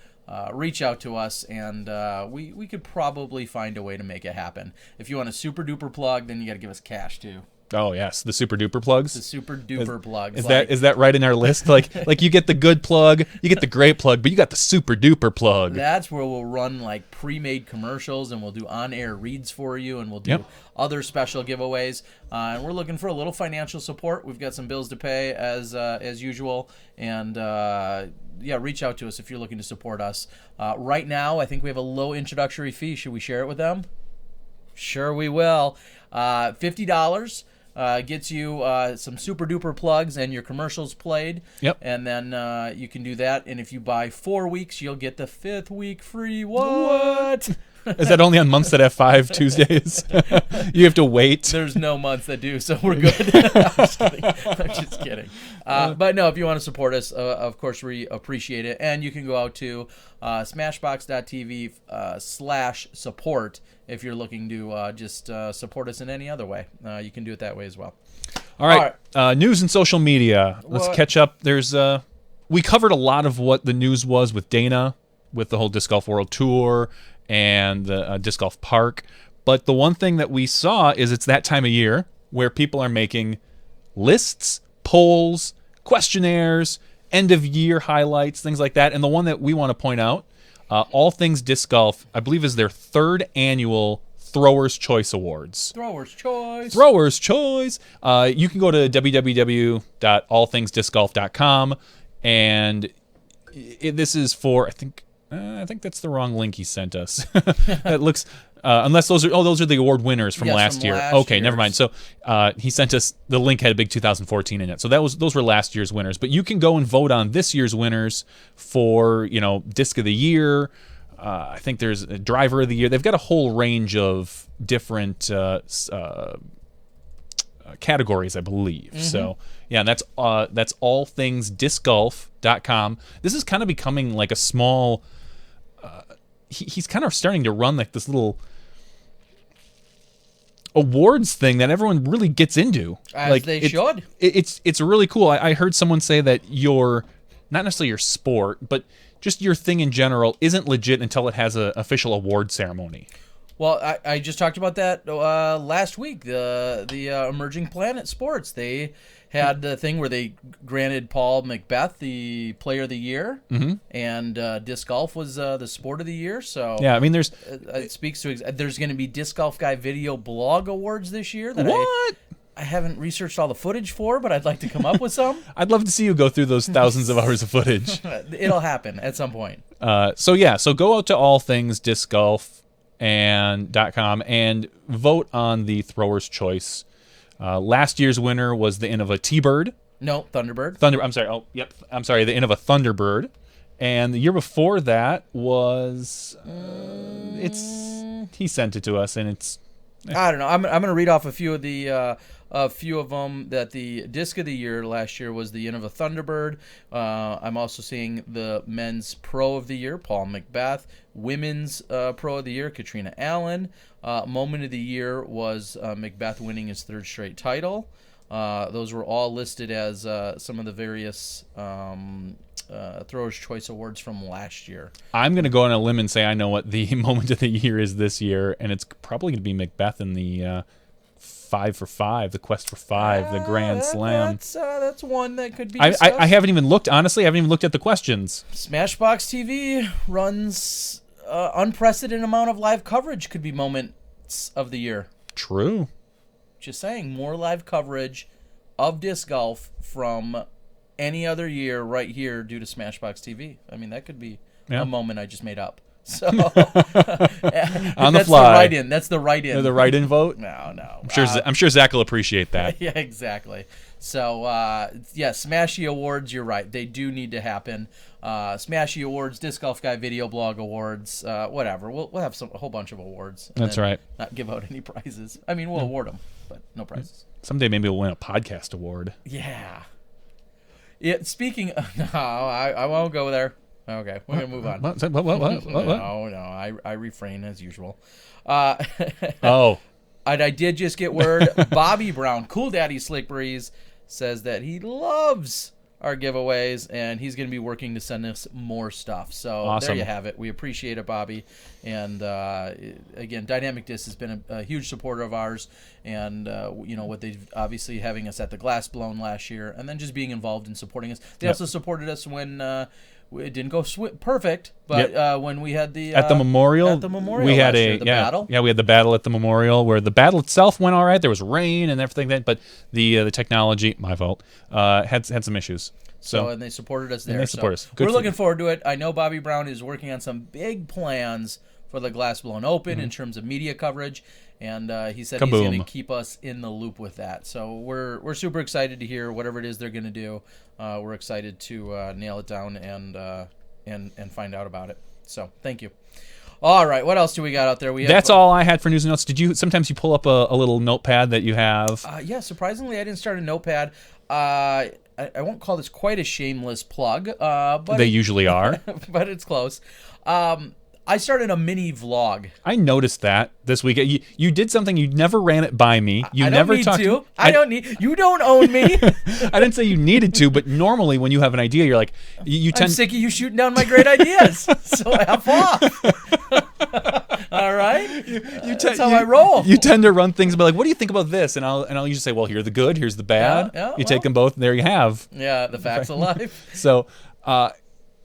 reach out to us, and we could probably find a way to make it happen. If you want a super duper plug, then you got to give us cash too. Oh yes, the super duper plugs. The super duper plugs. Is that right in our list? Like you get the good plug, you get the great plug, but you got the super duper plug. That's where we'll run like pre-made commercials, and we'll do on-air reads for you, and we'll do other special giveaways. And we're looking for a little financial support. We've got some bills to pay as usual, and reach out to us if you're looking to support us. Right now, I think we have a low introductory fee. Should we share it with them? Sure, we will. $50. Gets you some super duper plugs and your commercials played. Yep. And then you can do that. And if you buy 4 weeks, you'll get the 5th week free. What? Is that only on months that have 5 Tuesdays? You have to wait. There's no months that do, so we're good. I'm just kidding. But no, if you want to support us, of course, we appreciate it. And you can go out to smashbox.tv/support if you're looking to just support us in any other way. You can do it that way as well. All right. News and social media. Let's catch up. There's we covered a lot of what the news was with Dana, with the whole Disc Golf World Tour and the Disc Golf Park. But the one thing that we saw is it's that time of year where people are making lists, polls, questionnaires, end of year highlights, things like that. And the one that we want to point out, All Things Disc Golf, I believe is their 3rd annual Throwers' Choice Awards. Throwers' Choice. Throwers' Choice. You can go to www.allthingsdiscgolf.com, and this is for, I think that's the wrong link he sent us. It looks, unless those are the award winners from last year. Okay, never mind. So he sent us, the link had a big 2014 in it. So those were last year's winners. But you can go and vote on this year's winners for, Disc of the Year. I think there's a Driver of the Year. They've got a whole range of different categories, I believe. Mm-hmm. So yeah, that's allthingsdiscgolf.com. This is kind of becoming like a small. He's kind of starting to run like this little awards thing that everyone really gets into. As they should. It's really cool. I heard someone say that your, not necessarily your sport, but just your thing in general isn't legit until it has an official award ceremony. Well, I just talked about that last week. The Emerging Planet Sports, they had the thing where they granted Paul McBeth the Player of the Year, and disc golf was the Sport of the Year. So yeah, I mean, there's it speaks to there's going to be Disc Golf Guy Video Blog Awards this year. That what? I haven't researched all the footage for, but I'd like to come up with some. I'd love to see you go through those thousands of hours of footage. It'll happen at some point. So go out to All Things Disc Golf .com and vote on the Throwers' Choice. Last year's winner was the Innova T-Bird. No, Thunderbird. I'm sorry. Oh, yep. I'm sorry. The Innova Thunderbird. And the year before that was he sent it to us, and it's. I don't know. I'm going to read off a few of them. That the Disc of the Year last year was the Innova Thunderbird. I'm also seeing the Men's Pro of the Year, Paul McBeth. Women's Pro of the Year, Katrina Allen. Moment of the Year was McBeth winning his 3rd straight title. Those were all listed as some of the various Throwers' Choice Awards from last year. I'm going to go on a limb and say I know what the Moment of the Year is this year, and it's probably going to be McBeth in the 5 for 5, the Quest for 5, the Grand Slam. That's one that could be I haven't even looked, honestly. I haven't even looked at the questions. Smashbox TV runs unprecedented amount of live coverage. Could be Moments of the Year. True. Just saying, more live coverage of disc golf from any other year right here due to Smashbox TV. I mean, that could be a moment I just made up. So On the that's fly. The write-in. That's the write-in. The write-in vote. No. I'm sure Zach will appreciate that. Yeah, exactly. So, Smashy Awards, you're right. They do need to happen. Smashy Awards, Disc Golf Guy Video Blog Awards, whatever. We'll have a whole bunch of awards. And That's then right. Not give out any prizes. I mean, we'll award them, but no prizes. Someday maybe we'll win a podcast award. Yeah. Speaking of, no, I won't go there. Okay, we're going to move on. What? No, I refrain as usual. Oh. And I did just get word. Bobby Brown, Cool Daddy Slick Breeze, says that he loves our giveaways and he's going to be working to send us more stuff. So Awesome. There you have it. We appreciate it, Bobby. And again, Dynamic Disc has been a huge supporter of ours. And, what they've obviously having us at the Glass Blown last year and then just being involved in supporting us. They also supported us when it didn't go perfect, but when we had the at the memorial, we had the battle. Yeah, we had the battle at the memorial where the battle itself went all right. There was rain and everything, but the technology, my fault, had some issues. So And they supported us there. they support us. Good We're for looking them. forward to it. I know Bobby Brown is working on some big plans for the Glass Blown Open in terms of media coverage, and he said he's going to keep us in the loop with that. So we're super excited to hear whatever it is they're going to do. We're excited to nail it down and find out about it. So thank you. All right, what else do we got out there? That's all I had for news and notes. Sometimes you pull up a little notepad that you have? Yeah, surprisingly, I didn't start a notepad. I won't call this quite a shameless plug, but They usually are. but it's close. I started a mini vlog. I noticed that this week. You did something. You never ran it by me. You I don't never need talked to. I don't need. You don't own me. I didn't say you needed to, but normally when you have an idea, you're like, you I'm tend. sick of you shooting down my great ideas. So F off. All right. That's how I roll. You tend to run things, but like, what do you think about this? And I'll usually say, well, here's the good, here's the bad. You take them both, and there you have. Yeah, the facts of life. So,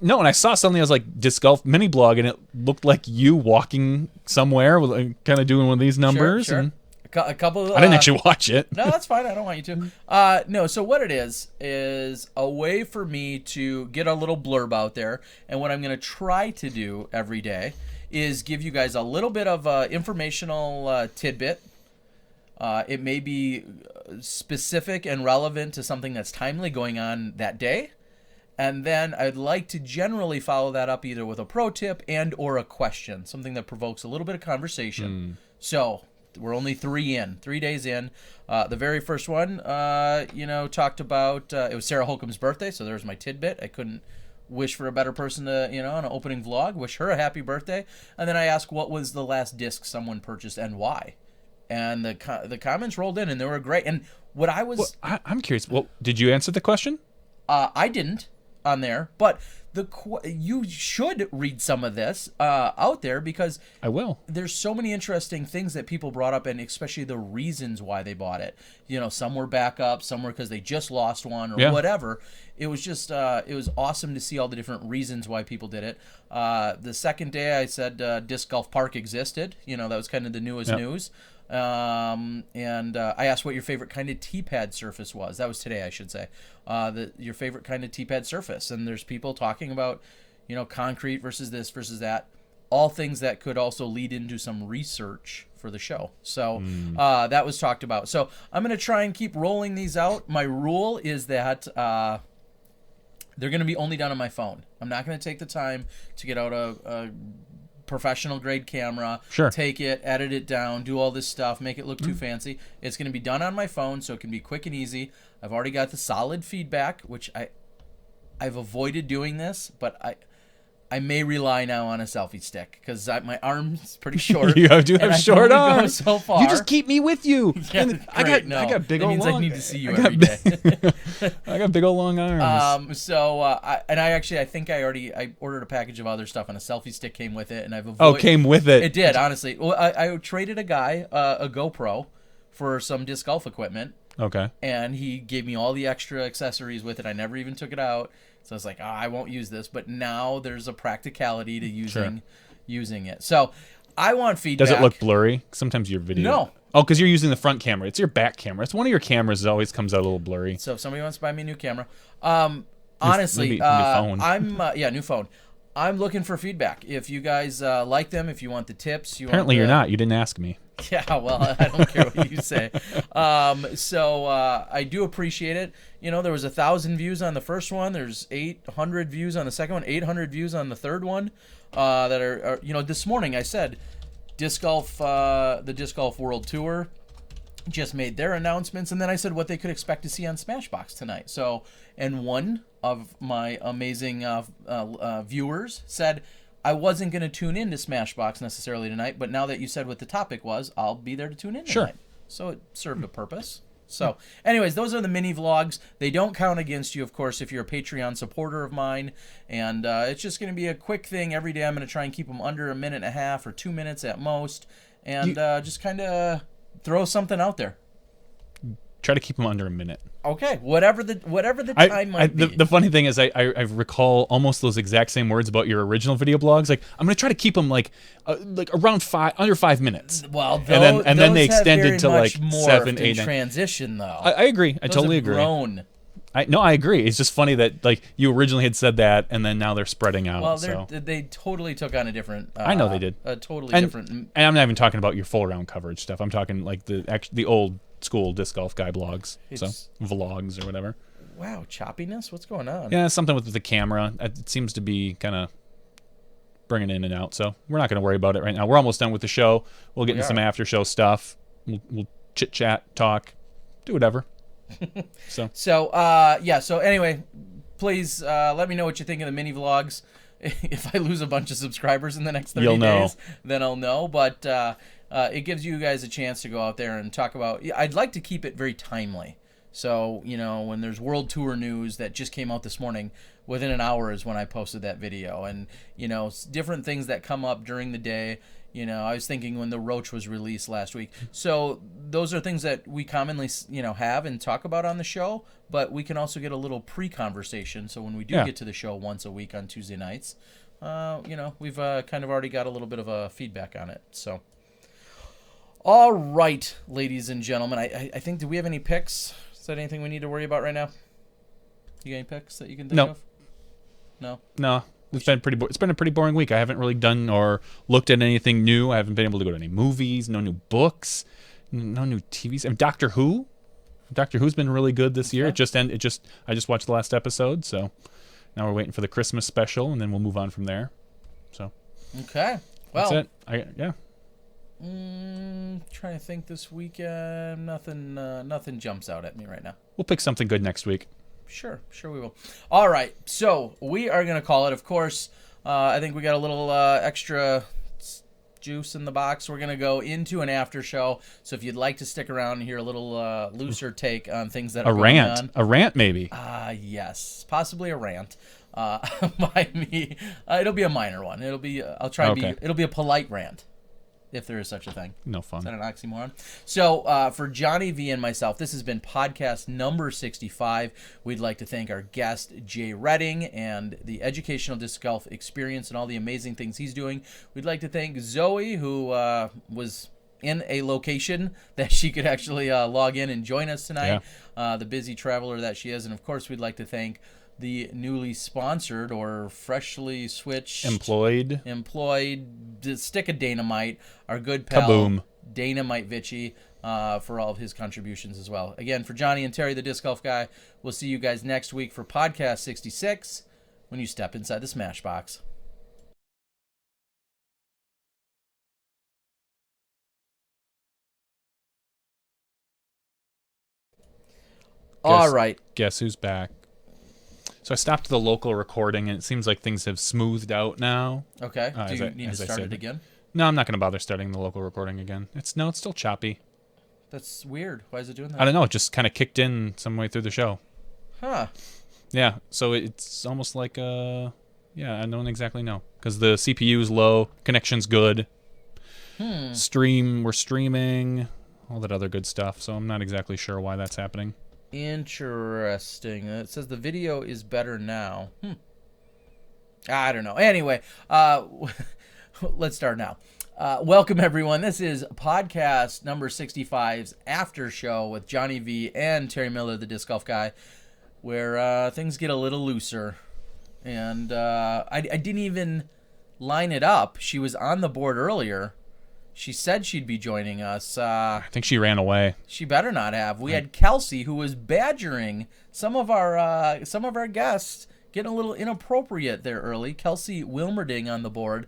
no, and I saw something. I was like, Disc Golf mini blog, and it looked like you walking somewhere, kind of doing one of these numbers. Sure. And A couple. I didn't actually watch it. No, that's fine. I don't want you to. No, so what it is a way for me to get a little blurb out there. And what I'm going to try to do every day is give you guys a little bit of informational tidbit. It may be specific and relevant to something that's timely going on that day. And then I'd like to generally follow that up either with a pro tip and or a question, something that provokes a little bit of conversation. So we're only 3 days in. The very first one, talked about, it was Sarah Holcomb's birthday, so there's my tidbit. I couldn't wish for a better person to, on an opening vlog, wish her a happy birthday. And then I asked what was the last disc someone purchased and why. And the comments rolled in, and they were great. And what I was... Well, I'm curious. Well, did you answer the question? I didn't on there, but you should read some of this out there because I will. There's so many interesting things that people brought up, and especially the reasons why they bought it. Some were backup, some were because they just lost one or whatever. It was just it was awesome to see all the different reasons why people did it. The second day I said Disc Golf Park existed. That was kind of the newest news. And I asked what your favorite kind of T-pad surface was. That was today, I should say. Your favorite kind of T-pad surface. And there's people talking about, concrete versus this versus that. All things that could also lead into some research for the show. So that was talked about. So I'm going to try and keep rolling these out. My rule is that they're going to be only done on my phone. I'm not going to take the time to get out a professional grade camera, take it, edit it down, do all this stuff, make it look too fancy. It's going to be done on my phone, so it can be quick and easy. I've already got the solid feedback, which I've avoided doing this, but I may rely now on a selfie stick because my arm's pretty short. You do have short arms. So far. You just keep me with you. Yeah, I got big that old means long. I need to see you every day. I got big old long arms. I think I ordered a package of other stuff, and a selfie stick came with it, and I've avoided. Oh, came with it. It did, honestly. Well, I traded a guy a GoPro for some disc golf equipment. Okay. And he gave me all the extra accessories with it. I never even took it out. So I was like, I won't use this. But now there's a practicality to using it. So I want feedback. Does it look blurry? Sometimes your video. No. Oh, because you're using the front camera. It's your back camera. It's one of your cameras that always comes out a little blurry. So if somebody wants to buy me a new camera, honestly, Maybe new phone. new phone. I'm looking for feedback. If you guys like them, if you want the tips, Apparently you're not. You didn't ask me. Yeah, well, I don't care what you say. So I do appreciate it. You know, there was 1,000 views on the first one. There's 800 views on the second one. 800 views on the third one. That are you know, this morning I said, the Disc Golf World Tour just made their announcements, and then I said what they could expect to see on Smashbox tonight. So, and one of my amazing viewers said, I wasn't going to tune in to Smashbox necessarily tonight, but now that you said what the topic was, I'll be there to tune in tonight. Sure. So it served a purpose. So, anyways, those are the mini vlogs. They don't count against you, of course, if you're a Patreon supporter of mine. And it's just going to be a quick thing every day. I'm going to try and keep them under a minute and a half or 2 minutes at most, and just kind of throw something out there. Try to keep them under a minute. Okay, whatever the time might be. The funny thing is, I recall almost those exact same words about your original video blogs. Like, I'm gonna try to keep them like around under 5 minutes. Well, and then they extended to like more 7, 8, 9. Transition though. I agree. I totally agree. Grown. I agree. It's just funny that like you originally had said that, and then now they're spreading out. Well, they totally took on a different. I know they did. A totally different. And I'm not even talking about your full round coverage stuff. I'm talking like the old school disc golf guy blogs, so vlogs or whatever. Wow, choppiness. What's going on? Yeah, something with the camera. It seems to be kind of bringing in and out. So we're not going to worry about it right now. We're almost done with the show. We'll get into some after show stuff. We'll chit chat, talk, do whatever. So So anyway, please let me know what you think of the mini vlogs. If I lose a bunch of subscribers in the next 30 days, then I'll know. But it gives you guys a chance to go out there and talk about. I'd like to keep it very timely. So, you know, when there's World Tour news that just came out this morning, within an hour is when I posted that video. And, you know, different things that come up during the day. You know, I was thinking when the Roach was released last week. So those are things that we commonly, you know, have and talk about on the show. But we can also get a little pre-conversation. So when we do get to the show once a week on Tuesday nights, you know, we've kind of already got a little bit of feedback on it. So, all right, ladies and gentlemen. I think, do we have any picks? Is that anything we need to worry about right now? You got any picks that you can think of? No. It's been a pretty boring week. I haven't really done or looked at anything new. I haven't been able to go to any movies, no new books, no new TVs. And Doctor Who's been really good this year. I just watched the last episode, so now we're waiting for the Christmas special, and then we'll move on from there. So okay, well, that's it. Trying to think this weekend. Nothing jumps out at me right now. We'll pick something good next week. Sure we will. All right, so we are going to call it, of course. I think we got a little extra juice in the box. We're going to go into an after show. So if you'd like to stick around and hear a little looser take on things that are going on. A rant, maybe. Yes, possibly a rant by me. It'll be a minor one. It'll be, it'll be a polite rant. If there is such a thing. No fun. Is that an oxymoron? So for Johnny V and myself, this has been podcast number 65. We'd like to thank our guest, Jay Redding, and the Educational Disc Golf Experience and all the amazing things he's doing. We'd like to thank Zoe, who was in a location that she could actually log in and join us tonight, the busy traveler that she is. And, of course, we'd like to thank the newly sponsored or freshly switched employed stick of Dynamite, our good pal Kaboom. Dynamite Vichy, for all of his contributions as well. Again, for Johnny and Terry, the Disc Golf Guy, we'll see you guys next week for podcast 66 when you step inside the Smashbox. All right. Guess who's back? So I stopped the local recording, and it seems like things have smoothed out now. Okay. Do you need to start it again? No, I'm not going to bother starting the local recording again. It's still choppy. That's weird. Why is it doing that? I don't know. It just kind of kicked in some way through the show. Huh. Yeah. So it's almost like I don't exactly know because the CPU is low, connection's good. We're streaming, all that other good stuff. So I'm not exactly sure why that's happening. Interesting. It says the video is better now. I don't know. Anyway, let's start now. Welcome, everyone. This is podcast number 65's after show with Johnny V and Terry Miller, the Disc Golf Guy, where things get a little looser. and I didn't even line it up. She was on the board earlier. She said she'd be joining us. I think she ran away. She better not have. We had Kelsey, who was badgering some of our guests, getting a little inappropriate there early. Kelsey Wilmerding on the board.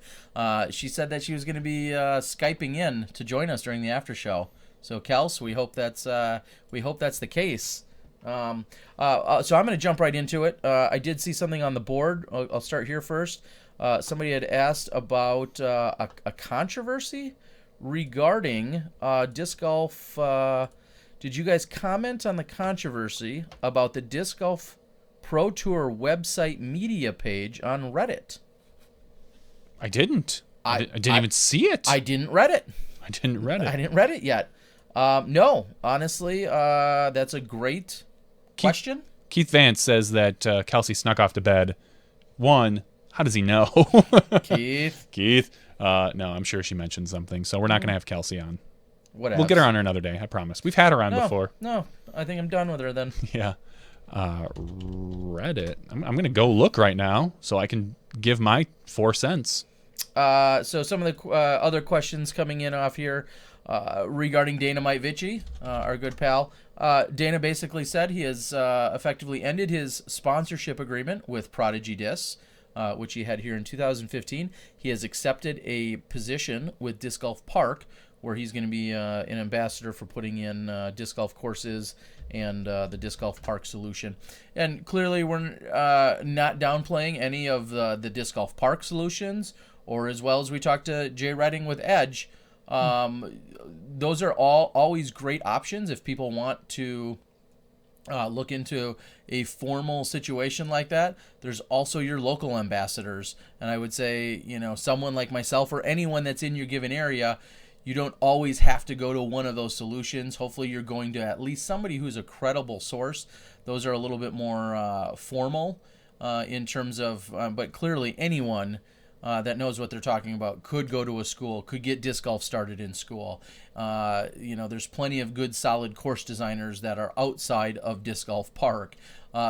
She said that she was going to be Skyping in to join us during the after show. So, Kels, we hope that's the case. So I'm going to jump right into it. I did see something on the board. I'll start here first. Somebody had asked about a controversy regarding disc golf. Did you guys comment on the controversy about the Disc Golf Pro Tour website media page on Reddit? I didn't. I didn't even see it. I didn't read it. I didn't read it. I didn't read it yet. No, honestly, that's a great question. Keith Vance says that Kelsey snuck off to bed. One, how does he know? Keith. No, I'm sure she mentioned something, so we're not going to have Kelsey on. Whatever. We'll get her on another day, I promise. We've had her on before. No, I think I'm done with her then. Yeah. Reddit. I'm going to go look right now so I can give my 4 cents. So some of the other questions coming in off here regarding Dana Might-Vichy, our good pal. Dana basically said he has effectively ended his sponsorship agreement with Prodigy Discs, which he had here in 2015. He has accepted a position with Disc Golf Park, where he's going to be an ambassador for putting in disc golf courses and the Disc Golf Park solution. And clearly we're not downplaying any of the Disc Golf Park solutions, or as well as we talked to Jay Redding with Edge. Those are always great options if people want to look into a formal situation like that. There's also your local ambassadors. And I would say, someone like myself or anyone that's in your given area, you don't always have to go to one of those solutions. Hopefully you're going to at least somebody who's a credible source. Those are a little bit more formal in terms of, but clearly anyone that knows what they're talking about could go to a school, could get disc golf started in school. There's plenty of good, solid course designers that are outside of Disc Golf Park.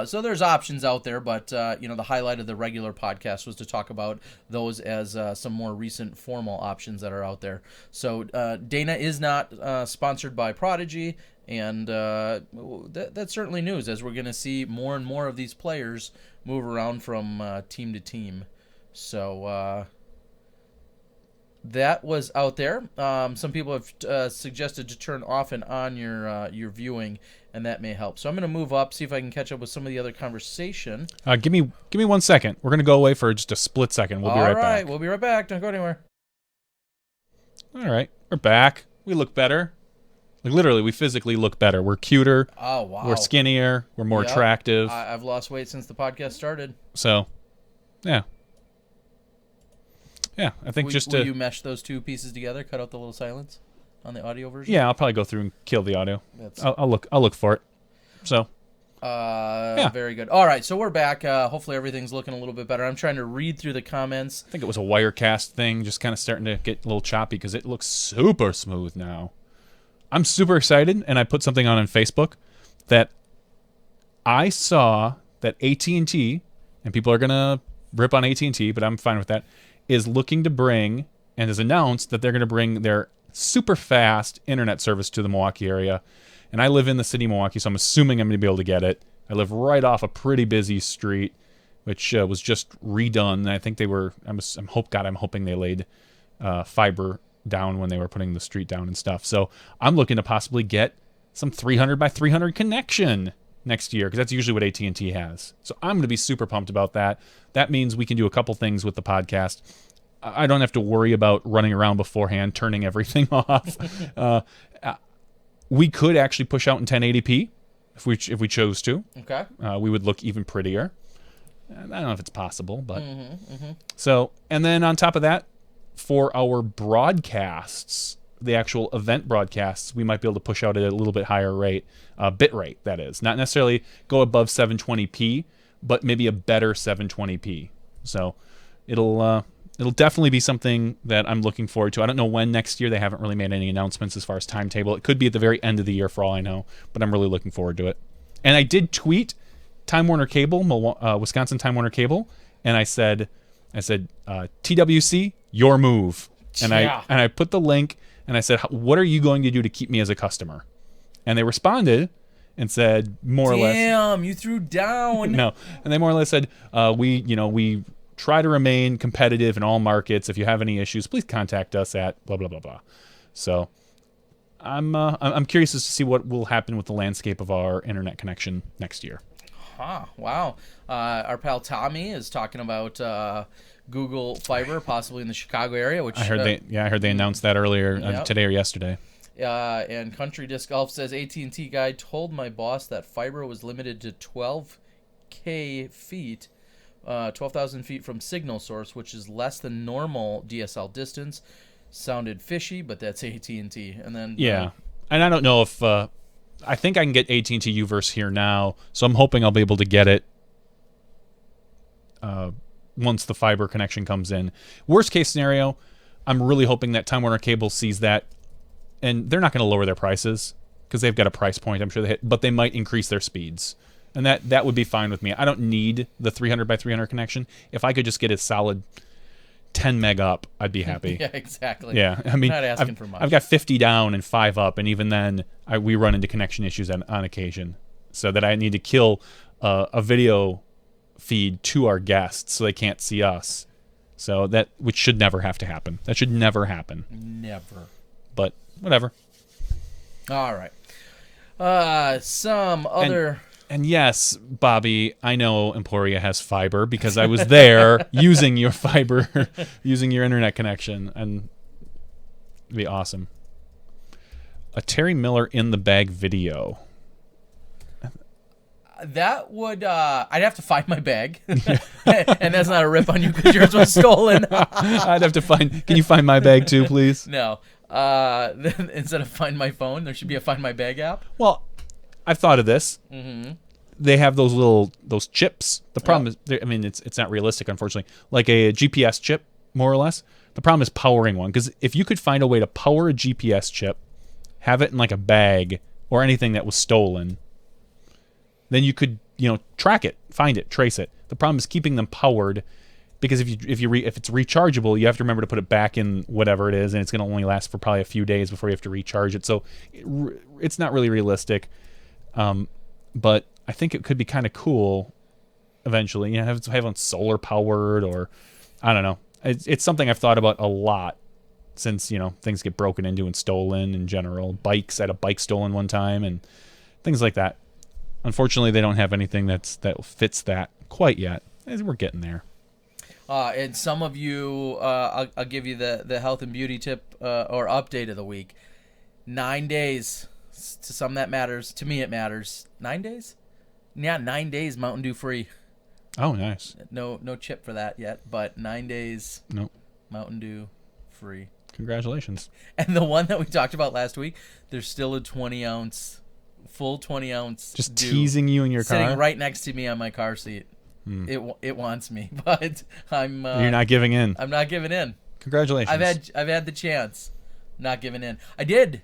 So there's options out there, but the highlight of the regular podcast was to talk about those as some more recent formal options that are out there. So Dana is not sponsored by Prodigy, and that's certainly news, as we're going to see more and more of these players move around from team to team. So that was out there. Some people have suggested to turn off and on your viewing, and that may help. So I'm going to move up, see if I can catch up with some of the other conversation. Give me 1 second. We're going to go away for just a split second. We'll be right back. All right, we'll be right back. Don't go anywhere. All right, we're back. We look better. Like literally, we physically look better. We're cuter. Oh, wow. We're skinnier. We're more attractive. I've lost weight since the podcast started. So, yeah. Yeah, I think Will you mesh those two pieces together? Cut out the little silence on the audio version? Yeah, I'll probably go through and kill the audio. I'll look for it. So. Very good. All right, so we're back. Hopefully everything's looking a little bit better. I'm trying to read through the comments. I think it was a Wirecast thing, just kind of starting to get a little choppy because it looks super smooth now. I'm super excited, and I put something on Facebook that I saw that AT&T, and people are going to rip on AT&T, but I'm fine with that, is looking to bring and has announced that they're going to bring their super fast internet service to the Milwaukee area. And I live in the city of Milwaukee, so I'm assuming I'm going to be able to get it. I live right off a pretty busy street, which was just redone. And I think they were, I'm hoping they laid fiber down when they were putting the street down and stuff. So I'm looking to possibly get some 300 by 300 connection next year, because that's usually what AT&T has. So I'm going to be super pumped about that. That means we can do a couple things with the podcast. I don't have to worry about running around beforehand, turning everything off. We could actually push out in 1080p if we chose to. Okay. We would look even prettier. I don't know if it's possible, but So, and then on top of that, for our broadcasts, the actual event broadcasts, we might be able to push out at a little bit higher rate, bit rate, that is. Not necessarily go above 720p, but maybe a better 720p. So it'll definitely be something that I'm looking forward to. I don't know when next year. They haven't really made any announcements as far as timetable. It could be at the very end of the year for all I know, but I'm really looking forward to it. And I did tweet Time Warner Cable, Wisconsin Time Warner Cable, and I said, TWC, your move. And Yeah. I put the link, and I said, what are you going to do to keep me as a customer? And they responded and said more or less. Damn, you threw down. No, and they more or less said, we try to remain competitive in all markets. If you have any issues, please contact us at blah blah blah blah. So I'm curious as to see what will happen with the landscape of our internet connection next year. Huh, wow. Our pal Tommy is talking about Google Fiber, possibly in the Chicago area, which I heard they announced that earlier Yep. today or yesterday. And Country Disc Golf says AT&T guy told my boss that fiber was limited to 12K feet, 12,000 feet from signal source, which is less than normal DSL distance. Sounded fishy, but that's AT&T. And then Yeah, and I don't know if I think I can get AT&T Uverse here now, so I'm hoping I'll be able to get it once the fiber connection comes in. Worst case scenario, I'm really hoping that Time Warner Cable sees that, and they're not going to lower their prices because they've got a price point. I'm sure they hit, but they might increase their speeds, and that would be fine with me. I don't need the 300 by 300 connection. If I could just get a solid 10 meg up, I'd be happy. Yeah, exactly. Yeah, I mean, Not asking for much. I've got 50 down and 5 up, and even then, we run into connection issues on occasion, so that I need to kill a video feed to our guests so they can't see us. So which should never have to happen. That should never happen. Never. But whatever. All right. Some other. And yes, Bobby, I know Emporia has fiber because I was there using your fiber, using your internet connection, and it'd be awesome. A Terry Miller in the bag video. That would I'd have to find my bag, and that's not a rip on you because yours was stolen. I'd have to find. Can you find my bag too, please? No. Then instead of find my phone, there should be a find my bag app. Well, I've thought of this. Mm-hmm. They have those chips. The problem is, I mean, it's not realistic, unfortunately. Like a GPS chip, more or less. The problem is powering one, because if you could find a way to power a GPS chip, have it in like a bag or anything that was stolen, then you could track it, find it, trace it. The problem is keeping them powered, because if it's rechargeable, you have to remember to put it back in whatever it is, and it's going to only last for probably a few days before you have to recharge it. So it's not really realistic. But I think it could be kind of cool eventually. Have it solar powered, or I don't know. It's something I've thought about a lot since things get broken into and stolen in general. Bikes, I had a bike stolen one time and things like that. Unfortunately, they don't have anything that fits that quite yet. We're getting there. And some of you, I'll give you the health and beauty tip or update of the week. 9 days. To some that matters. To me, it matters. 9 days? Yeah, 9 days Mountain Dew free. Oh, nice. No chip for that yet, but 9 days. Nope. Mountain Dew free. Congratulations. And the one that we talked about last week, there's still a 20-ounce, full 20-ounce. Just Dew teasing you in your car. Sitting right next to me on my car seat. It wants me, but I'm. You're not giving in. I'm not giving in. Congratulations. I've had the chance, not giving in. I did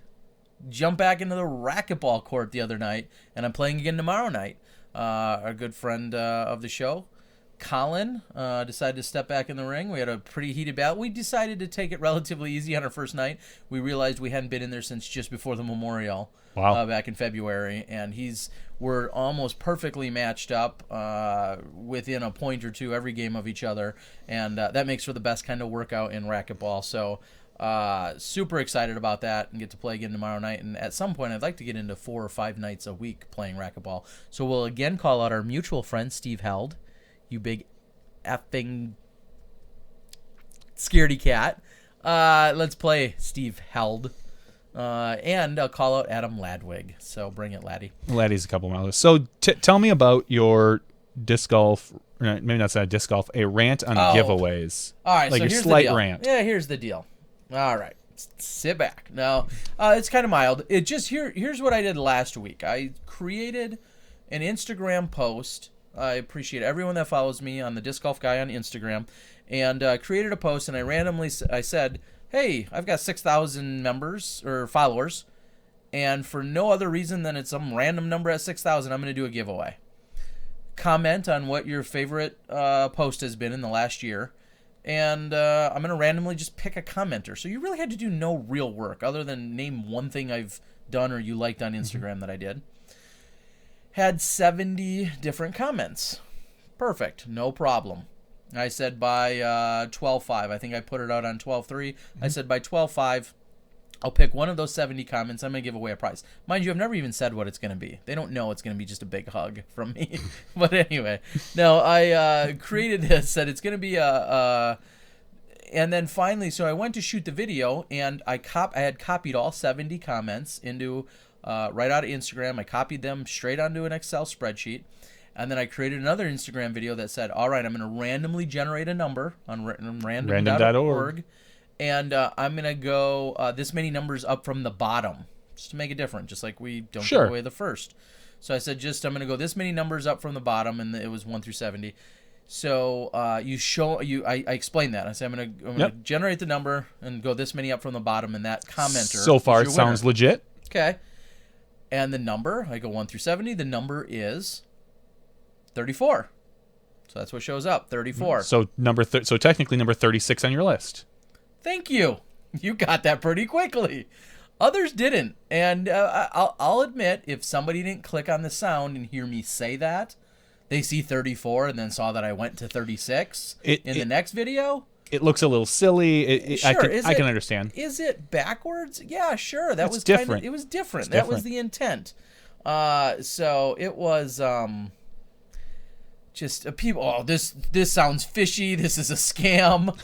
jump back into the racquetball court the other night, and I'm playing again tomorrow night. Our good friend of the show, Colin, decided to step back in the ring. We had a pretty heated battle. We decided to take it relatively easy on our first night. We realized we hadn't been in there since just before the Memorial. Wow. Back in February, and we're almost perfectly matched up within a point or two every game of each other, and that makes for the best kind of workout in racquetball. So super excited about that and get to play again tomorrow night. And at some point, I'd like to get into 4 or 5 nights a week playing racquetball. So we'll again call out our mutual friend, Steve Held. You big effing scaredy cat. Let's play Steve Held. And I'll call out Adam Ladwig. So bring it, Laddie. Laddie's a couple miles. So tell me about your disc golf, or maybe not disc golf, a rant on giveaways. All right, like so your here's slight the deal. rant. Yeah, here's the deal. All right, sit back. Now, it's kind of mild. Here's what I did last week. I created an Instagram post. I appreciate everyone that follows me on the Disc Golf Guy on Instagram, and created a post, and I said, hey, I've got 6,000 members or followers, and for no other reason than it's some random number at 6,000, I'm going to do a giveaway. comment on what your favorite post has been in the last year. And I'm going to randomly just pick a commenter. So you really had to do no real work other than name one thing I've done or you liked on Instagram that I did. Had 70 different comments. Perfect. No problem. I said by 12.5. I think I put it out on 12.3. I said by 12.5, I'll pick one of those 70 comments. I'm going to give away a prize. Mind you, I've never even said what it's going to be. They don't know it's going to be just a big hug from me. But anyway, no, I created this, said it's going to be and then finally, so I went to shoot the video, and I had copied all 70 comments into right out of Instagram. I copied them straight onto an Excel spreadsheet. And then I created another Instagram video that said, all right, I'm going to randomly generate a number on random.org. And I'm going to go this many numbers up from the bottom, just to make it different, just like we don't give away the first. So I said, I'm going to go this many numbers up from the bottom, and it was 1 through 70. So I explained that. I said, I'm going to generate the number and go this many up from the bottom, and that commenter. So far, it sounds legit. Okay. And the number, I go 1 through 70. The number is 34. So that's what shows up, 34. So so technically number 36 on your list. Thank you. You got that pretty quickly. Others didn't. And I'll admit, if somebody didn't click on the sound and hear me say that, they see 34 and then saw that I went to 36 in the next video. It looks a little silly. Sure. I can understand. Is it backwards? Yeah, sure. That was different. It was different. That was the intent. So it was just people. Oh, this sounds fishy. This is a scam.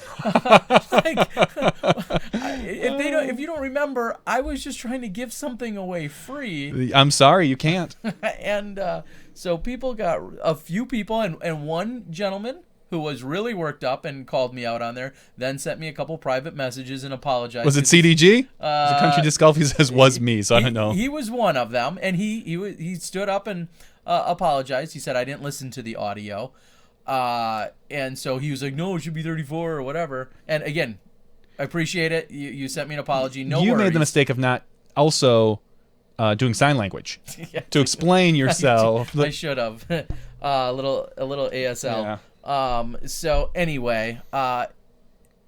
If you don't remember, I was just trying to give something away free. I'm sorry, you can't. And so people got a few people, and one gentleman who was really worked up and called me out on there, then sent me a couple private messages and apologized. Was it CDG? Was it Country Disc Golf? He says was me, so I don't know. He was one of them, and he stood up and apologized. He said, I didn't listen to the audio. And so he was like, no, it should be 34 or whatever. And again, I appreciate it. You sent me an apology. No You worries. made the mistake of not also doing sign language to explain yourself. I should have. A little ASL. Yeah. So anyway,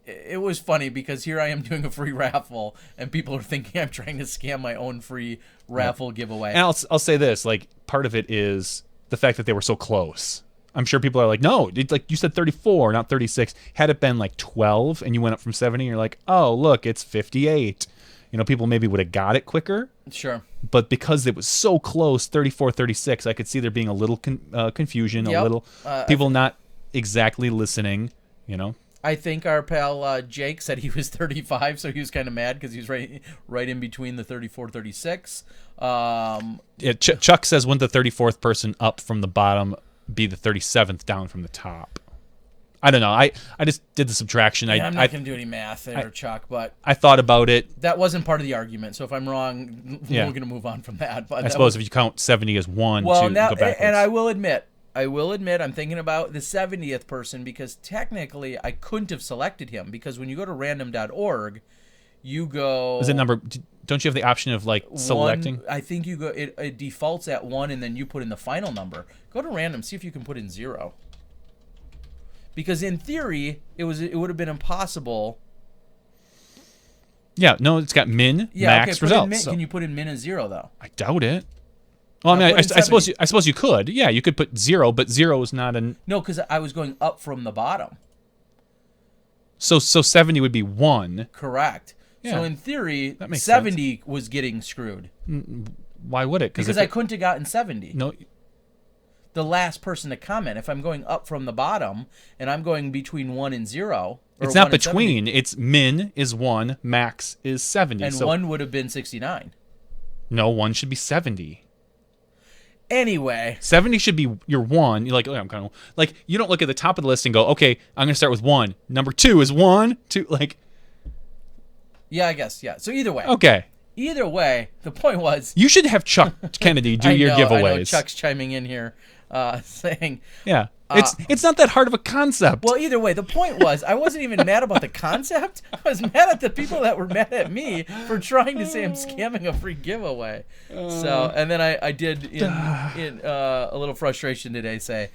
it was funny because here I am doing a free raffle and people are thinking I'm trying to scam my own free raffle giveaway. And I'll say this, like, part of it is the fact that they were so close. I'm sure people are like, no, like you said 34, not 36. Had it been like 12 and you went up from 70, you're like, oh, look, it's 58. You know, people maybe would have got it quicker. Sure. But because it was so close, 34, 36, I could see there being a little confusion, a little people not exactly listening, you know. I think our pal Jake said he was 35, so he was kind of mad because he was right in between the 34, 36. Chuck says, wouldn't the 34th person up from the bottom be the 37th down from the top? I don't know. I just did the subtraction. Yeah, I'm not going to do any math there, Chuck, but I thought about it. That wasn't part of the argument, so if I'm wrong, we're going to move on from that. But I suppose if you count 70 as one, well, to go backwards. And I will admit, I'm thinking about the 70th person because technically I couldn't have selected him because when you go to random.org, you go... Is it number... Don't you have the option of, like, selecting? I think you go... It defaults at 1 and then you put in the final number. Go to random, see if you can put in 0. Because in theory, it would have been impossible... Yeah, no, it's got max results. Can you put in min and 0, though? I doubt it. Well, I mean, I suppose you could. Yeah, you could put 0, but 0 is not an... No, because I was going up from the bottom. So 70 would be 1. Correct. Yeah. So in theory, 70 sense. Was getting screwed. Why would it? Because I couldn't have gotten 70. No. The last person to comment. If I'm going up from the bottom and I'm going between 1 and 0... It's not between. It's min is 1, max is 70. And 1 would have been 69. No, 1 should be 70. Anyway, 70 should be your 1. You're like, oh, I'm kind of like, you don't look at the top of the list and go, okay, I'm gonna start with 1. Number 2 is 1, 2, like. Yeah, I guess. Yeah. So either way. Okay. Either way, the point was. You should have Chuck Kennedy do your giveaways. I know Chuck's chiming in here, saying. Yeah. It's not that hard of a concept. Well, either way, the point was I wasn't even mad about the concept. I was mad at the people that were mad at me for trying to say I'm scamming a free giveaway. So, and then I did in a little frustration today say,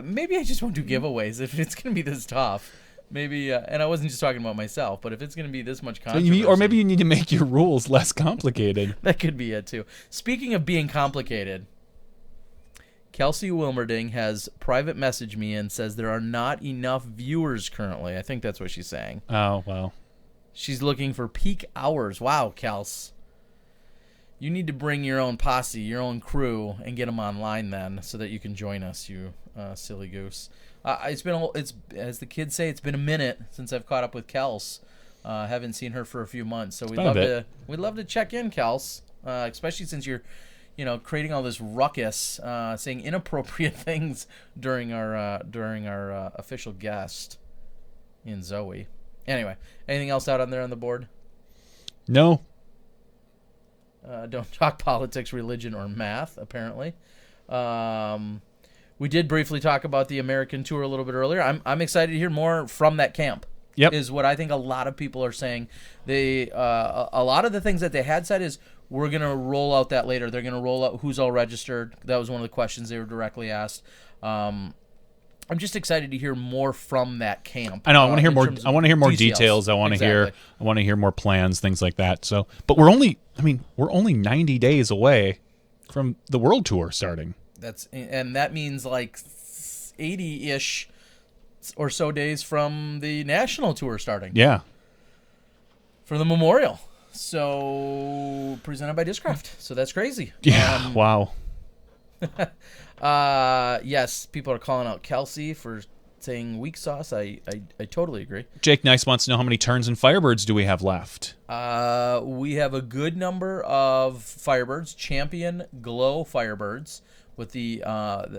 maybe I just won't do giveaways if it's going to be this tough. Maybe, and I wasn't just talking about myself, but if it's going to be this much controversy, or maybe you need to make your rules less complicated. that could be it too. Speaking of being complicated, Kelsey Wilmerding has private messaged me and says there are not enough viewers currently. I think that's what she's saying. Oh, well. She's looking for peak hours. Wow, Kels. You need to bring your own posse, your own crew, and get them online then so that you can join us, you silly goose. It's as the kids say, it's been a minute since I've caught up with Kels. Haven't seen her for a few months, so we'd love to check in, Kels, especially since you're creating all this ruckus, saying inappropriate things during our official guest in Zoe. Anyway, anything else out on there on the board? No. Don't talk politics, religion, or math, apparently. We did briefly talk about the American tour a little bit earlier. I'm excited to hear more from that camp. Yep. Is what I think a lot of people are saying. They a lot of the things that they had said is we're going to roll out that later. They're going to roll out who's all registered. That was one of the questions they were directly asked. I'm just excited to hear more from that camp. I know. I want to hear more. I want to hear more details. I want to hear. I want to hear more plans, things like that. So, but we're only 90 days away from the world tour starting. And that means like 80-ish or so days from the national tour starting. Yeah. For the Memorial. So presented by Discraft. So that's crazy. Yeah. Wow. Yes, people are calling out Kelsey for saying weak sauce. I totally agree. Jake Nice wants to know how many turns and Firebirds do we have left? We have a good number of Firebirds, Champion Glow Firebirds, with the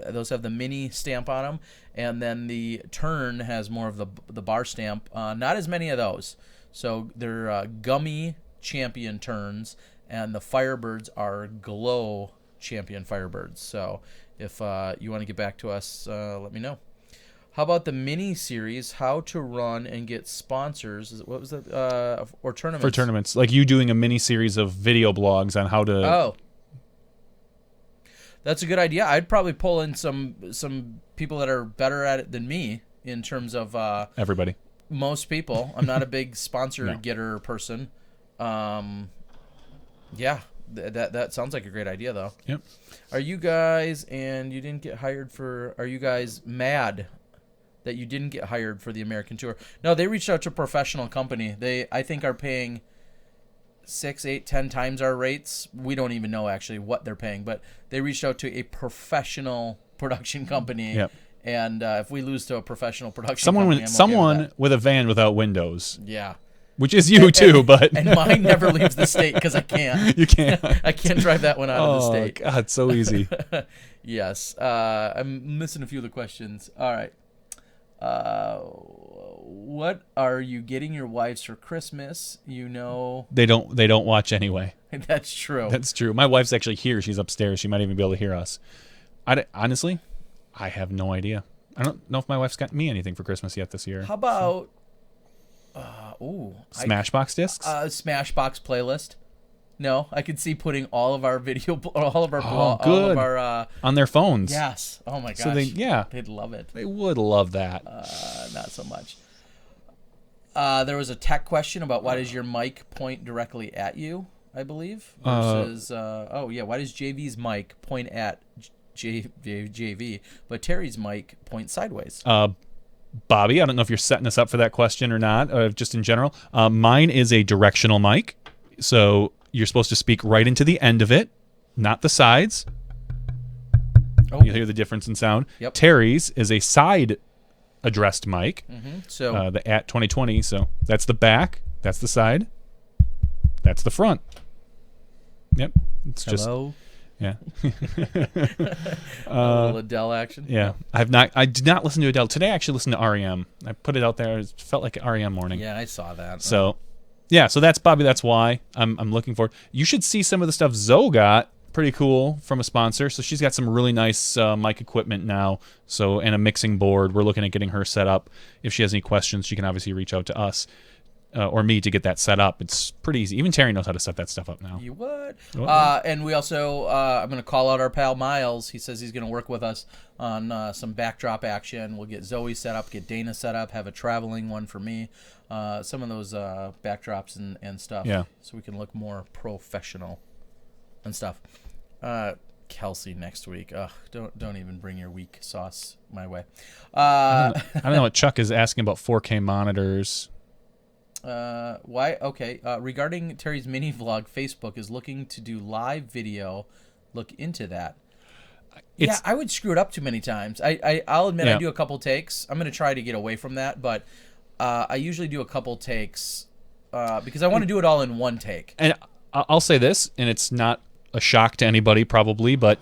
those have the mini stamp on them, and then the turn has more of the bar stamp. Not as many of those. So they're gummy Champion turns, and the Firebirds are Glow Champion Firebirds. So if you want to get back to us, let me know. How about the mini series, how to run and get sponsors? What was that? Or tournaments? For tournaments, like you doing a mini series of video blogs on how to. Oh, that's a good idea. I'd probably pull in some people that are better at it than me in terms of everybody. Most people. I'm not a big sponsor No. getter person. Yeah. That sounds like a great idea, though. Yep. Are you guys, and you didn't get hired for, are you guys mad that you didn't get hired for the American tour? No, they reached out to a professional company. They, I think, are paying 6, 8, 10 times our rates. We don't even know actually what they're paying, but they reached out to a professional production company. Yep. And if we lose to a professional production company, I'm someone okay with with a van without windows. that. Yeah. Which is you too, but and mine never leaves the state because I can't. You can't. I can't drive that one out of the state. Oh God, so easy. Yes. I'm missing a few of the questions. All right. What are you getting your wives for Christmas? You know. They don't watch anyway. That's true. That's true. My wife's actually here. She's upstairs. She might even be able to hear us. Honestly, I have no idea. I don't know if my wife's got me anything for Christmas yet this year. How about Smashbox discs? Smashbox playlist? No, I could see putting all of our video, all of our, on their phones. Yes. Oh my gosh. So they'd love it. They would love that. Not so much. There was a tech question about why does your mic point directly at you, I believe, versus why does JV's mic point at JV, but Terry's mic points sideways? Bobby, I don't know if you're setting us up for that question or not, just in general. Mine is a directional mic, so you're supposed to speak right into the end of it, not the sides. Oh. You'll hear the difference in sound. Yep. Terry's is a side addressed mic, So the at 2020, so that's the back, that's the side, that's the front. Yep. It's hello. Yeah. A little Adele action. Yeah. I did not listen to Adele. Today I actually listened to REM. I put it out there. It felt like an REM morning. Yeah, I saw that. So, yeah, so that's Bobby. That's why I'm looking for. You should see some of the stuff Zoe got pretty cool from a sponsor. So she's got some really nice mic equipment now. So, and a mixing board. We're looking at getting her set up. If she has any questions, she can obviously reach out to us or me to get that set up. It's pretty easy. Even Terry knows how to set that stuff up now. You would. Oh. And we also, I'm going to call out our pal Miles. He says he's going to work with us on some backdrop action. We'll get Zoe set up, get Dana set up, have a traveling one for me. Some of those backdrops and stuff. Yeah. So we can look more professional and stuff. Kelsey next week. Ugh, don't even bring your weak sauce my way. I don't know what Chuck is asking about 4K monitors. Why? Okay. Regarding Terry's mini vlog, Facebook is looking to do live video. Look into that. Yeah, I would screw it up too many times. I'll admit I do a couple takes. I'm going to try to get away from that, but I usually do a couple takes because I want to do it all in one take. And I'll say this, and it's not a shock to anybody probably, but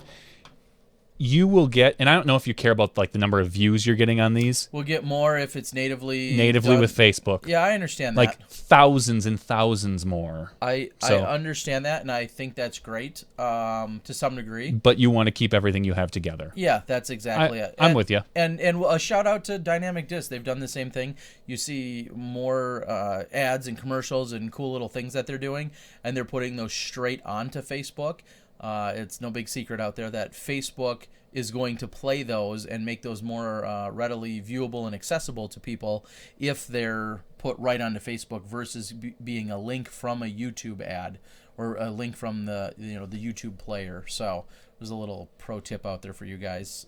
you will get, and I don't know if you care about like the number of views you're getting on these. We'll get more if it's natively done with Facebook. Yeah, I understand that. Like thousands and thousands more. I understand that, and I think that's great to some degree. But you want to keep everything you have together. Yeah, that's exactly it. I'm with you. And a shout out to Dynamic Disc. They've done the same thing. You see more ads and commercials and cool little things that they're doing, and they're putting those straight onto Facebook. It's no big secret out there that Facebook is going to play those and make those more readily viewable and accessible to people if they're put right onto Facebook versus being a link from a YouTube ad or a link from the the YouTube player. So there's a little pro tip out there for you guys.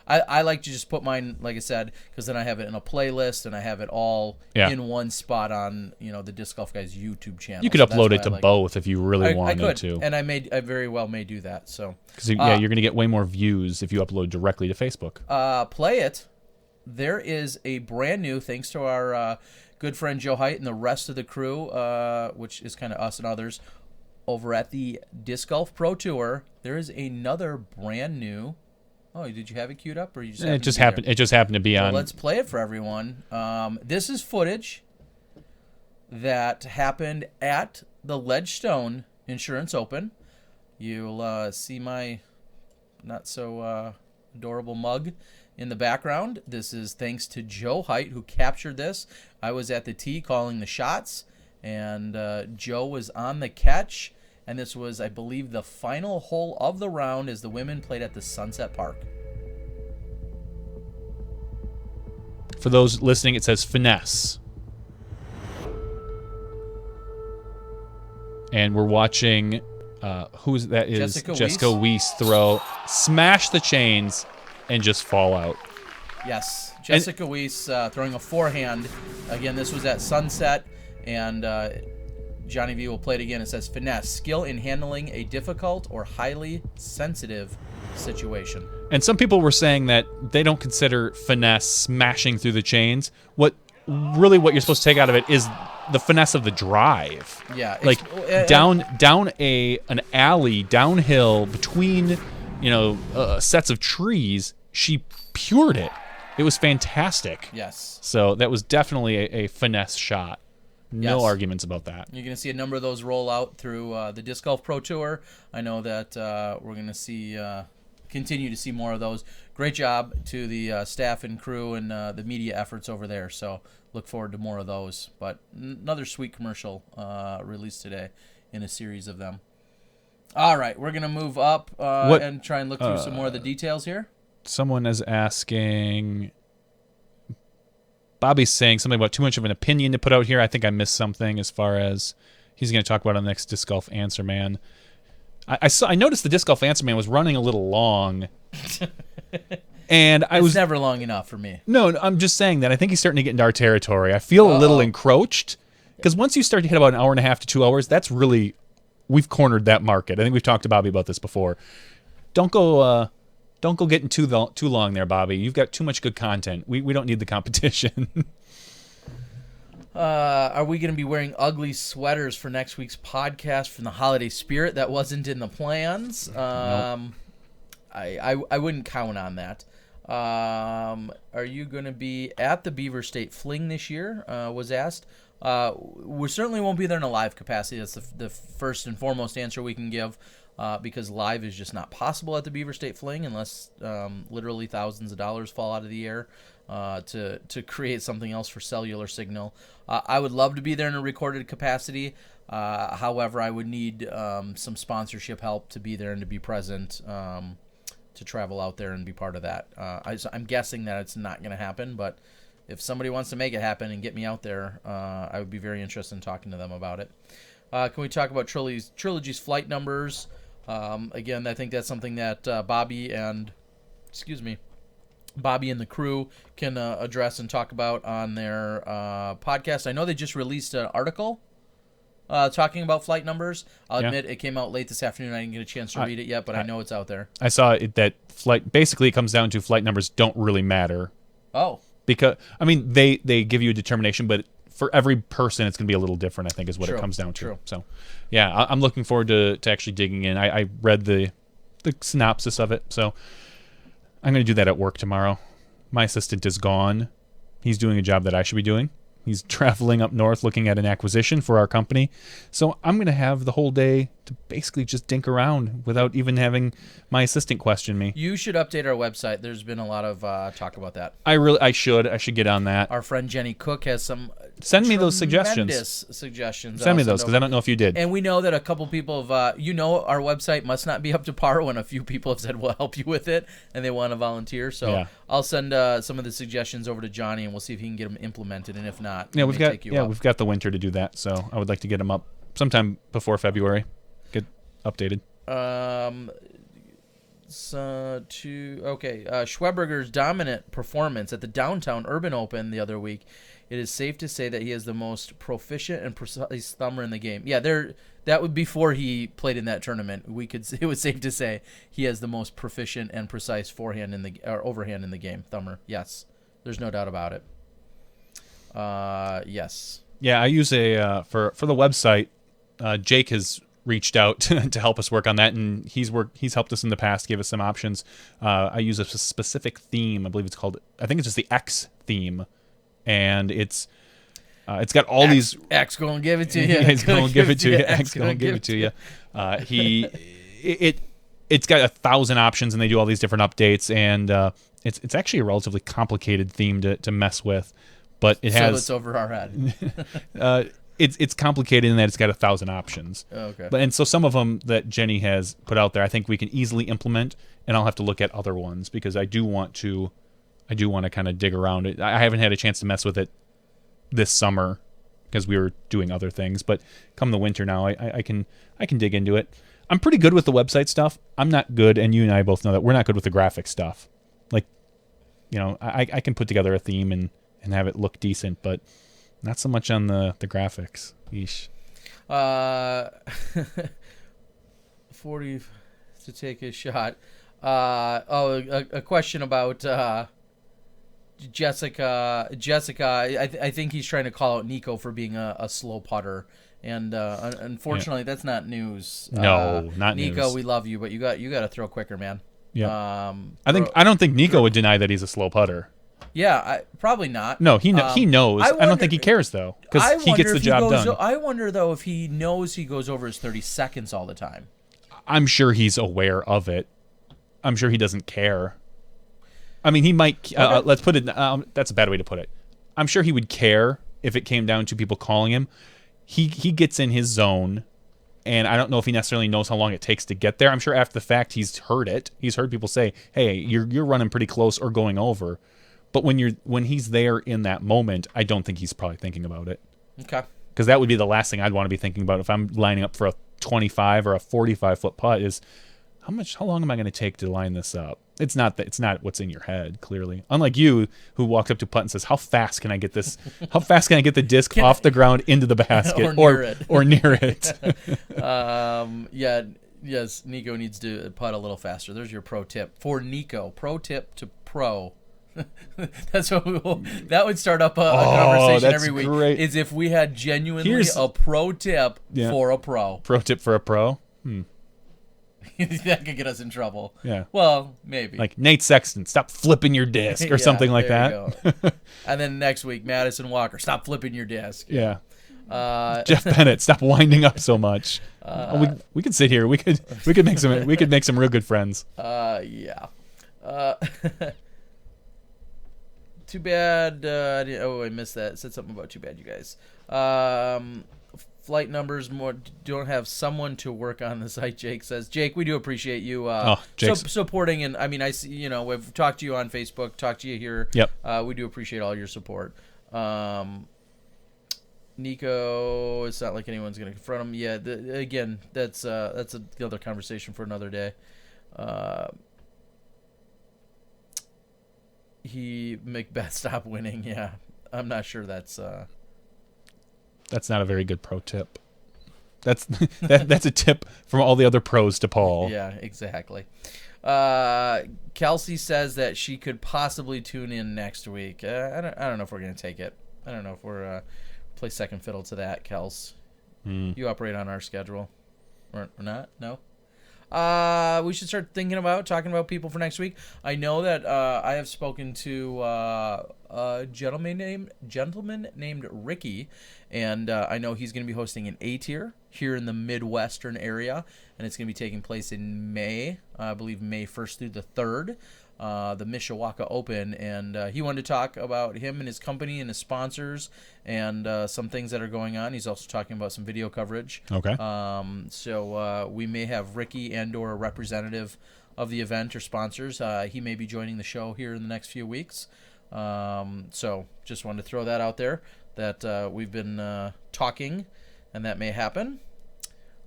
I like to just put mine, like I said, because then I have it in a playlist and I have it all in one spot on the Disc Golf Guys YouTube channel. You could upload it to both if you really wanted to. And I very well may do that. So because you're going to get way more views if you upload directly to Facebook. Play it. There is a brand new, thanks to our good friend Joe Height and the rest of the crew, which is kind of us and others, over at the Disc Golf Pro Tour. There is another brand new. Oh, did you have it queued up, or you just? It just happened. It just happened to be on. Let's play it for everyone. This is footage that happened at the Ledgestone Insurance Open. You'll see my not so adorable mug in the background. This is thanks to Joe Height, who captured this. I was at the tee calling the shots, and Joe was on the catch. And this was, I believe, the final hole of the round as the women played at the Sunset Park. For those listening, it says finesse. And we're watching, who's that is? Jessica Weiss throw, smash the chains, and just fall out. Yes, Jessica Weiss throwing a forehand. Again, this was at Sunset, and Johnny V will play it again. It says finesse, skill in handling a difficult or highly sensitive situation. And some people were saying that they don't consider finesse smashing through the chains. What you're supposed to take out of it is the finesse of the drive. Yeah, like down an alley downhill between sets of trees. She pured it. It was fantastic. Yes. So that was definitely a finesse shot. No arguments about that. You're going to see a number of those roll out through the Disc Golf Pro Tour. I know that we're going to continue to see more of those. Great job to the staff and crew and the media efforts over there. So look forward to more of those. But another sweet commercial released today in a series of them. All right, we're going to move up and try and look through some more of the details here. Someone is asking... Bobby's saying something about too much of an opinion to put out here. I think I missed something as far as he's going to talk about on the next Disc Golf Answer Man. I noticed the Disc Golf Answer Man was running a little long. And it's never long enough for me. No, I'm just saying that I think he's starting to get into our territory. I feel a little encroached because once you start to hit about an hour and a half to 2 hours, that's really, we've cornered that market. I think we've talked to Bobby about this before. Don't go getting too long there, Bobby. You've got too much good content. We don't need the competition. Are we going to be wearing ugly sweaters for next week's podcast from the holiday spirit? That wasn't in the plans. Nope. I wouldn't count on that. Are you going to be at the Beaver State Fling this year? Was asked. We certainly won't be there in a live capacity. That's the first and foremost answer we can give. because live is just not possible at the Beaver State Fling unless literally thousands of dollars fall out of the air to create something else for cellular signal. I would love to be there in a recorded capacity. However, I would need some sponsorship help to be there and to be present, to travel out there and be part of that. I'm guessing that it's not going to happen, but if somebody wants to make it happen and get me out there, I would be very interested in talking to them about it. Can we talk about Trilogy's flight numbers? Again, I think that's something that Bobby and the crew can address and talk about on their podcast. I know they just released an article talking about flight numbers. I'll admit it came out late this afternoon. I didn't get a chance to read it yet, but I know it's out there. I saw it that flight basically it comes down to flight numbers don't really matter. Oh. Because I mean they give you a determination, but for every person it's going to be a little different, I think is what it comes down to. True. So yeah, I'm looking forward to actually digging in. I read the synopsis of it, so I'm going to do that at work tomorrow. My assistant is gone. He's doing a job that I should be doing. He's traveling up north looking at an acquisition for our company. So I'm going to have the whole day to basically just dink around without even having my assistant question me. You should update our website. There's been a lot of talk about that. I should get on that. Our friend Jenny Cook has some Send me those tremendous suggestions. Suggestions. Send me those because I don't know if you did. And we know that a couple people have, our website must not be up to par when a few people have said, we'll help you with it, and they want to volunteer. So Yeah. I'll send some of the suggestions over to Johnny, and we'll see if he can get them implemented. And if not, Yeah, we've got the winter to do that. So I would like to get them up sometime before February. Get updated. Schweberger's dominant performance at the Downtown Urban Open the other week. It is safe to say that he is the most proficient and precise thumber in the game. Yeah, that would before he played in that tournament. It was safe to say he has the most proficient and precise forehand or overhand in the game. Thumber, yes, there's no doubt about it. Yes. Yeah, I use a for the website. Jake has reached out to help us work on that, and he's helped us in the past, gave us some options. I use a specific theme. I believe it's called. I think it's just the X theme, and it's got all these. X gonna give it to you. Yeah, he's gonna give it to you. X gonna give it to you. It's got 1,000 options, and they do all these different updates, and it's actually a relatively complicated theme to mess with, but it has. So it's over our head. It's complicated in that it's got 1,000 options. Okay. And so some of them that Jenny has put out there, I think we can easily implement, and I'll have to look at other ones because I do want to kind of dig around it. I haven't had a chance to mess with it this summer because we were doing other things, but come the winter now, I can dig into it. I'm pretty good with the website stuff. I'm not good, and you and I both know that we're not good with the graphic stuff. Like, I can put together a theme and have it look decent, but not so much on the graphics. Yeesh. 40 to take a shot. A question about Jessica. I think he's trying to call out Nico for being a slow putter, and unfortunately, that's not news. No, not Nico. news. We love you, but you got to throw quicker, man. Yeah. I don't think Nico would deny that he's a slow putter. Yeah, probably not. No, he knows. I don't think he cares though, because he gets the job done. I wonder though if he knows he goes over his 30 seconds all the time. I'm sure he's aware of it. I'm sure he doesn't care. I mean, he might. Let's put it. That's a bad way to put it. I'm sure he would care if it came down to people calling him. He gets in his zone, and I don't know if he necessarily knows how long it takes to get there. I'm sure after the fact he's heard it. He's heard people say, "Hey, you're running pretty close or going over." But when he's there in that moment, I don't think he's probably thinking about it. Okay. Because that would be the last thing I'd want to be thinking about if I'm lining up for a 25 or a 45 foot putt is how long am I going to take to line this up? It's not what's in your head, clearly. Unlike you, who walks up to putt and says, "How fast can I get this? How fast can I get the disc off the ground into the basket or near it?" Yeah. Yes. Nico needs to putt a little faster. There's your pro tip for Nico. Pro tip to pro. That's what that would start up a conversation every week. Great. Is if we had genuinely a pro tip for a pro. Pro tip for a pro. That could get us in trouble. Yeah. Well, maybe. Like Nate Sexton, stop flipping your disc or something like that. And then next week, Madison Walker, stop flipping your disc. Yeah. Jeff Bennett, stop winding up so much. We could sit here. We could make some real good friends. Yeah. Too bad. I missed that. It said something about too bad, you guys. Flight numbers more don't have someone to work on the site. Jake says. Jake, we do appreciate you supporting, and I mean, I see. We've talked to you on Facebook, talked to you here. Yep. We do appreciate all your support. Nico, it's not like anyone's going to confront him. Yeah. Again, that's another conversation for another day. Macbeth stop winning. Yeah, I'm not sure that's not a very good pro tip. That's a tip from all the other pros to Paul. Yeah, exactly. Kelsey says that she could possibly tune in next week. I don't know if we're gonna take it. I don't know if we're play second fiddle to that, Kels. You operate on our schedule, or not? No. We should start talking about people for next week. I know that I have spoken to a gentleman named Ricky, and I know he's going to be hosting an A-tier here in the Midwestern area, and it's going to be taking place in May, I believe May 1st through the 3rd, the Mishawaka Open, and he wanted to talk about him and his company and his sponsors and some things that are going on. He's also talking about some video coverage. Okay. So we may have Ricky and/or a representative of the event or sponsors. He may be joining the show here in the next few weeks. So just wanted to throw that out there that we've been talking, and that may happen.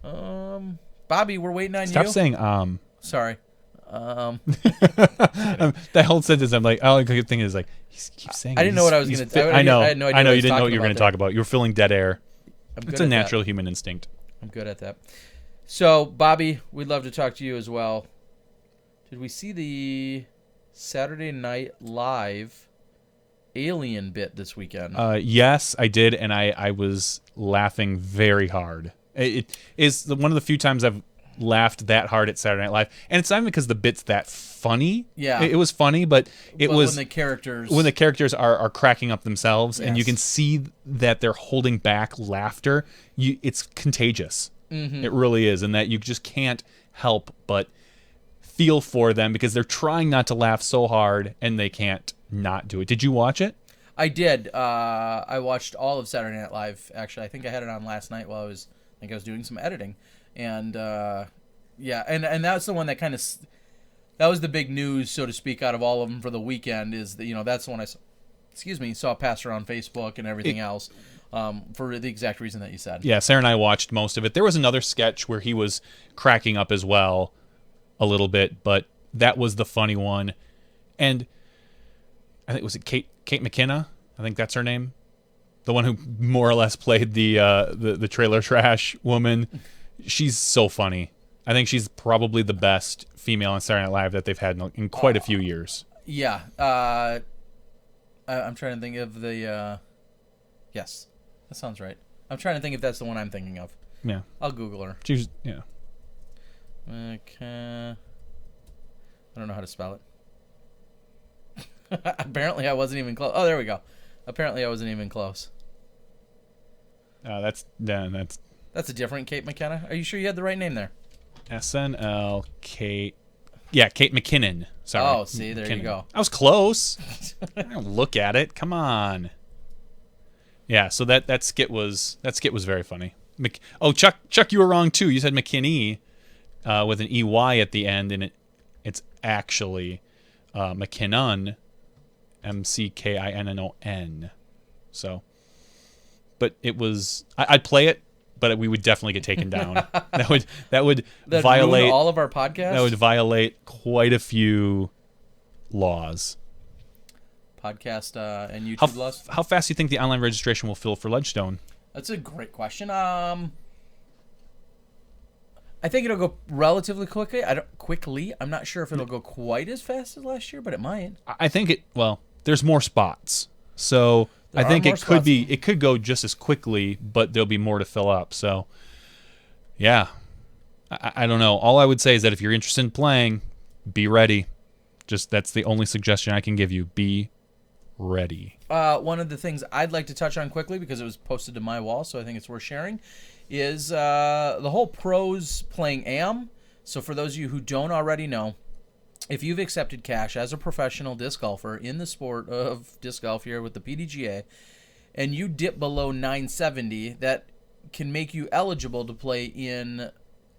Bobby, we're waiting on you. Stop saying Sorry. That whole sentence, I'm like, all I could think is like, he keeps saying. I didn't know what I was going to. I know. I had no idea. I know you didn't know what you were going to talk about. You were filling dead air. It's a natural human instinct. I'm good at that. So, Bobby, we'd love to talk to you as well. Did we see the Saturday Night Live Alien bit this weekend? Yes, I did, and I was laughing very hard. It is one of the few times I've laughed that hard at Saturday Night Live, and it's not even because the bit's that funny. Yeah, it was funny, but was when the characters are cracking up but and you Yes. can see that they're holding back laughter. It's contagious. Mm-hmm. It really is, and that you just can't help but feel for them because they're trying not to laugh so hard and they can't not do it. Did you watch it? I did. I watched all of Saturday Night Live. Actually, I think I had it on last night while I was doing some editing, and yeah, and that's the one that that was the big news, so to speak, out of all of them for the weekend. Is that that's the one I saw passed around Facebook and everything else, for the exact reason that you said. Yeah, Sarah and I watched most of it. There was another sketch where he was cracking up as well, a little bit, but that was the funny one, and I think was it Kate McKinnon? I think that's her name. The one who more or less played the trailer trash woman. She's so funny. I think she's probably the best female on Saturday Night Live that they've had in quite a few years. Yeah. I'm trying to think of the... yes, that sounds right. I'm trying to think if that's the one I'm thinking of. Yeah. I'll Google her. She's, yeah. Okay. I don't know how to spell it. Apparently I wasn't even close. Oh, there we go. Apparently I wasn't even close. That's a different Kate McKenna. Are you sure you had the right name there? SNL Kate. Yeah, Kate McKinnon. Sorry. Oh, see, there you go. I was close. I don't look at it. Come on. Yeah, so that skit was very funny. Chuck, you were wrong too. You said McKinney with an EY at the end, and it's actually McKinnon, McKinnon. So, but it was. I'd play it, but we would definitely get taken down. that would That'd violate ruin all of our podcasts. That would violate quite a few laws. Podcast and YouTube laws. How fast do you think the online registration will fill for Ledgestone? That's a great question. I think it'll go relatively quickly. I'm not sure if it'll go quite as fast as last year, but it might. I think there's more spots. So I think it could go just as quickly, but there'll be more to fill up. So yeah. I don't know. All I would say is that if you're interested in playing, be ready. Just that's the only suggestion I can give you. Be ready. One of the things I'd like to touch on quickly, because it was posted to my wall, so I think it's worth sharing, is the whole pros playing AM. So for those of you who don't already know, if you've accepted cash as a professional disc golfer in the sport of disc golf here with the PDGA, and you dip below 970, that can make you eligible to play in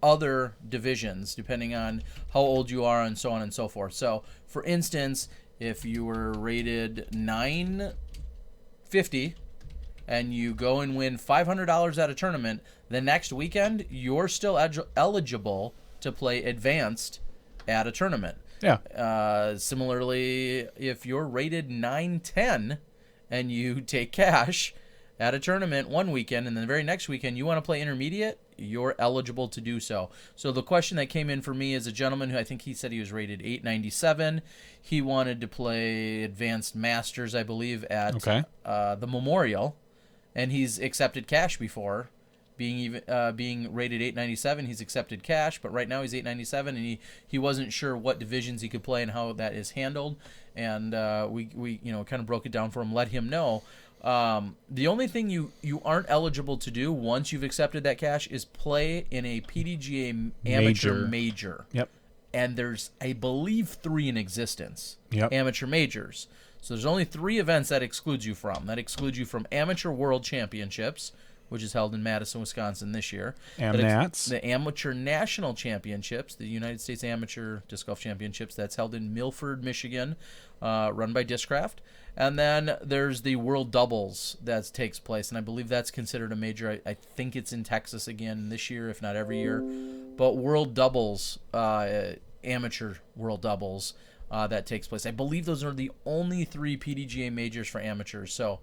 other divisions, depending on how old you are and so on and so forth. So, for instance, if you were rated 950 and you go and win $500 at a tournament, the next weekend you're still eligible to play advanced at a tournament. Yeah. Similarly, if you're rated 910 and you take cash at a tournament one weekend and then the very next weekend you want to play intermediate, you're eligible to do so. So the question that came in for me is a gentleman who I think he said he was rated 897. He wanted to play advanced masters, I believe, at the Memorial, and he's accepted cash before. Being rated 897, he's accepted cash, but right now he's 897, and he wasn't sure what divisions he could play and how that is handled, and we kind of broke it down for him, let him know. The only thing you aren't eligible to do once you've accepted that cash is play in a PDGA amateur major. Yep. And there's, I believe, 3 in existence. Yep. Amateur majors. So there's only 3 events that excludes you from. That excludes you from Amateur World Championships, which is held in Madison, Wisconsin this year. AmNats. The Amateur National Championships, the United States Amateur Disc Golf Championships, that's held in Milford, Michigan, run by Discraft. And then there's the World Doubles that takes place, and I believe that's considered a major. I think it's in Texas again this year, if not every year. But World Doubles, Amateur World Doubles, that takes place. I believe those are the only 3 PDGA majors for amateurs. So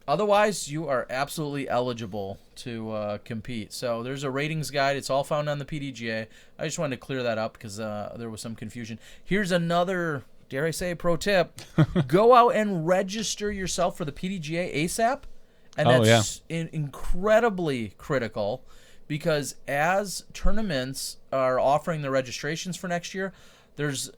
otherwise, you are absolutely eligible to compete. So there's a ratings guide. It's all found on the PDGA. I just wanted to clear that up because there was some confusion. Here's another, dare I say, pro tip. Go out and register yourself for the PDGA ASAP. And that's incredibly critical because as tournaments are offering the registrations for next year, there's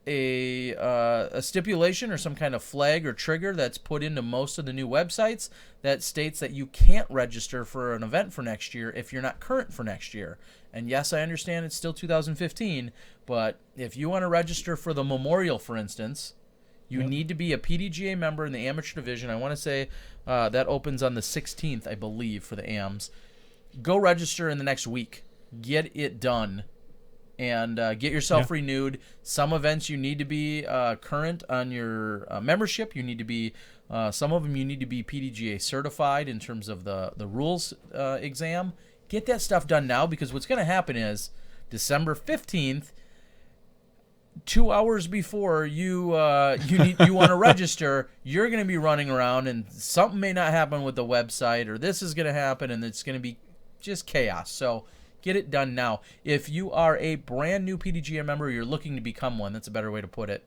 a stipulation or some kind of flag or trigger that's put into most of the new websites that states that you can't register for an event for next year if you're not current for next year. And yes, I understand it's still 2015, but if you want to register for the Memorial, for instance, you need to be a PDGA member in the amateur division. I want to say that opens on the 16th, I believe, for the AMs. Go register in the next week. Get it done. And get yourself renewed. Some events you need to be current on your membership. You need to be some of them you need to be PDGA certified in terms of the rules exam. Get that stuff done now because what's going to happen is December 15th, 2 hours before you want to register, you're going to be running around and something may not happen with the website or this is going to happen and it's going to be just chaos. So get it done now. If you are a brand new PDGA member or you're looking to become one, that's a better way to put it,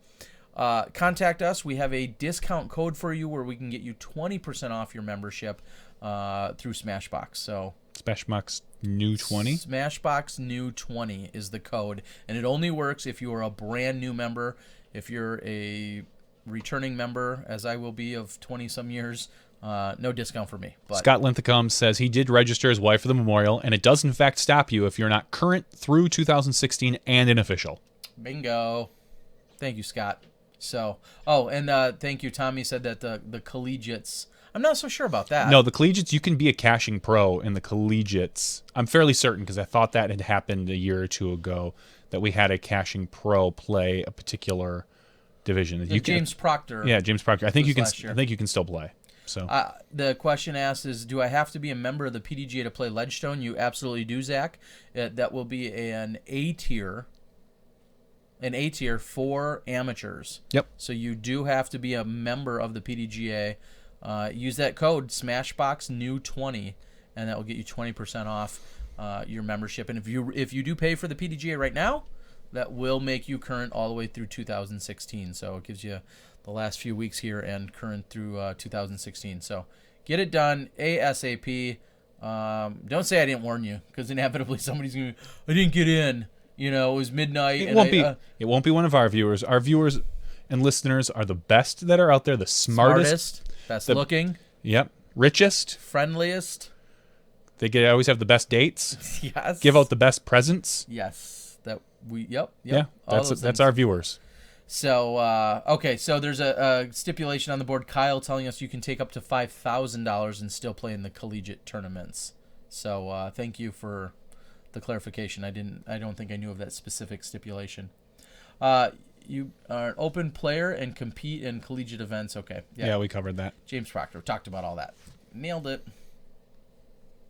contact us. We have a discount code for you where we can get you 20% off your membership through Smashbox. So Smashbox New 20? Smashbox New 20 is the code, and it only works if you are a brand new member. If you're a returning member, as I will be of 20-some years, no discount for me. But Scott Linthicum says he did register his wife for the Memorial, and it does in fact stop you if you're not current through 2016 and an official. Bingo. Thank you, Scott. So, and thank you, Tommy said that the collegiates. I'm not so sure about that. No, the collegiates, you can be a caching pro in the collegiates. I'm fairly certain because I thought that had happened a year or two ago that we had a caching pro play a particular division. James Proctor. Yeah, James Proctor. I think you can. Last year. I think you can still play. So the question asked is, do I have to be a member of the PDGA to play Ledgestone? You absolutely do, Zach. That will be an A tier. An A tier for amateurs. Yep. So you do have to be a member of the PDGA. Use that code Smashbox New 20, and that will get you 20% off your membership. And if you do pay for the PDGA right now, that will make you current all the way through 2016. So it gives you the last few weeks here and current through 2016. So get it done ASAP. Don't say I didn't warn you, because inevitably somebody's going to, I didn't get in. You know, it was midnight. It won't be one of our viewers. Our viewers, and listeners are the best that are out there, the smartest. best the- looking, Yep. Richest. friendliest. They always have the best dates. Yes. Give out the best presents. Yes. That we. Yep. Yeah, all that's those that's things. our viewers. So okay, so there's a stipulation on the board. Kyle telling us you can take up to $5,000 and still play in the collegiate tournaments. So thank you for the clarification. I don't think I knew of that specific stipulation. You are an open player and compete in collegiate events. Okay. Yeah, we covered that. James Proctor talked about all that. Nailed it.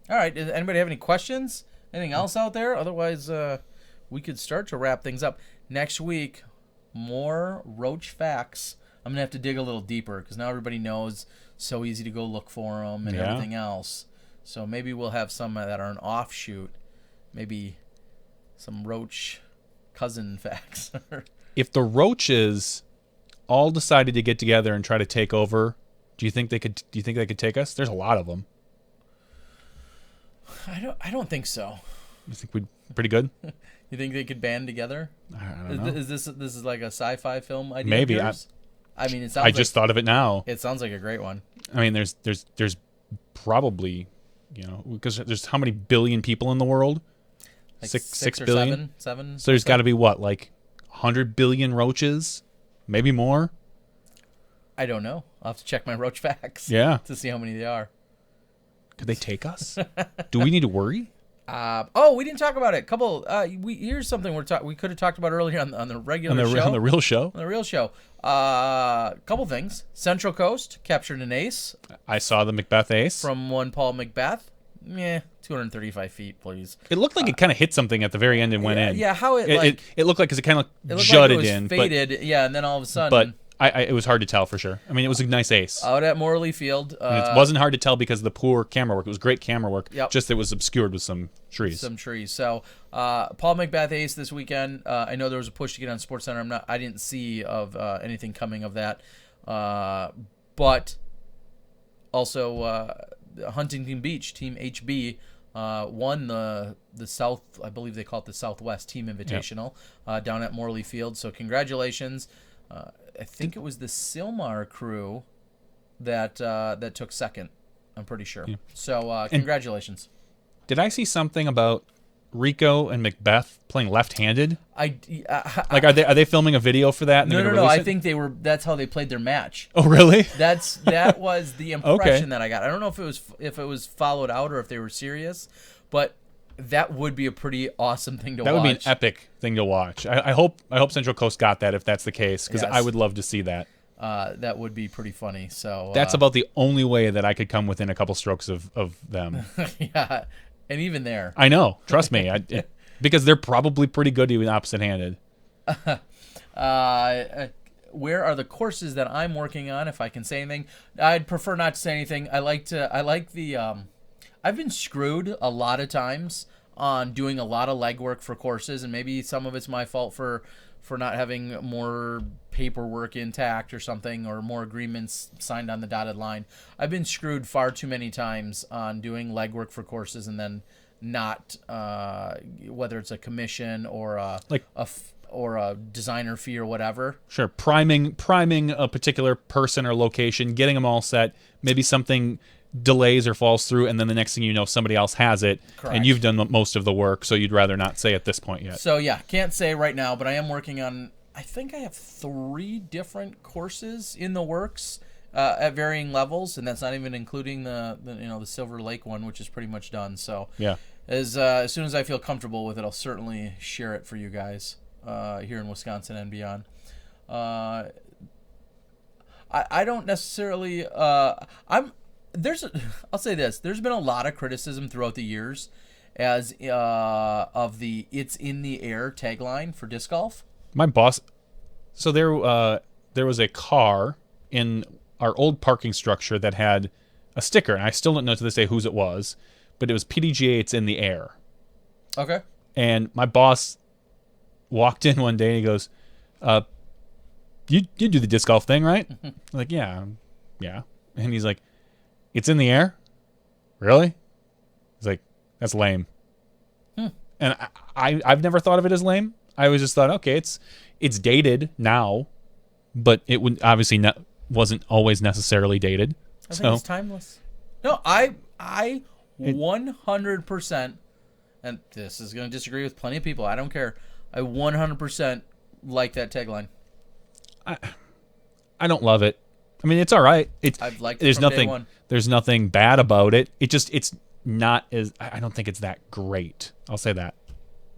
All right. Does anybody have any questions? Anything else out there? Otherwise, we could start to wrap things up. Next week, more Roach facts. I'm going to have to dig a little deeper because now everybody knows. So easy to go look for them and Yeah. everything else. So maybe we'll have some that are an offshoot. Maybe some Roach cousin facts. If the Roaches all decided to get together and try to take over, do you think they could take us? There's a lot of them. I don't think so. You think we'd pretty good? You think they could band together? I don't know. Is this is like a sci-fi film idea? Maybe. Of yours? I mean, it sounds. I just thought of it now. It sounds like a great one. I mean, there's probably, because there's how many billion people in the world? Like Six or billion? seven. So there's got to be what, like 100 billion roaches? Maybe more? I don't know. I'll have to check my Roach facts. Yeah. To see how many they are. Could they take us? Do we need to worry? We didn't talk about it. Here's something we could have talked about earlier on the regular show. On the real show? On the real show. Couple things. Central Coast captured an ace I saw the Macbeth ace. from one Paul Macbeth. 235 feet, please. It looked like it kind of hit something at the very end and went in. Yeah, how It looked like, because it kind of it looked jutted like it was in. faded, and then all of a sudden. But it was hard to tell for sure. I mean, it was a nice ace. Out at Morley Field. And it wasn't hard to tell because of the poor camera work. It was great camera work. Yep. Just it was obscured with some trees. Some trees. So Paul Macbeth ace this weekend. I know there was a push to get on SportsCenter. I didn't see of anything coming of that. But also Huntington Beach Team HB won the South. I believe they call it the Southwest Team Invitational down at Morley Field. So congratulations. I think it was the Silmar crew that took second. I'm pretty sure. Yeah. So congratulations. Did I see something about Rico and Macbeth playing left-handed? Like, are they filming a video for that? And No. I think they were. That's how they played their match. Oh, really? That was the impression Okay. that I got. I don't know if it was followed out or if they were serious, but that would be a pretty awesome thing to watch. That would be an epic thing to watch. I hope Central Coast got that if that's the case, because Yes. I would love to see that. That would be pretty funny. So That's about the only way that I could come within a couple strokes of them. yeah, and even there. I know. Trust me. Because they're probably pretty good even opposite-handed. Where are the courses that I'm working on? If I can say anything, I'd prefer not to say anything. I like the. I've been screwed a lot of times on doing a lot of legwork for courses, and maybe some of it's my fault for not having more paperwork intact or something, or more agreements signed on the dotted line. I've been screwed far too many times on doing legwork for courses and then not, whether it's a commission or a designer fee or whatever. Sure, priming a particular person or location, getting them all set. Maybe something delays or falls through, and then the next thing you know, somebody else has it. Correct. And you've done most of the work, so you'd rather not say at this point yet. So yeah, can't say right now, but I am working on. I think I have 3 different courses in the works at varying levels, and that's not even including the Silver Lake one, which is pretty much done. So Yeah. as soon as I feel comfortable with it, I'll certainly share it for you guys here in Wisconsin and beyond. I don't necessarily. I'll say this. There's been a lot of criticism throughout the years as of the "It's in the air" tagline for disc golf. My boss. So there was a car in our old parking structure that had a sticker, and I still don't know to this day whose it was, but it was PDGA. It's in the air. Okay. And my boss walked in one day and he goes, "You do the disc golf thing, right?" I'm like, yeah. And he's like, "It's in the air? Really?" He's like, "That's lame." And I've never thought of it as lame. I always just thought, okay, it's dated now, but it would obviously wasn't always necessarily dated. I think it's timeless. No, I 100%, and this is going to disagree with plenty of people. I don't care. I 100% like that tagline. I don't love it. I mean, it's all right. I've liked it there's from nothing. day one. There's nothing bad about it. It's not as. I don't think it's that great. I'll say that.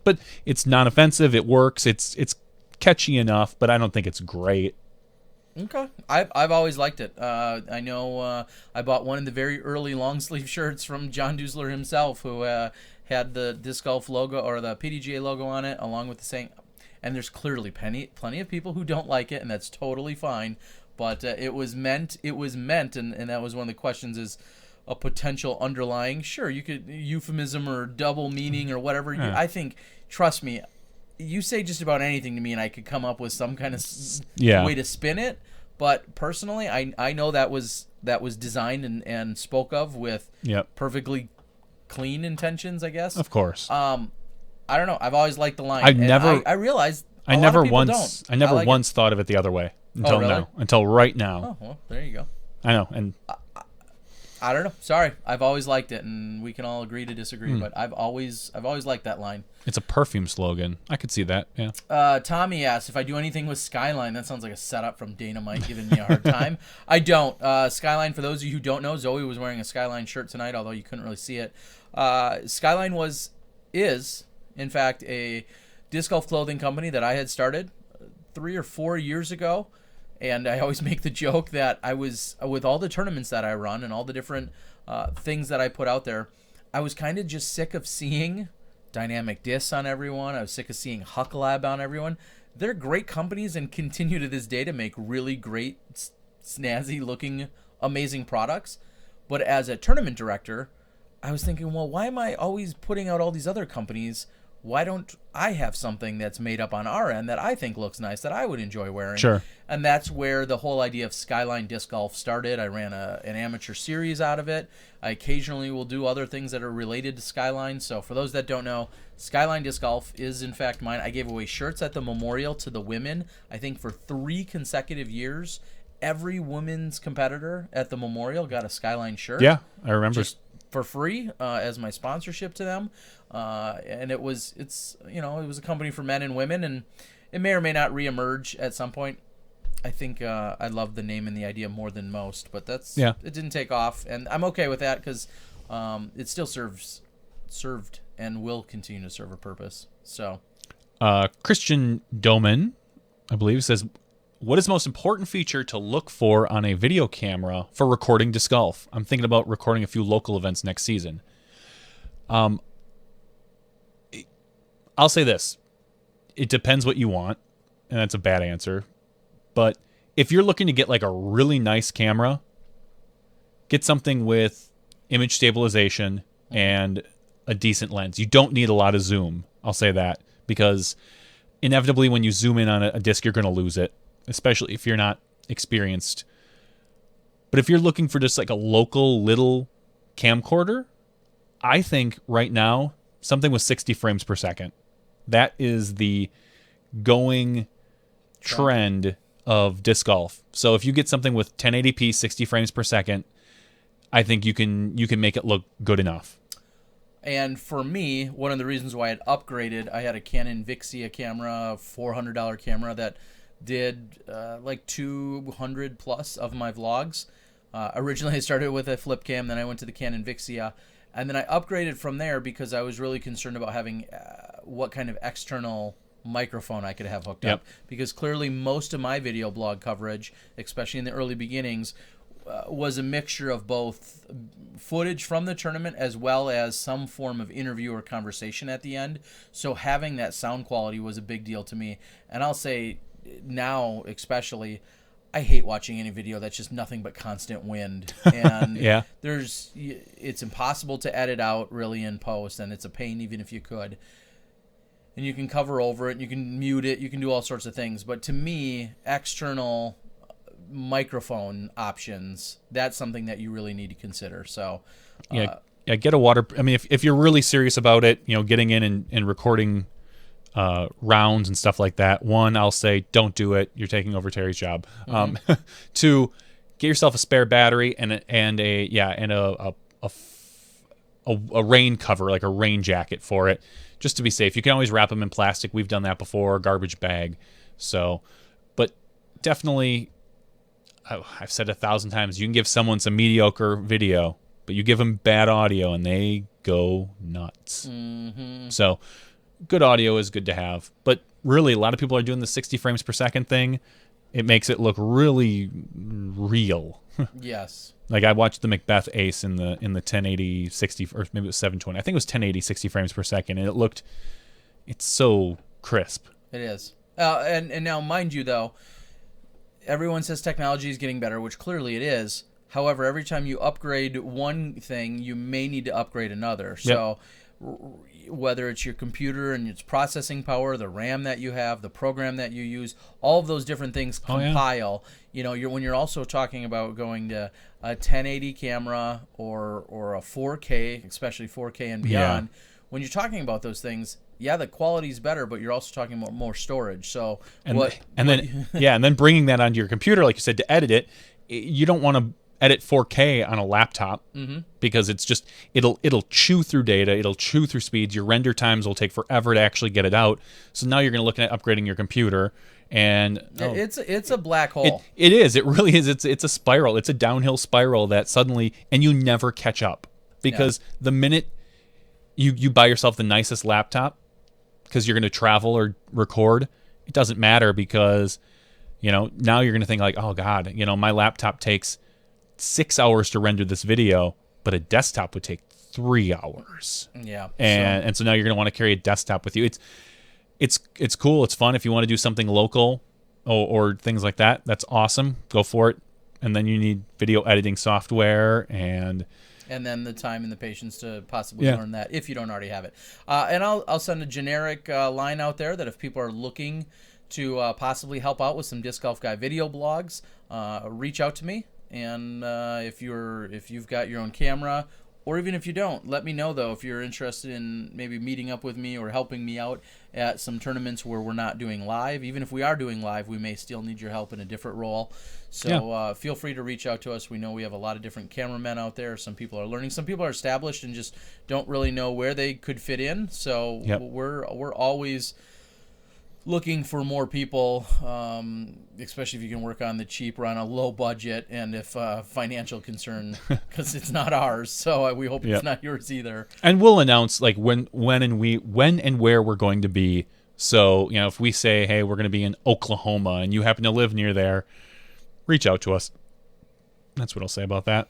But it's non-offensive. It works. It's catchy enough. But I don't think it's great. Okay, I've always liked it. I know I bought one of the very early long sleeve shirts from John Dusler himself, who had the disc golf logo or the PDGA logo on it, along with the saying. And there's clearly plenty of people who don't like it, and that's totally fine. But it was meant, and that was one of the questions: is a potential underlying. Sure, you could euphemism or double meaning or whatever. Yeah. I think, trust me. You say just about anything to me, and I could come up with some kind of way to spin it. But personally, I know that was designed and spoke of with perfectly clean intentions, I guess. Of course. I don't know. I've always liked the line. I realized I never once thought of it the other way until really? now. Until right now. Oh well, there you go. I know, and I don't know. Sorry, I've always liked it, and we can all agree to disagree. But I've always liked that line. It's a perfume slogan. I could see that. Yeah. Tommy asks if I do anything with Skyline. That sounds like a setup from Dynamite giving me a hard time. I don't. Skyline, for those of you who don't know, Zoe was wearing a Skyline shirt tonight, although you couldn't really see it. Skyline is, in fact, a disc golf clothing company that I had started 3 or 4 years ago. And I always make the joke that I was, with all the tournaments that I run and all the different things that I put out there, I was kind of just sick of seeing Dynamic Disc on everyone. I was sick of seeing Huck Lab on everyone. They're great companies and continue to this day to make really great, snazzy looking, amazing products. But as a tournament director, I was thinking, well, why am I always putting out all these other companies? Why don't I have something that's made up on our end that I think looks nice, that I would enjoy wearing? Sure. And that's where the whole idea of Skyline Disc Golf started. I ran an amateur series out of it. I occasionally will do other things that are related to Skyline. So for those that don't know, Skyline Disc Golf is in fact mine. I gave away shirts at the Memorial to the women, I think for 3 consecutive years. Every women's competitor at the Memorial got a Skyline shirt. Yeah, I remember. Just for free as my sponsorship to them. And it was a company for men and women, and it may or may not reemerge at some point. I think I love the name and the idea more than most, but it didn't take off, and I'm okay with that because it still served and will continue to serve a purpose. So, Christian Doman, I believe, says, what is the most important feature to look for on a video camera for recording disc golf? I'm thinking about recording a few local events next season. I'll say this. It depends what you want, and that's a bad answer. But if you're looking to get like a really nice camera, get something with image stabilization and a decent lens. You don't need a lot of zoom. I'll say that, because inevitably when you zoom in on a disc, you're going to lose it, especially if you're not experienced. But if you're looking for just like a local little camcorder, I think right now something with 60 frames per second. That is the going trend of disc golf. So if you get something with 1080p 60 frames per second, I think you can make it look good enough. And for me, one of the reasons why I had upgraded, I had a Canon Vixia camera, $400 camera that did like 200 plus of my vlogs. Originally I started with a flip cam, then I went to the Canon Vixia, and then I upgraded from there because I was really concerned about having what kind of external microphone I could have hooked up. Because clearly most of my video blog coverage, especially in the early beginnings, was a mixture of both footage from the tournament as well as some form of interview or conversation at the end. So having that sound quality was a big deal to me. And I'll say now especially, I hate watching any video that's just nothing but constant wind. And it's impossible to edit out really in post, and it's a pain even if you could. And you can cover over it, you can mute it, you can do all sorts of things. But to me, external microphone options, that's something that you really need to consider. So get a water. I mean, if you're really serious about it, getting in and recording rounds and stuff like that. One, I'll say, don't do it. You're taking over Terry's job. Two, get yourself a spare battery and a rain cover, like a rain jacket for it, just to be safe. You can always wrap them in plastic. We've done that before, garbage bag. So, but definitely, I've said 1,000 times, you can give someone some mediocre video, but you give them bad audio and they go nuts. So good audio is good to have, but really a lot of people are doing the 60 frames per second thing. It makes it look really real. Yes. Like I watched the Macbeth Ace in the 1080 60, or maybe it was 720. I think it was 1080 60 frames per second, and it's so crisp. It is. And now, mind you, though, everyone says technology is getting better, which clearly it is. However, every time you upgrade one thing, you may need to upgrade another. So whether it's your computer and its processing power, the RAM that you have, the program that you use, all of those different things compile. You know, when you're also talking about going to a 1080 camera or a 4K, especially 4K and beyond, when you're talking about those things, the quality's better, but you're also talking about more storage. So then bringing that onto your computer, like you said, to edit it, you don't want to edit 4K on a laptop because it's just it'll chew through data, it'll chew through speeds. Your render times will take forever to actually get it out. So now you're going to look at upgrading your computer, and it's a black hole. It is. It really is. It's a spiral. It's a downhill spiral that suddenly, and you never catch up because the minute you buy yourself the nicest laptop because you're going to travel or record, it doesn't matter because now you're going to think like, oh God, my laptop takes 6 hours to render this video, but a desktop would take 3 hours. Yeah. And so now you're going to want to carry a desktop with you. It's cool. It's fun. If you want to do something local or things like that, that's awesome. Go for it. And then you need video editing software and then the time and the patience to possibly learn that if you don't already have it. And I'll send a generic line out there that if people are looking to possibly help out with some Disc Golf Guy video blogs, reach out to me. And if you've got your own camera, or even if you don't, let me know though if you're interested in maybe meeting up with me or helping me out at some tournaments where we're not doing live. Even if we are doing live, we may still need your help in a different role. So feel free to reach out to us. We know we have a lot of different cameramen out there. Some people are learning. Some people are established and just don't really know where they could fit in. So we're always looking for more people, especially if you can work on the cheap or on a low budget, and if financial concern, because it's not ours, so we hope it's not yours either. And we'll announce like when and where we're going to be. So if we say, hey, we're going to be in Oklahoma, and you happen to live near there, reach out to us. That's what I'll say about that.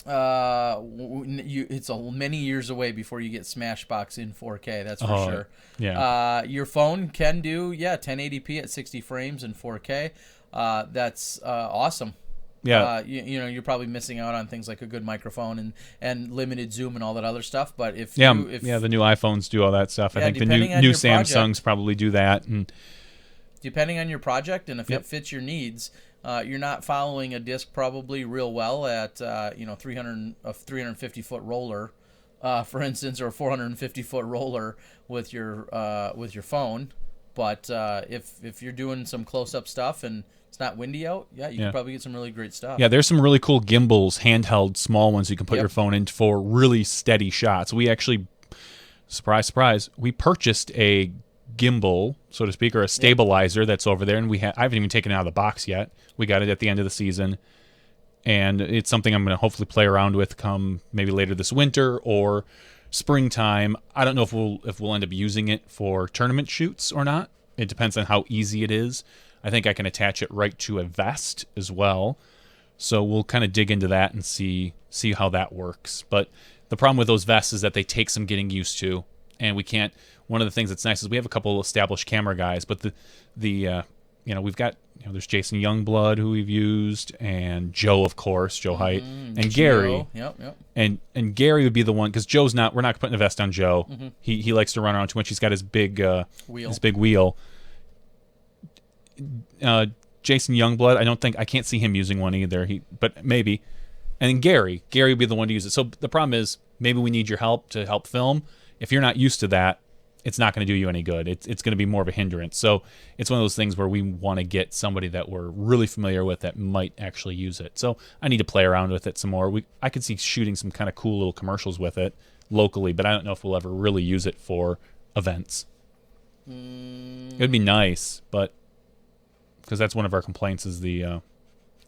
It's many years away before you get Smashbox in 4K. That's for sure. Yeah. Your phone can do 1080p at 60 frames in 4K. That's awesome. Yeah. You're probably missing out on things like a good microphone and limited zoom and all that other stuff. But if the new iPhones do all that stuff. I think the new Samsungs probably do that. And depending on your project and if it fits your needs. You're not following a disc probably real well at 350 foot roller, for instance, or a 450 foot roller with your phone. But if you're doing some close up stuff and it's not windy out, you can probably get some really great stuff. Yeah, there's some really cool gimbals, handheld, small ones you can put your phone in for really steady shots. We actually, surprise, we purchased a gimbal, so to speak, or a stabilizer that's over there, and I haven't even taken it out of the box yet. We got it at the end of the season, and it's something I'm going to hopefully play around with come maybe later this winter or springtime. I don't know if we'll end up using it for tournament shoots or not. It depends on how easy it is. I think I can attach it right to a vest as well, so we'll kind of dig into that and see how that works. But the problem with those vests is that they take some getting used to, and we can't. One of the things that's nice is we have a couple established camera guys, but we've got there's Jason Youngblood who we've used, and Joe, of course, Joe Height, and Gary. Yep. And Gary would be the one, because Joe's not. We're not putting a vest on Joe. Mm-hmm. He likes to run around too much. He's got his big wheel. Jason Youngblood, I can't see him using one either. But maybe. And then Gary would be the one to use it. So the problem is maybe we need your help to help film. If you're not used to that, it's not going to do you any good. It's going to be more of a hindrance. So it's one of those things where we want to get somebody that we're really familiar with that might actually use it. So I need to play around with it some more. I could see shooting some kind of cool little commercials with it locally, but I don't know if we'll ever really use it for events. It'd be nice, but because that's one of our complaints is the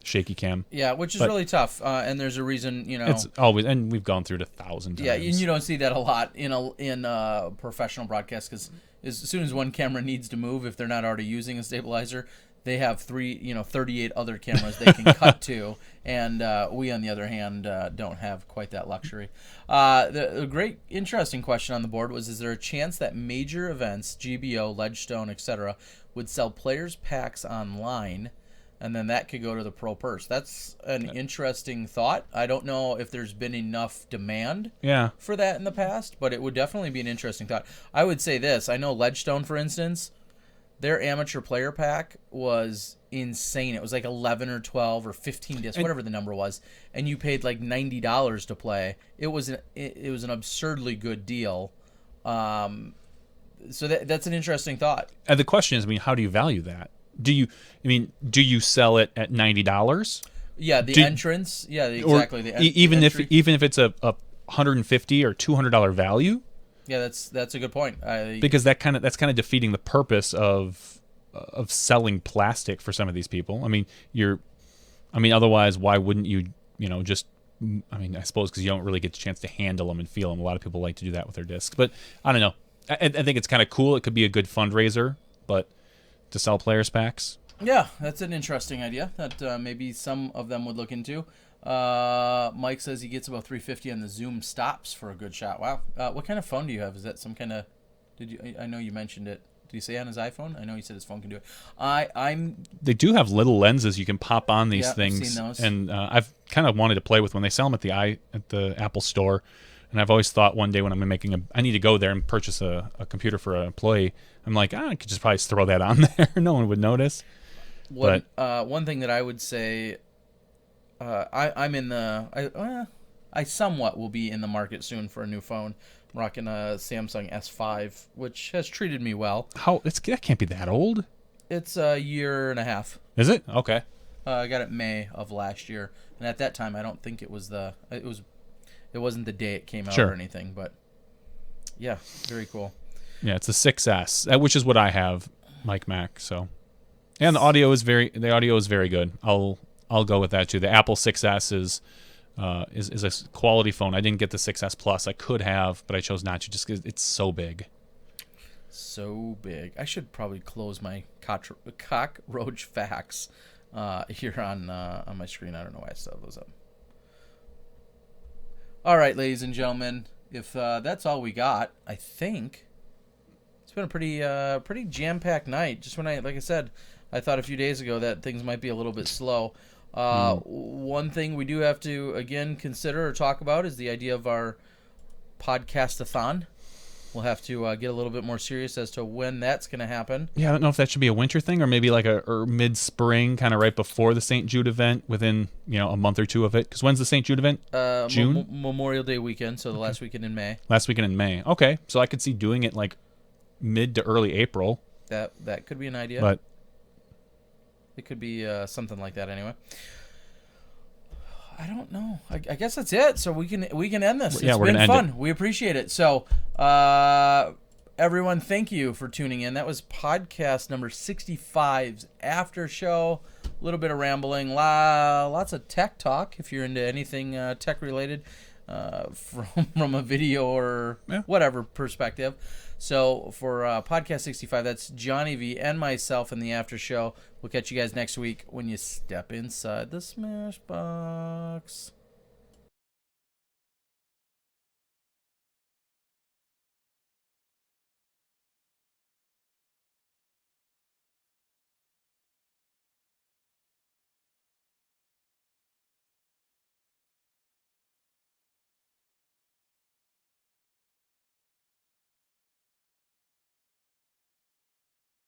shaky cam. Yeah, which is really tough, and there's a reason, It's always, and we've gone through it 1,000 times. Yeah, and you don't see that a lot in professional broadcast, because as soon as one camera needs to move, if they're not already using a stabilizer, they have 38 other cameras they can cut to, and we, on the other hand, don't have quite that luxury. The great, interesting question on the board was: is there a chance that major events, GBO, Ledgestone, etc., would sell players' packs online? And then that could go to the pro purse. That's an interesting thought. I don't know if there's been enough demand for that in the past, but it would definitely be an interesting thought. I would say this. I know Ledgestone, for instance, their amateur player pack was insane. It was like 11 or 12 or 15 discs, whatever the number was, and you paid like $90 to play. It was an absurdly good deal. So that's an interesting thought. And the question is, how do you value that? Do you sell it at $90? Yeah, entrance. Yeah, exactly. Even if it's a $150 or $200 value. Yeah, that's a good point. Because that's kind of defeating the purpose of selling plastic for some of these people. Otherwise, why wouldn't you? Just. I suppose because you don't really get a chance to handle them and feel them. A lot of people like to do that with their discs, but I don't know. I think it's kind of cool. It could be a good fundraiser, but to sell players packs. Yeah, that's an interesting idea that maybe some of them would look into. Mike says he gets about 350 on the Zoom stops for a good shot. Wow. What kind of phone do you have? Is that some kind of? I know you mentioned it. Did you say on his iPhone? I know he said his phone can do it. They do have little lenses you can pop on these things, I've seen those. And I've kind of wanted to play with when they sell them at the Apple Store. And I've always thought one day when I'm I need to go there and purchase a computer for an employee. I'm like, I could just probably throw that on there. No one would notice. One thing that I would say, I somewhat will be in the market soon for a new phone. I'm rocking a Samsung S5, which has treated me well. That can't be that old. It's a year and a half. Is it? Okay. I got it May of last year, and at that time I don't think it wasn't the day it came out or anything, but yeah, very cool. Yeah, it's a 6S, which is what I have, Mike Mac. So, and the audio is very good. I'll go with that too. The Apple 6S is a quality phone. I didn't get the 6S Plus. I could have, but I chose not to just because it's so big. So big. I should probably close my cockroach facts here on my screen. I don't know why I still have those up. All right, ladies and gentlemen, if that's all we got, I think it's been a pretty jam-packed night. Just when like I said, I thought a few days ago that things might be a little bit slow. One thing we do have to, again, consider or talk about is the idea of our podcast-a-thon. We'll have to get a little bit more serious as to when that's going to happen. Yeah, I don't know if that should be a winter thing or maybe like or mid-spring, kind of right before the St. Jude event, within a month or two of it. Because when's the St. Jude event? June? Memorial Day weekend, so the last weekend in May. Last weekend in May. Okay, so I could see doing it like mid to early April. That could be an idea. But it could be something like that anyway. I don't know. I guess that's it. So we can end this. It's been fun. We appreciate it. So everyone, thank you for tuning in. That was podcast number 65's after show. A little bit of rambling, lots of tech talk. If you're into anything tech related, from a video or whatever perspective. So for podcast 65, that's Johnny V and myself in the after show. We'll catch you guys next week when you step inside the Smash Box.